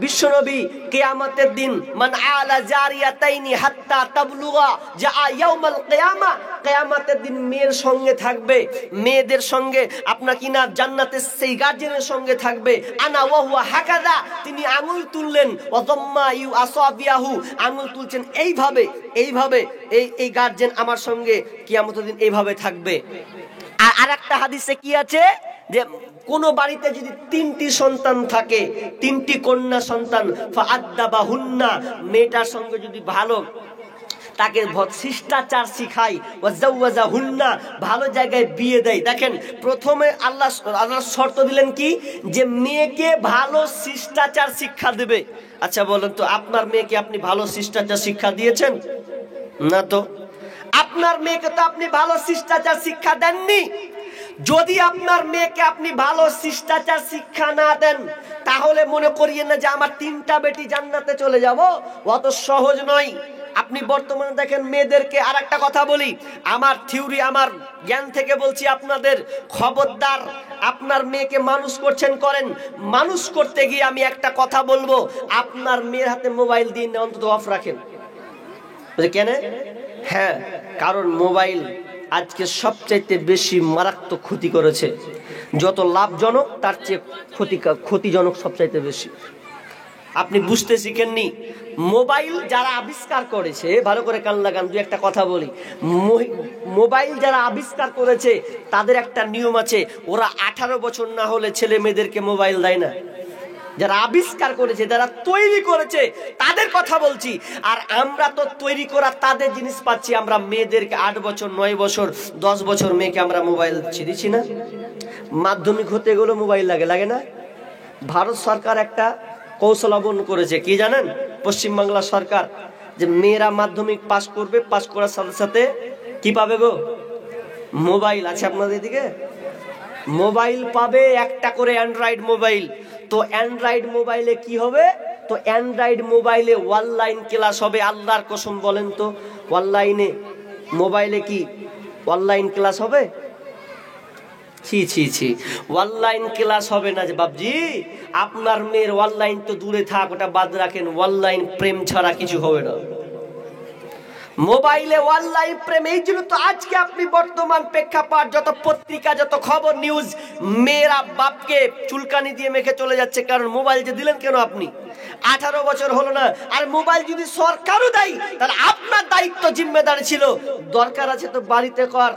বিশ্বনবী কিয়ামতের দিন মান আলা জারিয়াতাইনি হাত্তা তাবলুগা যা ইয়াউমাল কিয়ামা, কিয়ামতের দিন মেয়ের সঙ্গে থাকবে, মেয়েদের সঙ্গে আপনার কিনা জান্নাতের সেই গার্জিয়ানের সঙ্গে থাকবে। আনা ওয়া হুয়া হাকাযা, তিনি আঙুল তুললেন, ওয়াযাম্মা ইউ আসাবিয়াহু, আঙুল তুলছেন এইভাবে এইভাবে, এই গার্জিয়ান আমার সঙ্গে কিয়ামতের দিন এইভাবে থাকবে। আর একটা হাদিসে কি আছে যে কোন বাড়িতে যদি 3টি সন্তান থাকে, 3টি কন্যা সন্তান, ফাআদ্দাবাহুন্না, মেয়েটার সঙ্গে যদি ভালো তাকে শিষ্টাচার শিখায়, ওয়াজাওয়াজাহুন্না, ভালো জায়গায় বিয়ে দেয়। দেখেন প্রথমে আল্লাহ শর্ত দিলেন কি, যে মেয়েকে ভালো শিষ্টাচার শিক্ষা দেবে। আচ্ছা বলেন তো, আপনার মেয়েকে আপনি ভালো শিষ্টাচার শিক্ষা দিয়েছেন? না তো। আপনার মেয়েকে তো আপনি ভালো শিষ্টাচার শিক্ষা দেননি। যদি আপনার মেয়েকে আপনি ভালো শিষ্টাচার শিক্ষা না দেন, তাহলে মনে করিয়েন না যে আমার 3টা বেটি জান্নাতে চলে যাব। অত সহজ নয়। আপনি বর্তমানে দেখেন মেয়েদেরকে, আর একটা কথা বলি, আমার থিওরি, আমার জ্ঞান থেকে বলছি আপনাদের, খবরদার আপনার মেয়েকে মানুষ করছেন করেন, মানুষ করতে গিয়ে আমি একটা কথা বলবো, আপনার মেয়ের হাতে মোবাইল দিন অন্তত অফ রাখেন। কেন? হ্যাঁ, কারণ মোবাইল আজকে সবচাইতে বেশি মারাত্মক ক্ষতি করেছে। যত লাভজনক তার চেয়ে ক্ষতিজনক সবচাইতে বেশি। আপনি বুঝতে শিখেননি। মোবাইল যারা আবিষ্কার করেছে, ভালো করে কান লাগান, দুই একটা কথা বলি। মোবাইল যারা আবিষ্কার করেছে তাদের একটা নিয়ম আছে, ওরা 18 বছর না হলে ছেলে মেয়েদেরকে মোবাইল দেয় না। যারা আবিষ্কার করেছে, যারা তৈরি করেছে তাদের কথা বলছি। আর আমরা তো তৈরি করা তাদের জিনিস পাচ্ছি। আমরা মেয়েদেরকে 8 বছর, 9 বছর, 10 বছর মেয়েকে আমরা মোবাইল দিচ্ছি না। মাধ্যমিক হতে গেলে মোবাইল লাগে না? ভারত সরকার একটা কৌশল অবলম্বন করেছে, কি জানেন? পশ্চিমবাংলা সরকার, যে মেয়েরা মাধ্যমিক পাস করবে, পাস করার সাথে সাথে কি পাবে গো? মোবাইল আছে আপনাদের দিকে? মোবাইল পাবে একটা করে অ্যান্ড্রয়েড মোবাইল। তো অ্যান্ড্রয়েড মোবাইলে কি হবে? তো অ্যান্ড্রয়েড মোবাইলে অনলাইন ক্লাস হবে। আল্লাহর কসম বলেন তো, অনলাইনে মোবাইলে কি অনলাইন ক্লাস হবে? ছি ছি ছি, অনলাইন ক্লাস হবে না যে বাবজি। আপনার মেয়ের অনলাইন তো দূরে থাক, ওটা বাদ রাখেন, অনলাইন প্রেম ছাড়া কিছু হবে না। মোবাইলে অনলাইন প্রেম। এই জন্য তো আজকে আপনি বর্তমান প্রেক্ষাপট, যত পত্রিকা, যত খবর নিউজ, মেয়েরা বাপকে চুলকানি দিয়ে মেখে চলে যাচ্ছে। কারণ মোবাইল যে দিলেন কেন আপনি? 18 বছর হলো না। আর মোবাইল যদি সরকারও দেয়, তাহলে আপনার দায়িত্ব জিম্মেদারি ছিল, দরকার আছে তো বাড়িতে কর,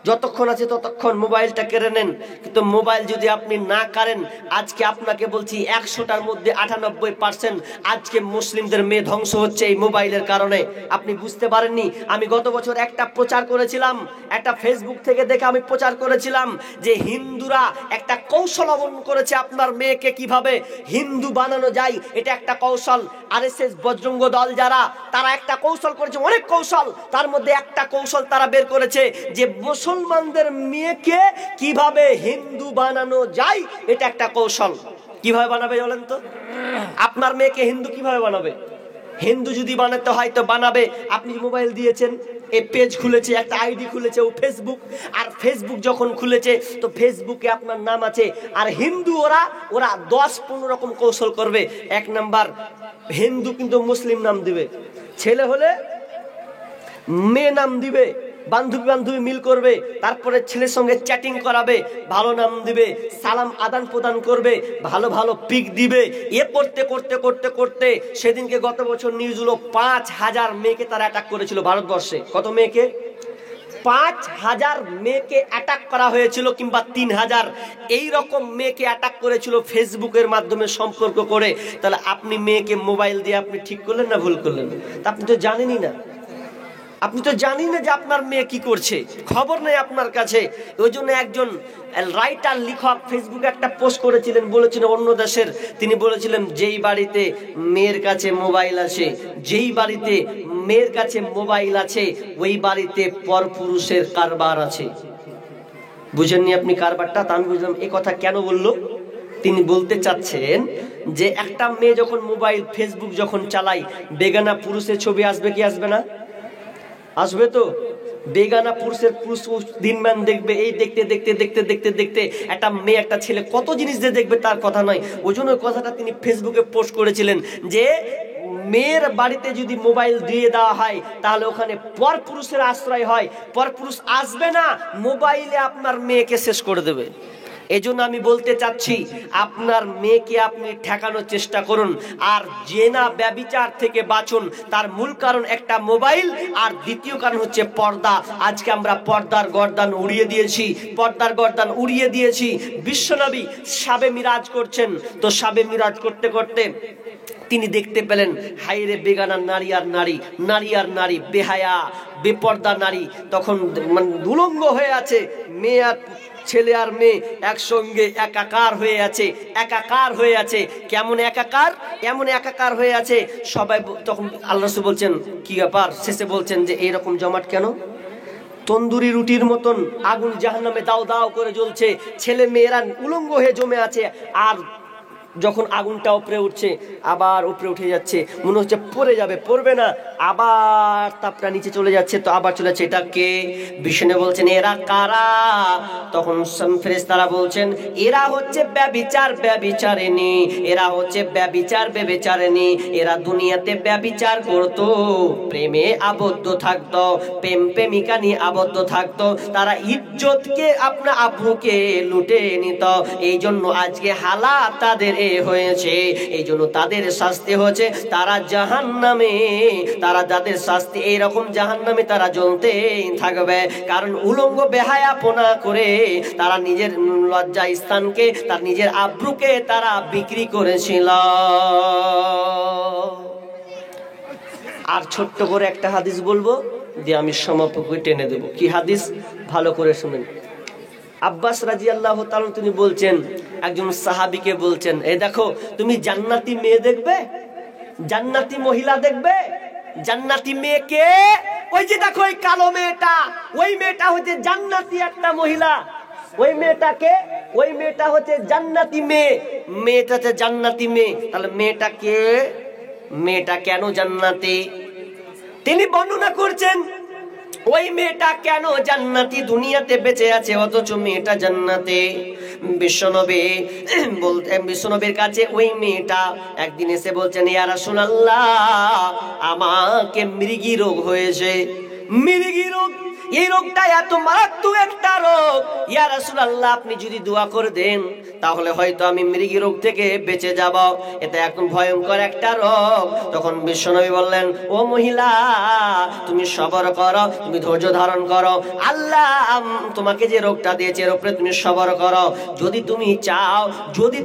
যতক্ষণ আছে ততক্ষণ মোবাইলটা কেড়ে নেন। কিন্তু মোবাইল যদি আপনি না করেন, আজকে আপনাকে বলছি 100টার মধ্যে 98% আজকে মুসলিমদের মেয়ে ধ্বংস হচ্ছে এই মোবাইলের কারণে। আপনি বুঝতে পারেননি? আমি গত বছর একটা প্রচার করেছিলাম, একটা ফেসবুক থেকে দেখে আমি প্রচার করেছিলাম যে হিন্দুরা একটা কৌশল অবলম্বন করেছে আপনার মেয়েকে কিভাবে হিন্দু বানানো যায়। এটা একটা কৌশল। আরএসএস বজরঙ্গ দল যারা, তারা একটা কৌশল করেছে, অনেক কৌশল। তার মধ্যে একটা কৌশল তারা বের করেছে যে মুসলমানদের মেয়েকে কিভাবে হিন্দু বানানো যায়। এটা একটা কৌশল। কিভাবে বানাবে বলেন তো? আপনার মেয়েকে হিন্দু কিভাবে বানাবে? হিন্দু যদি বানাতে হয় তো বানাবে। আপনি মোবাইল দিয়েছেন, এই পেজ খুলেছে, একটা আইডি খুলেছে, ও ফেসবুক। আর ফেসবুক যখন খুলেছে তো ফেসবুকে আপনার নাম আছে। আর হিন্দু ওরা 10-15 রকম কৌশল করবে। 1 নাম্বার, হিন্দু কিন্তু মুসলিম নাম দিবে, ছেলে হলে মেয়ে নাম দিবে, বান্ধবী বান্ধবী মিল করবে, তারপরে ছেলের সঙ্গে চ্যাটিং করাবে, ভালো নাম দিবে, সালাম আদান প্রদান করবে, ভালো ভালো পিক দিবে। এ করতে করতে করতে করতে সেদিনকে গত বছর নিউজ হলো 5000 মেয়েকে তারা অ্যাটাক করেছিল ভারতবর্ষে। কত মেয়েকে? 5000 মেয়েকে অ্যাটাক করা হয়েছিল, কিংবা 3000 এইরকম মেয়েকে অ্যাটাক করেছিল ফেসবুকের মাধ্যমে সম্পর্ক করে। তাহলে আপনি মেয়েকে মোবাইল দিয়ে আপনি ঠিক করলেন না ভুল করলেন? তা আপনি তো জানেনই না, আপনি তো জানেন না যে আপনার মেয়ে কি করছে, খবর নেই আপনার কাছে। ওই জন্য একজন রাইটার, লেখক ফেসবুকে একটা পোস্ট করেছিলেন, বলেছিলেন অন্য দেশের, তিনি বলেছিলেন যেই বাড়িতে মেয়ের কাছে মোবাইল আছে, যেই বাড়িতে মেয়ের কাছে মোবাইল আছে, ওই বাড়িতে পরপুরুষের কারবার আছে। বুঝেননি আপনি কারবারটা? তা আমি বুঝলাম এই কথা কেন বললো। তিনি বলতে চাচ্ছেন যে একটা মেয়ে যখন মোবাইল ফেসবুক যখন চালায়, বেগানা পুরুষের ছবি আসবে কি আসবে না? আসবে তো। বেগানা পুরুষের পুরুষ দিনমান দেখবে। এই দেখতে দেখতে দেখতে দেখতে দেখতে একটা মেয়ে একটা ছেলে কত জিনিস যে দেখবে তার কথা নয়। ওই জন্য ওই কথাটা তিনি ফেসবুকে পোস্ট করেছিলেন যে মেয়ের বাড়িতে যদি মোবাইল দিয়ে দেওয়া হয় তাহলে ওখানে পর পুরুষের আশ্রয় হয়, পর পুরুষ আসবে না, মোবাইলে আপনার মেয়েকে শেষ করে দেবে। এজন্য আমি বলতে চাচ্ছি, আপনার মেয়েকে আপনি ঠেকানোর চেষ্টা করুন। আর জেনা ব্যভিচার থেকে বাঁচুন। তার মূল কারণ একটা মোবাইল, আর দ্বিতীয় কারণ হচ্ছে পর্দা। আজকে আমরা পর্দার গর্দান উড়িয়ে দিয়েছি, পর্দার গর্দান উড়িয়ে দিয়েছি। বিশ্বনবী শাবে মিরাজ করছেন, তো শাবে মিরাজ করতে করতে তিনি দেখতে পেলেন হাইরে বেগানা নারী আর নারী, নারী আর নারী, বেহায়া বেপর্দা নারী তখন উলঙ্গ হয়ে আছে, মেয়ে আর ছেলে আর মেয়ে একসঙ্গে একাকার হয়ে আছে, একাকার হয়ে আছে। কেমন একাকার? এমন একাকার হয়ে আছে সবাই। তখন আল্লাহ রাসূল বলছেন কি ব্যাপার? শেষে বলছেন যে এইরকম জমাট কেন? তন্দুরি রুটির মতন আগুন জাহান্নামে দাও দাও করে জ্বলছে, ছেলে মেয়েরা উলঙ্গ হয়ে জমে আছে। আর যখন আগুনটা উপরে উঠছে, আবার উপরে উঠে যাচ্ছে, মনে হচ্ছে পড়ে যাবে, পড়বে না, আবার তাপটা নিচে চলে যাচ্ছে, তো আবার চলে যাচ্ছে। এটা কে? বিষ্ণু বলছেন এরা কারা? তখন ফেরেশতারা বলছেন এরা হচ্ছে ব্যভিচার ব্যভিচারিণী, এরা হচ্ছে ব্যভিচার ব্যভিচারিণী। এরা দুনিয়াতে ব্যভিচার করতো, প্রেমে আবদ্ধ থাকতো, প্রেম প্রেমিকা নিয়ে আবদ্ধ থাকতো, তারা ইজ্জতকে আপনার আব্রুকে লুটে নিত। এই জন্য আজকে হালাত তাদের হয়েছে, এই জন্য তাদের শাস্তি হয়েছে তারা জাহান্নামে। তারা যাদের শাস্তি এইরকম, জাহান্নামে তারা জ্বলতে থাকবে। কারণ উলঙ্গ বেহায়াপনা করে তারা নিজের লজ্জা স্থানকে, তার নিজের আব্রুকে তারা বিক্রি করেছিল। আর ছোট্ট করে একটা হাদিস বলবো দিয়ে আমি সমাপকে টেনে দেব। কি হাদিস? ভালো করে শুনেন। আব্বাস রাদিয়াল্লাহু তাআলা তিনি বলছেন, একজন সাহাবীকে বলছেন, এই দেখো তুমি জান্নাতি মেয়ে দেখবে, জান্নাতি মহিলা দেখবে, জান্নাতি মেয়েকে ওই যে দেখো ওই কালো মেয়েটা, ওই মেয়েটা হচ্ছে জান্নাতি একটা মহিলা। ওই মেয়েটা হচ্ছে জান্নাতি মেয়ে, মেয়েটা হচ্ছে জান্নাতি মেয়ে। তাহলে মেয়েটা কেন জান্নাতি? তিনি বর্ণনা করছেন ওই মেয়েটা কেন জান্নাতি, দুনিয়াতে বেঁচে আছে অথচ মেয়েটা জান্নাতে। বিশ্বনবীর কাছে ওই মেয়েটা একদিন এসে বলছেন, ইয়া রাসূলুল্লাহ, আমাকে মৃগী রোগ হয়েছে। মৃগী রোগ, এই রোগটা এত মারাত্মক একটা রোগ, ইয়া রাসূলুল্লাহ আপনি যদি দোয়া করে দেন তাহলে হয়তো আমি মৃগী রোগ থেকে বেঁচে যাব। এটা এখন ভয়ঙ্কর একটা রোগ। তখন বিশ্বনবী বললেন, ও মহিলা, তুমি সবর করো, তুমি ধৈর্য ধারণ করো। আল্লাহ তোমাকে যে রোগটা দিয়েছে এর উপরে তুমি সবর করো। যদি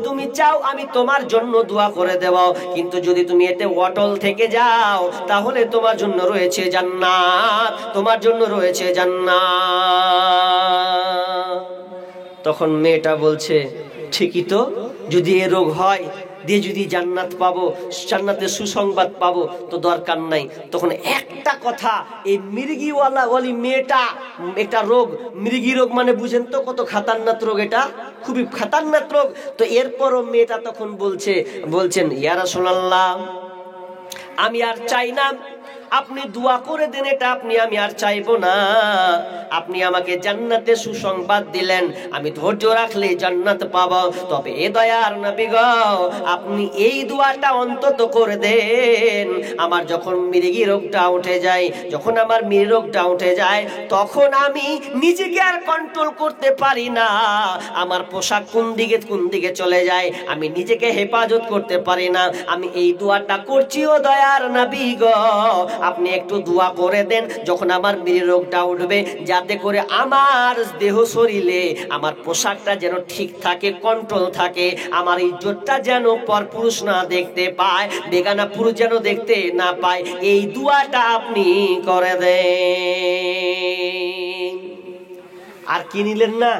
তুমি চাও আমি তোমার জন্য দোয়া করে দেব, কিন্তু যদি তুমি এতে অটল থেকে যাও তাহলে তোমার জন্য রয়েছে জান্নাত, তোমার জন্য রয়েছে জান্নাত। তখন মেয়েটা বলছে, ঠিকই তো, যদি এ রোগ হয় দিয়ে যদি জান্নাত পাবো, জান্নাতের সুসংবাদ পাবো তো দরকার নাই। তখন একটা কথা, এই ওয়ালি মেয়েটা একটা রোগ, মৃগী রোগ মানে বুঝেন তো কত খাতারনাক রোগ, এটা খুবই খাতারনাক রোগ। তো এরপরও মেয়েটা তখন বলছেন, ইয়া রাসূলুল্লাহ আমি আর চাই না, আপনি দোয়া করে দেন, এটা আমি আর চাইবো না। আপনি আমাকে জান্নাতের সুসংবাদ দিলেন, আমি ধৈর্য রাখলে জান্নাত পাবো। তবে এ দয়ার নবী গো, আপনি এই দোয়াটা অন্তত করে দেন, আমার যখন মৃগী রোগটা উঠে যায়, তখন আমি নিজেকে আর কন্ট্রোল করতে পারি না, আমার পোশাক কোন দিকে চলে যায়, আমি নিজেকে হেফাজত করতে পারি না। আমি এই দোয়াটা করছি, ও দয়ার নবী গো, আপনি একটু দোয়া করে দেন যখন আমার মৃগী রোগটা উঠবে, যাতে করে আমার দেহ শরীরে আমার পোশাকটা যেন ঠিক থাকে, কন্ট্রোল থাকে, আমার ইজ্জতটা যেন পরপুরুষ না দেখতে পায়, বেগানা পুরুষ যেন দেখতে না পায়। এই দোয়াটা আপনি করে দেন। আর কি নিলেন না,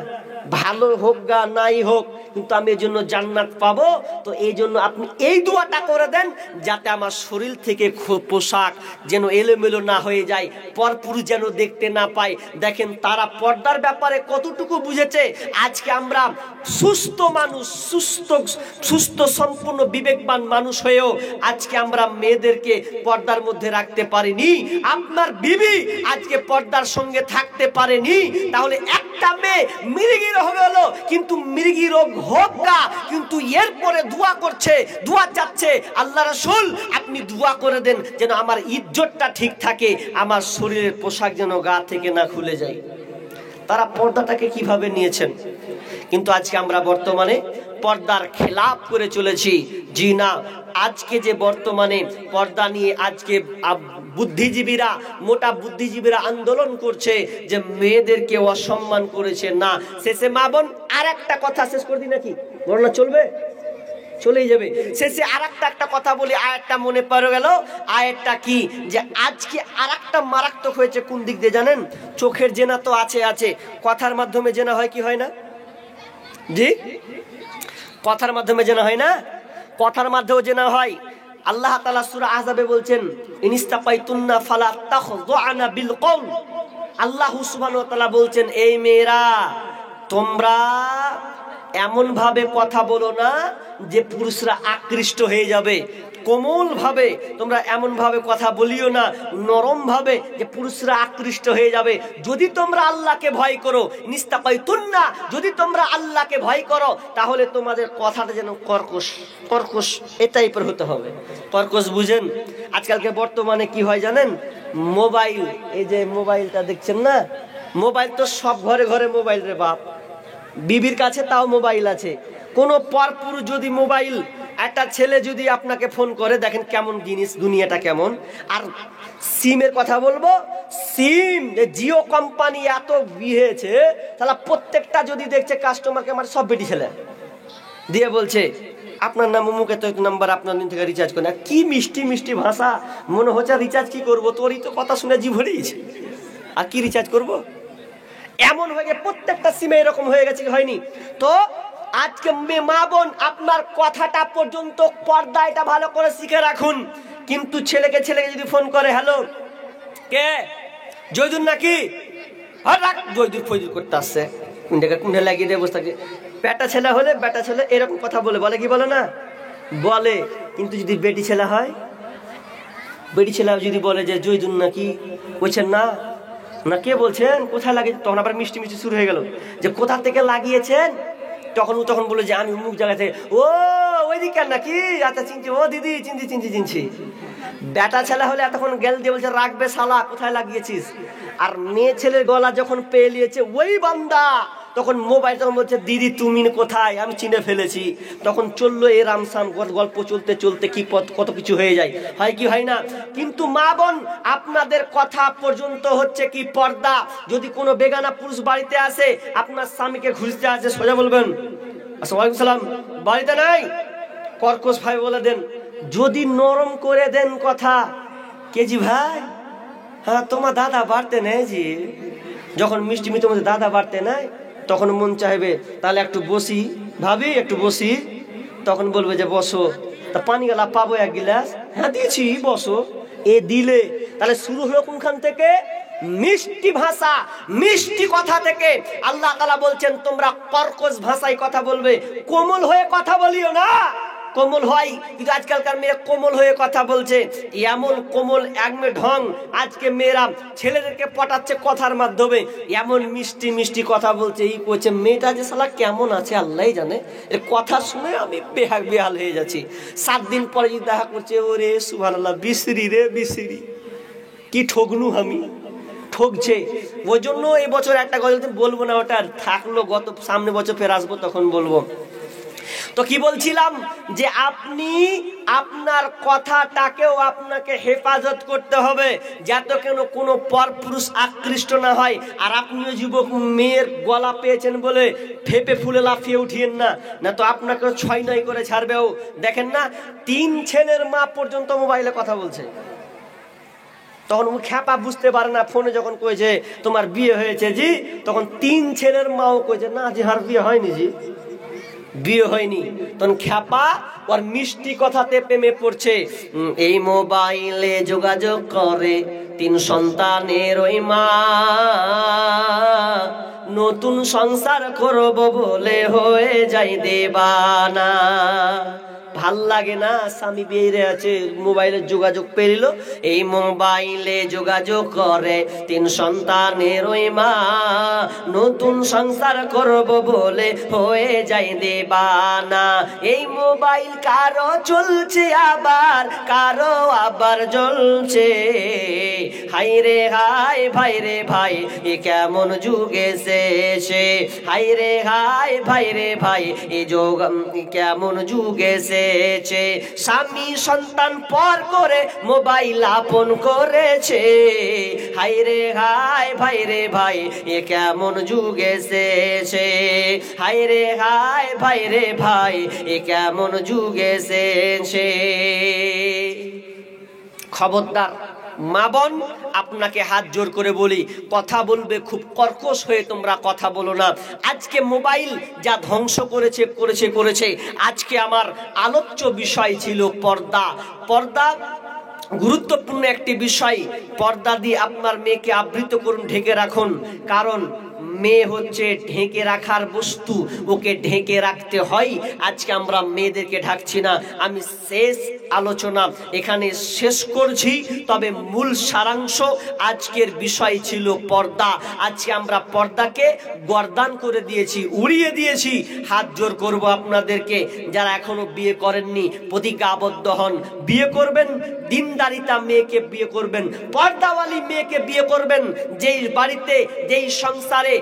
ভালো হোক গা নাই হোক, কিন্তু আমি এর জন্য জান্নাত পাবো। তো এই জন্য আপনি এই দোয়াটা করে দেন, যাতে আমার শরীর থেকে পোশাক যেন এলোমেলো না হয়ে যায়, পরপুরুষ যেন দেখতে না পায়। দেখেন তারা পর্দার ব্যাপারে কতটুকু বুঝেছে। আজকে আমরা সুস্থ মানুষ, সুস্থ সম্পূর্ণ বিবেকবান মানুষ হয়েও আজকে আমরা মেয়েদেরকে পর্দার মধ্যে রাখতে পারিনি। আপনার বিবি আজকে পর্দার সঙ্গে থাকতে পারেনি, তাহলে একটা মেয়ে মৃগী রোগ হলো, কিন্তু মৃগী রোগ হোক না, কিন্তু এরপরে দোয়া চাচ্ছে, আল্লাহ রাসূল আপনি দোয়া করে দেন যেন আমার ইজ্জতটা ঠিক থাকে, আমার শরীরের পোশাক যেন গা থেকে না খুলে যায়। তারা পর্দাটাকে কিভাবে নিয়েছেন, কিন্তু আজকে আমরা বর্তমানে পর্দার খেলাপ করে চলেছি। জি না, আজকে যে বর্তমানে পর্দা নিয়ে আজকে মোটা বুদ্ধিজীবীরা আন্দোলন করছে যে মেয়েদেরকে অসম্মান করেছে না। শেষে মা বোন আর একটা কথা শেষ করে দিই নাকি, বলনা চলবে, চলেই যাবে। শেষে আর একটা কথা বলি, আয়াতটা মনে পড়ে গেল। আয়াতটা কি, যে আজকে আর একটা মারাত্মক হয়েছে কোন দিক দিয়ে জানেন? চোখের জেনা তো আছে, কথার মাধ্যমে জেনা হয় কি হয় না? জি, কথার মাধ্যমে জেনা হয় না? কথার মাধ্যমেও জেনা হয়। আল্লাহ তাআলা সূরা আহজাবে বলছেন, ইনিস্তাকাইতুন্না ফালা তাখযুআনা বিল কওল। আল্লাহ সুবহানাহু ওয়া তাআলা বলছেন, এই মেয়েরা তোমরা এমন ভাবে কথা বলো না যে পুরুষরা আকৃষ্ট হয়ে যাবে। কোমল ভাবে তোমরা এমন ভাবে কথা বলিও না, নরম ভাবে যে পুরুষরা আকৃষ্ট হয়ে যাবে। যদি তোমরা আল্লাহকে ভয় করো, নিস্তাকাইতুন্না, যদি তোমরা আল্লাহকে ভয় করো, তাহলে তোমাদের কথাটা যেন কর্কশ এই টাইপের হতে হবে। কর্কশ বুঝেন? আজকালকে বর্তমানে কি হয় জানেন? মোবাইল, এই যে মোবাইলটা দেখছেন না, মোবাইল তো সব ঘরে ঘরে মোবাইল রে বাপ। বিবির কাছে তাও মোবাইল আছে। কোন পরপুরুষ যদি মোবাইল, একটা ছেলে যদি আপনাকে ফোন করে, দেখেন কেমন জিনিস, দুনিয়াটা কেমন। আর সিমের কথা বলবো, সিম জিও কোম্পানি এত বিহেছে, তাহলে প্রত্যেকটা যদি দেখছে কাস্টমারকে আমার সব বেটি ছেলে দিয়ে বলছে, আপনার নাম মুখে তো নাম্বার, আপনার দিন থেকে রিচার্জ করে না। কি মিষ্টি মিষ্টি ভাষা, মনে হচ্ছে রিচার্জ কি করবো, তোরই তো কথা শুনে জিভ হরিয়েছে, আর কি রিচার্জ করব। এমন হয়ে গেছে, প্রত্যেকটা সিমে এরকম হয়ে গেছে, হয়নি? তো আজকে মা বোন আপনার কথাটা পর্যন্ত পর্দাটা ভালো করে শিখে রাখুন। কিন্তু ছেলেকে যদি ফোন করে, হ্যালো কে, জয়দুর নাকি আর রাখ জয়দুর ফয়দুর করতে আসছে কুন্ডাকে কুন্ডে লাগিয়ে দিয়ে বসে থাকে। বেটা ছেলে হলে বেটা ছেলে এরকম কথা বলে কি বলে না বলে, কিন্তু যদি বেটি ছেলে হয়, বেটি ছেলে যদি বলে যে জয়দুর নাকি, বলছেন না না কে বলছেন কোথায় লাগিয়ে, তখন আবার মিষ্টি মিষ্টি শুরু হয়ে গেল যে কোথা থেকে লাগিয়েছেন, তখন বলে যে আমি অমুক জায়গা থেকে। ও ওইদিকে নাকি, আচ্ছা চিনছি, ও দিদি চিনছি। বেটা ছেলে হলে এতক্ষণ গেল দিয়ে বলছে রাখবে শালা কোথায় লাগিয়েছিস, আর মেয়ে ছেলের গলা যখন পেয়ে নিয়েছে ওই বান্দা, তখন মোবাইল তখন বলছে দিদি তুমি কোথায়, আমি চিনে ফেলেছি। তখন চললো এ রামসাম গল্প চলতে চলতে কি কত কিছু হয়ে যায়, হয় কি হয় না। কিন্তু মা বোন আপনাদের কথা পর্যন্ত হচ্ছে কি পর্দা। যদি কোনো বেগানা পুরুষ বাড়িতে আসে, আপনার স্বামীকে খুঁজতে আসে, সোজা বলবেন আসসালামু আলাইকুম সালাম, বাড়িতে নাই, কর্কশ ভাই বলে দেন। যদি নরম করে দেন কথা, কেজি ভাই হ্যাঁ তোমার দাদা বাড়তে নেই জি, যখন মিষ্টি মিষ্টি মধ্যে দাদা বাড়তে নাই, তখন মন চাইবে তাহলে একটু বসি ভাবি, একটু বসি। তখন বলবে যে বসো, তা পানি গেলা পাবো এক গিলাস, হ্যাঁ দিয়েছি বসো। এ দিলে তাহলে শুরু হলো কোনখান থেকে, মিষ্টি ভাষা মিষ্টি কথা থেকে। আল্লাহ তাআলা বলছেন তোমরা কর্কশ ভাষায় কথা বলবে, কোমল হয়ে কথা বলিও না। কোমল হয়, কিন্তু আজকালকার মেয়ে কোমল হয়ে কথা বলছে, এমন কোমল একমে ঢং। আজকে মেয়েরা ছেলেদেরকে পটাচ্ছে কথার মাধ্যমে, এমন মিষ্টি মিষ্টি কথা বলছে। এই করছে মেয়েটা যে শালা কেমন আছে আল্লাহই জানে, এর কথা শুনে আমি বেহাল হয়ে যাচ্ছি। 7 দিন পরে যদি দেখা করছে, ওরে সুবহানাল্লাহ বিসরি রে বিসরি, কি ঠগনু আমি, ঠকছে। ওই জন্য এই বছর একটা গজল বলবো না, ওটা থাকলো, সামনে বছর ফের আসবো তখন বলবো। তো কি বলছিলাম, যে আপনি আপনার কথাটাকেও আপনাকে হেফাজত করতে হবে, যাতে কোনো পরপুরুষ আকৃষ্ট না হয়। আর আপনিও যুবক, মেয়ের গলা পেয়েছেন বলে ফেপে ফুলে লাফিয়ে উঠিয়েন না, না তো আপনাকে 6-9 করে ছাড়বেও। দেখেন না 3 ছেলের মা পর্যন্ত মোবাইলে কথা বলছে, তখন খ্যাপা বুঝতে পারে না। ফোনে যখন কয়েছে তোমার বিয়ে হয়েছে জি, তখন 3 ছেলের মাও কয়েছে না জি হার বিয়ে হয়নি জি, বিয়ে হয়নি। তখন খ্যাপা ওর মিষ্টি কথাতে প্রেমে পড়ছে। এই মোবাইলে যোগাযোগ করে 3 সন্তানের ওই মা, নতুন সংসার করব বলে হয়ে যায় দেবানা। ভাল লাগে না, স্বামী বেরিয়ে আছে, মোবাইলে যোগাযোগ পেরিল। এই মোবাইলে যোগাযোগ করে 3 সন্তানের ওই মা, নতুন সংসার করব বলে হয়ে যায় দেবানা। এই মোবাইল কারো চলছে আবার কারো আবার জ্বলছে, হাই রে হাই ভাই রে ভাই এ কেমন যুগ এসেছে, হাই রে হাই ভাই রে ভাই এ যোগ কেমন যুগ এসেছে। স্বামী সন্তান পর করে মোবাইল আপন করেছে, হাই রে হাই ভাই রে ভাই এ কেমন যুগ এসেছে, হাই রে হাই ভাই রে ভাই এ কেমন যুগ এসেছে। খবরদার মা বোন, আপনাকে হাত জোর করে বলি, কথা বলবে খুব কর্কশ হয়ে তোমরা কথা বলো না। আজকে মোবাইল যা ধ্বংস করেছে। আজকে আমার আলোচ্য বিষয় ছিল পর্দা। পর্দা গুরুত্বপূর্ণ একটি বিষয়। পর্দা দিয়ে আপনার মেয়েকে আবৃত করুন, ঢেকে রাখুন, কারণ মেয়ে হচ্ছে ঢেকে রাখার বস্তু, ওকে ঢেকে রাখতে হয়। আজকে আমরা মেয়েদেরকে ঢাকছি না। আমি শেষ আলোচনা এখানে শেষ করছি, তবে মূল সারাংশ আজকের বিষয় ছিল পর্দা। আজকে আমরা পর্দাকে গর্দান করে দিয়েছি, উড়িয়ে দিয়েছি। হাত জোর করব আপনাদেরকে, যারা এখনো বিয়ে করেননি প্রতিজ্ঞাবদ্ধ হন, বিয়ে করবেন, দিনদারিতা মেয়েকে বিয়ে করবেন, পর্দাওয়ালি মেয়েকে বিয়ে করবেন। যেই বাড়িতে যেই সংসারে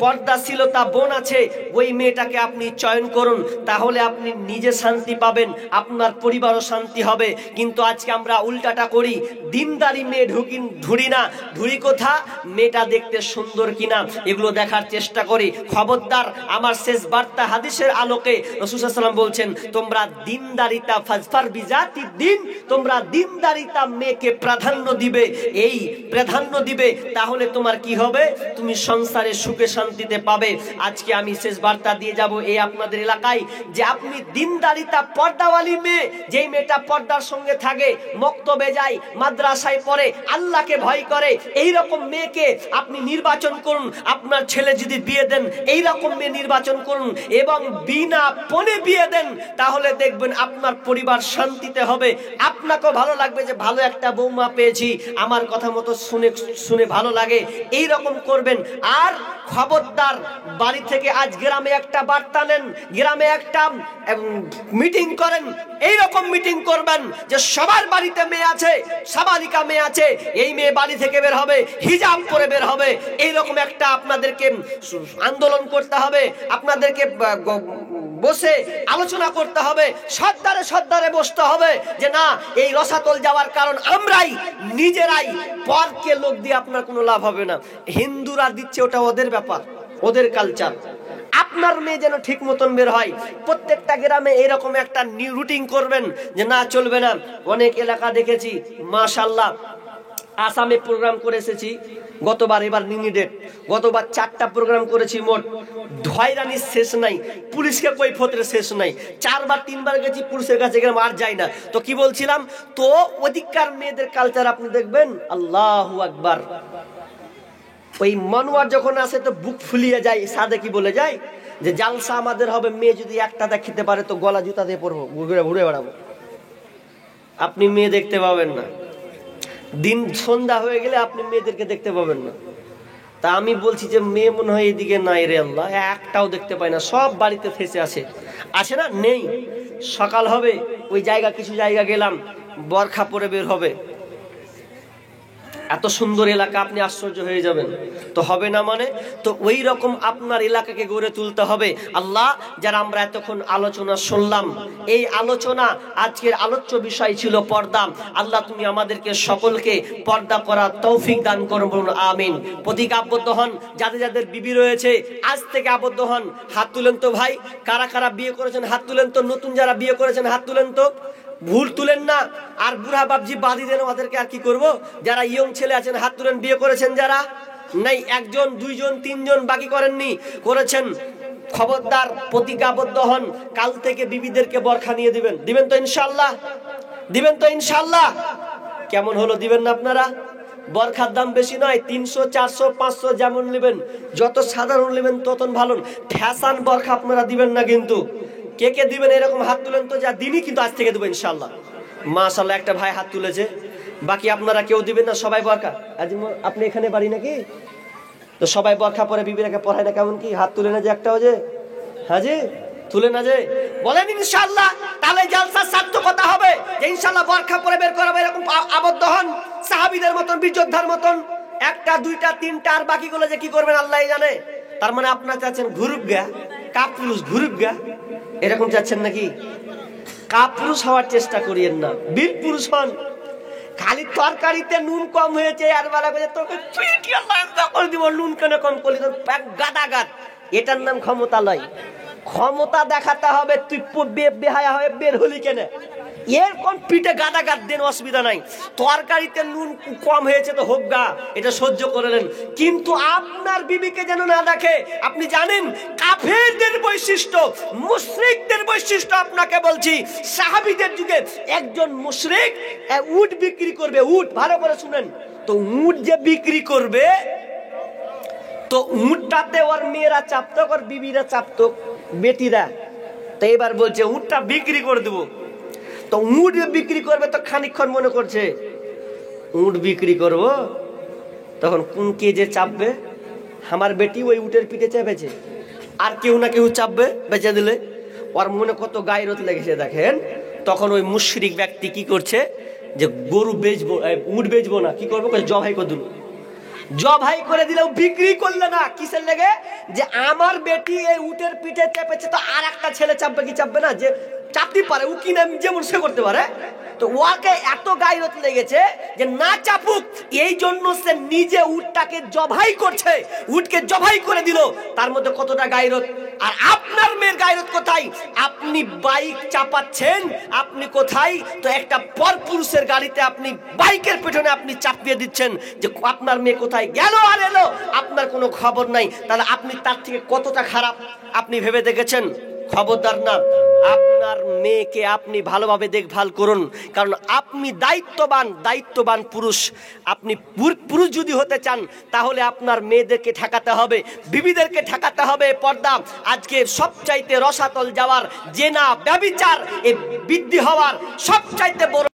পর্দাশীলতা বোন আছে, ওই মেয়েটাকে আপনি চয়ন করুন, তাহলে আপনি নিজে শান্তি পাবেন, আপনার পরিবারও শান্তি হবে। কিন্তু আজকে আমরা উল্টাটা করি, দিনদারি মেয়ে ধুরি না, ধুরি কোথা, মেয়েটা দেখতে সুন্দর কিনা এগুলো দেখার চেষ্টা করি। খবরদার, আমার শেষ বার্তা হাদিসের আলোকে রাসূল সাল্লাল্লাহু আলাইহি ওয়াসাল্লাম বলছেন, তোমরা দিনদারিতা ফাজফার বিজাতি দিন, তোমরা দিনদারিতা মেয়েকে প্রাধান্য দিবে। এই প্রাধান্য দিবে, তাহলে তোমার কি হবে, তুমি সংসারে সুখে শান্তি শান্তিতে পাবে। আজকে আমি শেষ বার্তা দিয়ে যাব এই আপনাদের এলাকায়, যে আপনি দিনদারিতা পর্দাওয়ালি মেয়ে, যেই মেয়েটা পর্দার সঙ্গে থাকে, মক্তবে যায়, মাদ্রাসায় পড়ে, আল্লাহকে ভয় করে, এই রকম মেয়েকে আপনি নির্বাচন করুন। আপনার ছেলে যদি বিয়ে দেন, এই রকম মেয়ে নির্বাচন করুন এবং বিনা পণে বিয়ে দেন, তাহলে দেখবেন আপনার পরিবার শান্তিতে হবে, আপনাকেও ভালো লাগবে যে ভালো একটা বৌমা পেয়েছি, আমার কথা মতো শুনে ভালো লাগে, এই রকম করবেন। আর খবরদার, বাড়ি থেকে আজ গ্রামে একটা বার্তা নেন, গ্রামে একটা মিটিং করেন, এই রকম মিটিং করবেন যে সবার বাড়িতে মেয়ে আছে, সাবালিকা মেয়ে আছে, এই মেয়ে বাড়ি থেকে বের হবে, হিজাব পরে বের হবে, এই রকম একটা আপনাদেরকে আন্দোলন করতে হবে, আপনাদেরকে বসে আলোচনা করতে হবে, সর্দারে বসতে হবে যে না, এই রসাতল যাওয়ার কারণ আমরাই নিজেরাই, পরকে লোক দিয়ে আপনার কোনো লাভ হবে না। হিন্দুরা দিচ্ছে, ওটা ওদের ব্যাপার, ওদের কালচার। আপনার মেয়ে যেন ঠিক মতন বের হয়। প্রত্যেকটা গ্রামে এরকম একটা রুটিন করবেন যে না, চলবে না। অনেক এলাকা দেখেছি মাশাআল্লাহ, আসামে প্রোগ্রাম করে এসেছি গতবার, এবার মিনি ডেট, গতবার 4টা প্রোগ্রাম করেছি মোট, হয়রানির শেষ নাই, পুলিশকে কৈফিয়তের শেষ নাই, 4বার 3বার গেছি, পুলিশের কাছে গেলাম, আর যাই না। তো কি বলছিলাম, তো ওদিককার মেয়েদের কালচার আপনি দেখবেন, আল্লাহু আকবার, ওই মনোয়ার যখন আসে তো বুক ফুলিয়ে যায়, সাদে কি বলে যায় যে জালসা আমাদের হবে, মেয়ে যদি একটা খেতে পারে তো গলা জুতা দিয়ে পড়বো, ঘুরে বেড়াবো। আপনি মেয়ে দেখতে পাবেন না, দিন সন্ধ্যা হয়ে গেলে আপনি মেয়েদেরকে দেখতে পাবেন না। তা আমি বলছি যে মেয়ে মনে হয় এদিকে নাই রে আল্লাহ, একটাও দেখতে পাই না, সব বাড়িতে ফেসে আসে না, নেই। সকাল হবে, ওই জায়গা কিছু জায়গা গেলাম, বরখা পরে বের হবে। এত সুন্দর এলাকা, আপনি আশ্চর্য হয়ে যাবেন। তো হবে না মানে, তো ওই রকম আপনার এলাকাকে গড়ে তুলতে হবে। আল্লাহ, যারা আমরা এতক্ষণ আলোচনা শুনলাম, এই আলোচনা আজকের আলোচ্য বিষয় ছিল পর্দা। আল্লাহ, তুমি আমাদেরকে সকলকে পর্দা করার তৌফিক দান করুন, বলুন আমিন। প্রতীক আবদ্ধ হন, যাদের যাদের বিবি রয়েছে আজ থেকে আবদ্ধ হন। হাত তুলেন তো ভাই, কারা কারা বিয়ে করেছেন হাত তুলেন তো, নতুন যারা বিয়ে করেছেন হাত তুলেন তো, ভুল তুলেন না। আর বুড়া বাবজি বাদি দেন, ওদেরকে আর কি করবো। যারা ইয়ং ছেলে আছেন হাত তুলেন, বিয়ে করেছেন যারা, নাই 1 জন 2 জন 3 জন বাকি করেননি, করেছেন, খবরদার প্রতিজ্ঞাবদ্ধ হন, কাল থেকে বিবিদেরকে বরখা নিয়ে দিবেন তো ইনশাআল্লাহ, দিবেন তো ইনশাআল্লাহ। কেমন হলো, দিবেন না আপনারা? বরখার দাম বেশি নয়, 300 400 500 যেমন নেবেন, যত সাধারণ নেবেন তত ভালো। ফ্যাশন বরখা আপনারা দিবেন না কিন্তু। কে কে দিবেন এরকম হাত তুলেন তো, যা দিনই কিন্তু আজ থেকে দেবো ইনশাআল্লাহ। মাশাআল্লাহ, একটা ভাই হাত তুলেছে, বাকি আপনারা কেউ দিবেন না, সবাই বরখা। আপনি এখানে বাড়ি নাকি? তো সবাই বরখা পরে বিবিরাকে পড়ায় না, কেমন কি হাত তুলে না যে একটাও, যে হাজি তুলে না যে, বলেন ইনশাআল্লাহ। তাহলে জালসা সার্থকতা হবে যে ইনশাআল্লাহ বরখা পরে বের করাবে, এরকম আবদ্ধ হন সাহাবীদের মতন, বীর যোদ্ধার মতন। 1টা 2টা 3টা, আর বাকিগুলো যে কি করবেন আল্লাহই জানে। তার মানে আপনারা চাচ্ছেন ঘুরুক গা, কাপুরুষ ঘুরুক গা, এরকম চাচ্ছেন নাকি? কাপুরুষ হওয়ার চেষ্টা করিয়েন না, বীর পুরুষ হন। খালি তরকারিতে নুন কম হয়েছে আর বলা করে তোকে করে দিব, নুন কেন কম করলি, তোর গাদাগাদ। এটার নাম ক্ষমতা লয়। ক্ষমতা দেখাতে হবে। তুই বেহায়া হয়ে বের হলি কেন, এরকম পিঠে গাদাগাদ দেন, অসুবিধা নাই। তরকারিতে নুন কম হয়েছে তো হোক গা, এটা সহ্য করলেন, কিন্তু আপনার বিবিকে যেন না দেখে। আপনি জানেন কাফেরদের বৈশিষ্ট্য, মুশরিকদের বৈশিষ্ট্য আপনাকে বলছি। সাহাবীদের যুগে একজন মুশরিক উট বিক্রি করবে, উট, ভালো করে শুনেন তো, উট যে বিক্রি করবে তো উটটাতে ওর মেয়েরা চাপতো, ওর বিবিরা চাপতো, বেটিরা। তো এবার বলছে উটটা বিক্রি করে দেবো। তো উট বিক্রি করবে তো খানিকক্ষণ মনে করছে উট বিক্রি করব, তখন কোন কে যে চাপবে, আমার বেটি ওই উটের পিঠে চেপেছে, আর কেউ না কেউ চাপবে, বেঁচে দিলে ওর মনে কত গায়রত লেগেছে দেখেন। তখন ওই মুশরিক ব্যক্তি কি করছে, যে গরু বেচবো, উট বেচবো না, কি করবো, জবাই করে দিল। জবাই করে দিলেও বিক্রি করলে না, কিসের লেগে, যে আমার বেটি এই উটের পিঠে চেপেছে, তো আর একটা ছেলে চাপবে কি চাপবে না, যে চাপতে পারে, ও কিনা যেমন সে করতে পারে। তো ওকে এত গায়রত লেগেছে যে না চাপুক, এই জন্য সে নিজে উটটাকে জবাই করছে, উটকে জবাই করে দিল। তার মধ্যে কতটা গায়রত। আর আপনার মেয়ের গায়রত কোথায়? আপনি বাইক চাপাচ্ছেন, আপনি কোথায়? তো একটা পরপুরুষের গাড়িতে আপনি বাইকের পেছনে আপনি চাপিয়ে দিচ্ছেন যে আপনার মেয়ে কোথায় গেল আর এলো, আপনার কোনো খবর নাই। তাহলে আপনি তার থেকে কতটা খারাপ আপনি ভেবে দেখেছেন? খবরদার না, আপনার মেয়েকে আপনি ভালোভাবে দেখভাল করুন, কারণ আপনি দায়িত্ববান পুরুষ। আপনি পুরুষ যদি হতে চান তাহলে আপনার মেয়েদেরকে ঠেকাতে হবে, বিবিদেরকে ঠেকাতে হবে। পর্দা আজকে সবচাইতে রসাতল যাওয়ার, জেনা ব্যভিচার এ বৃদ্ধি হওয়ার সবচাইতে বড়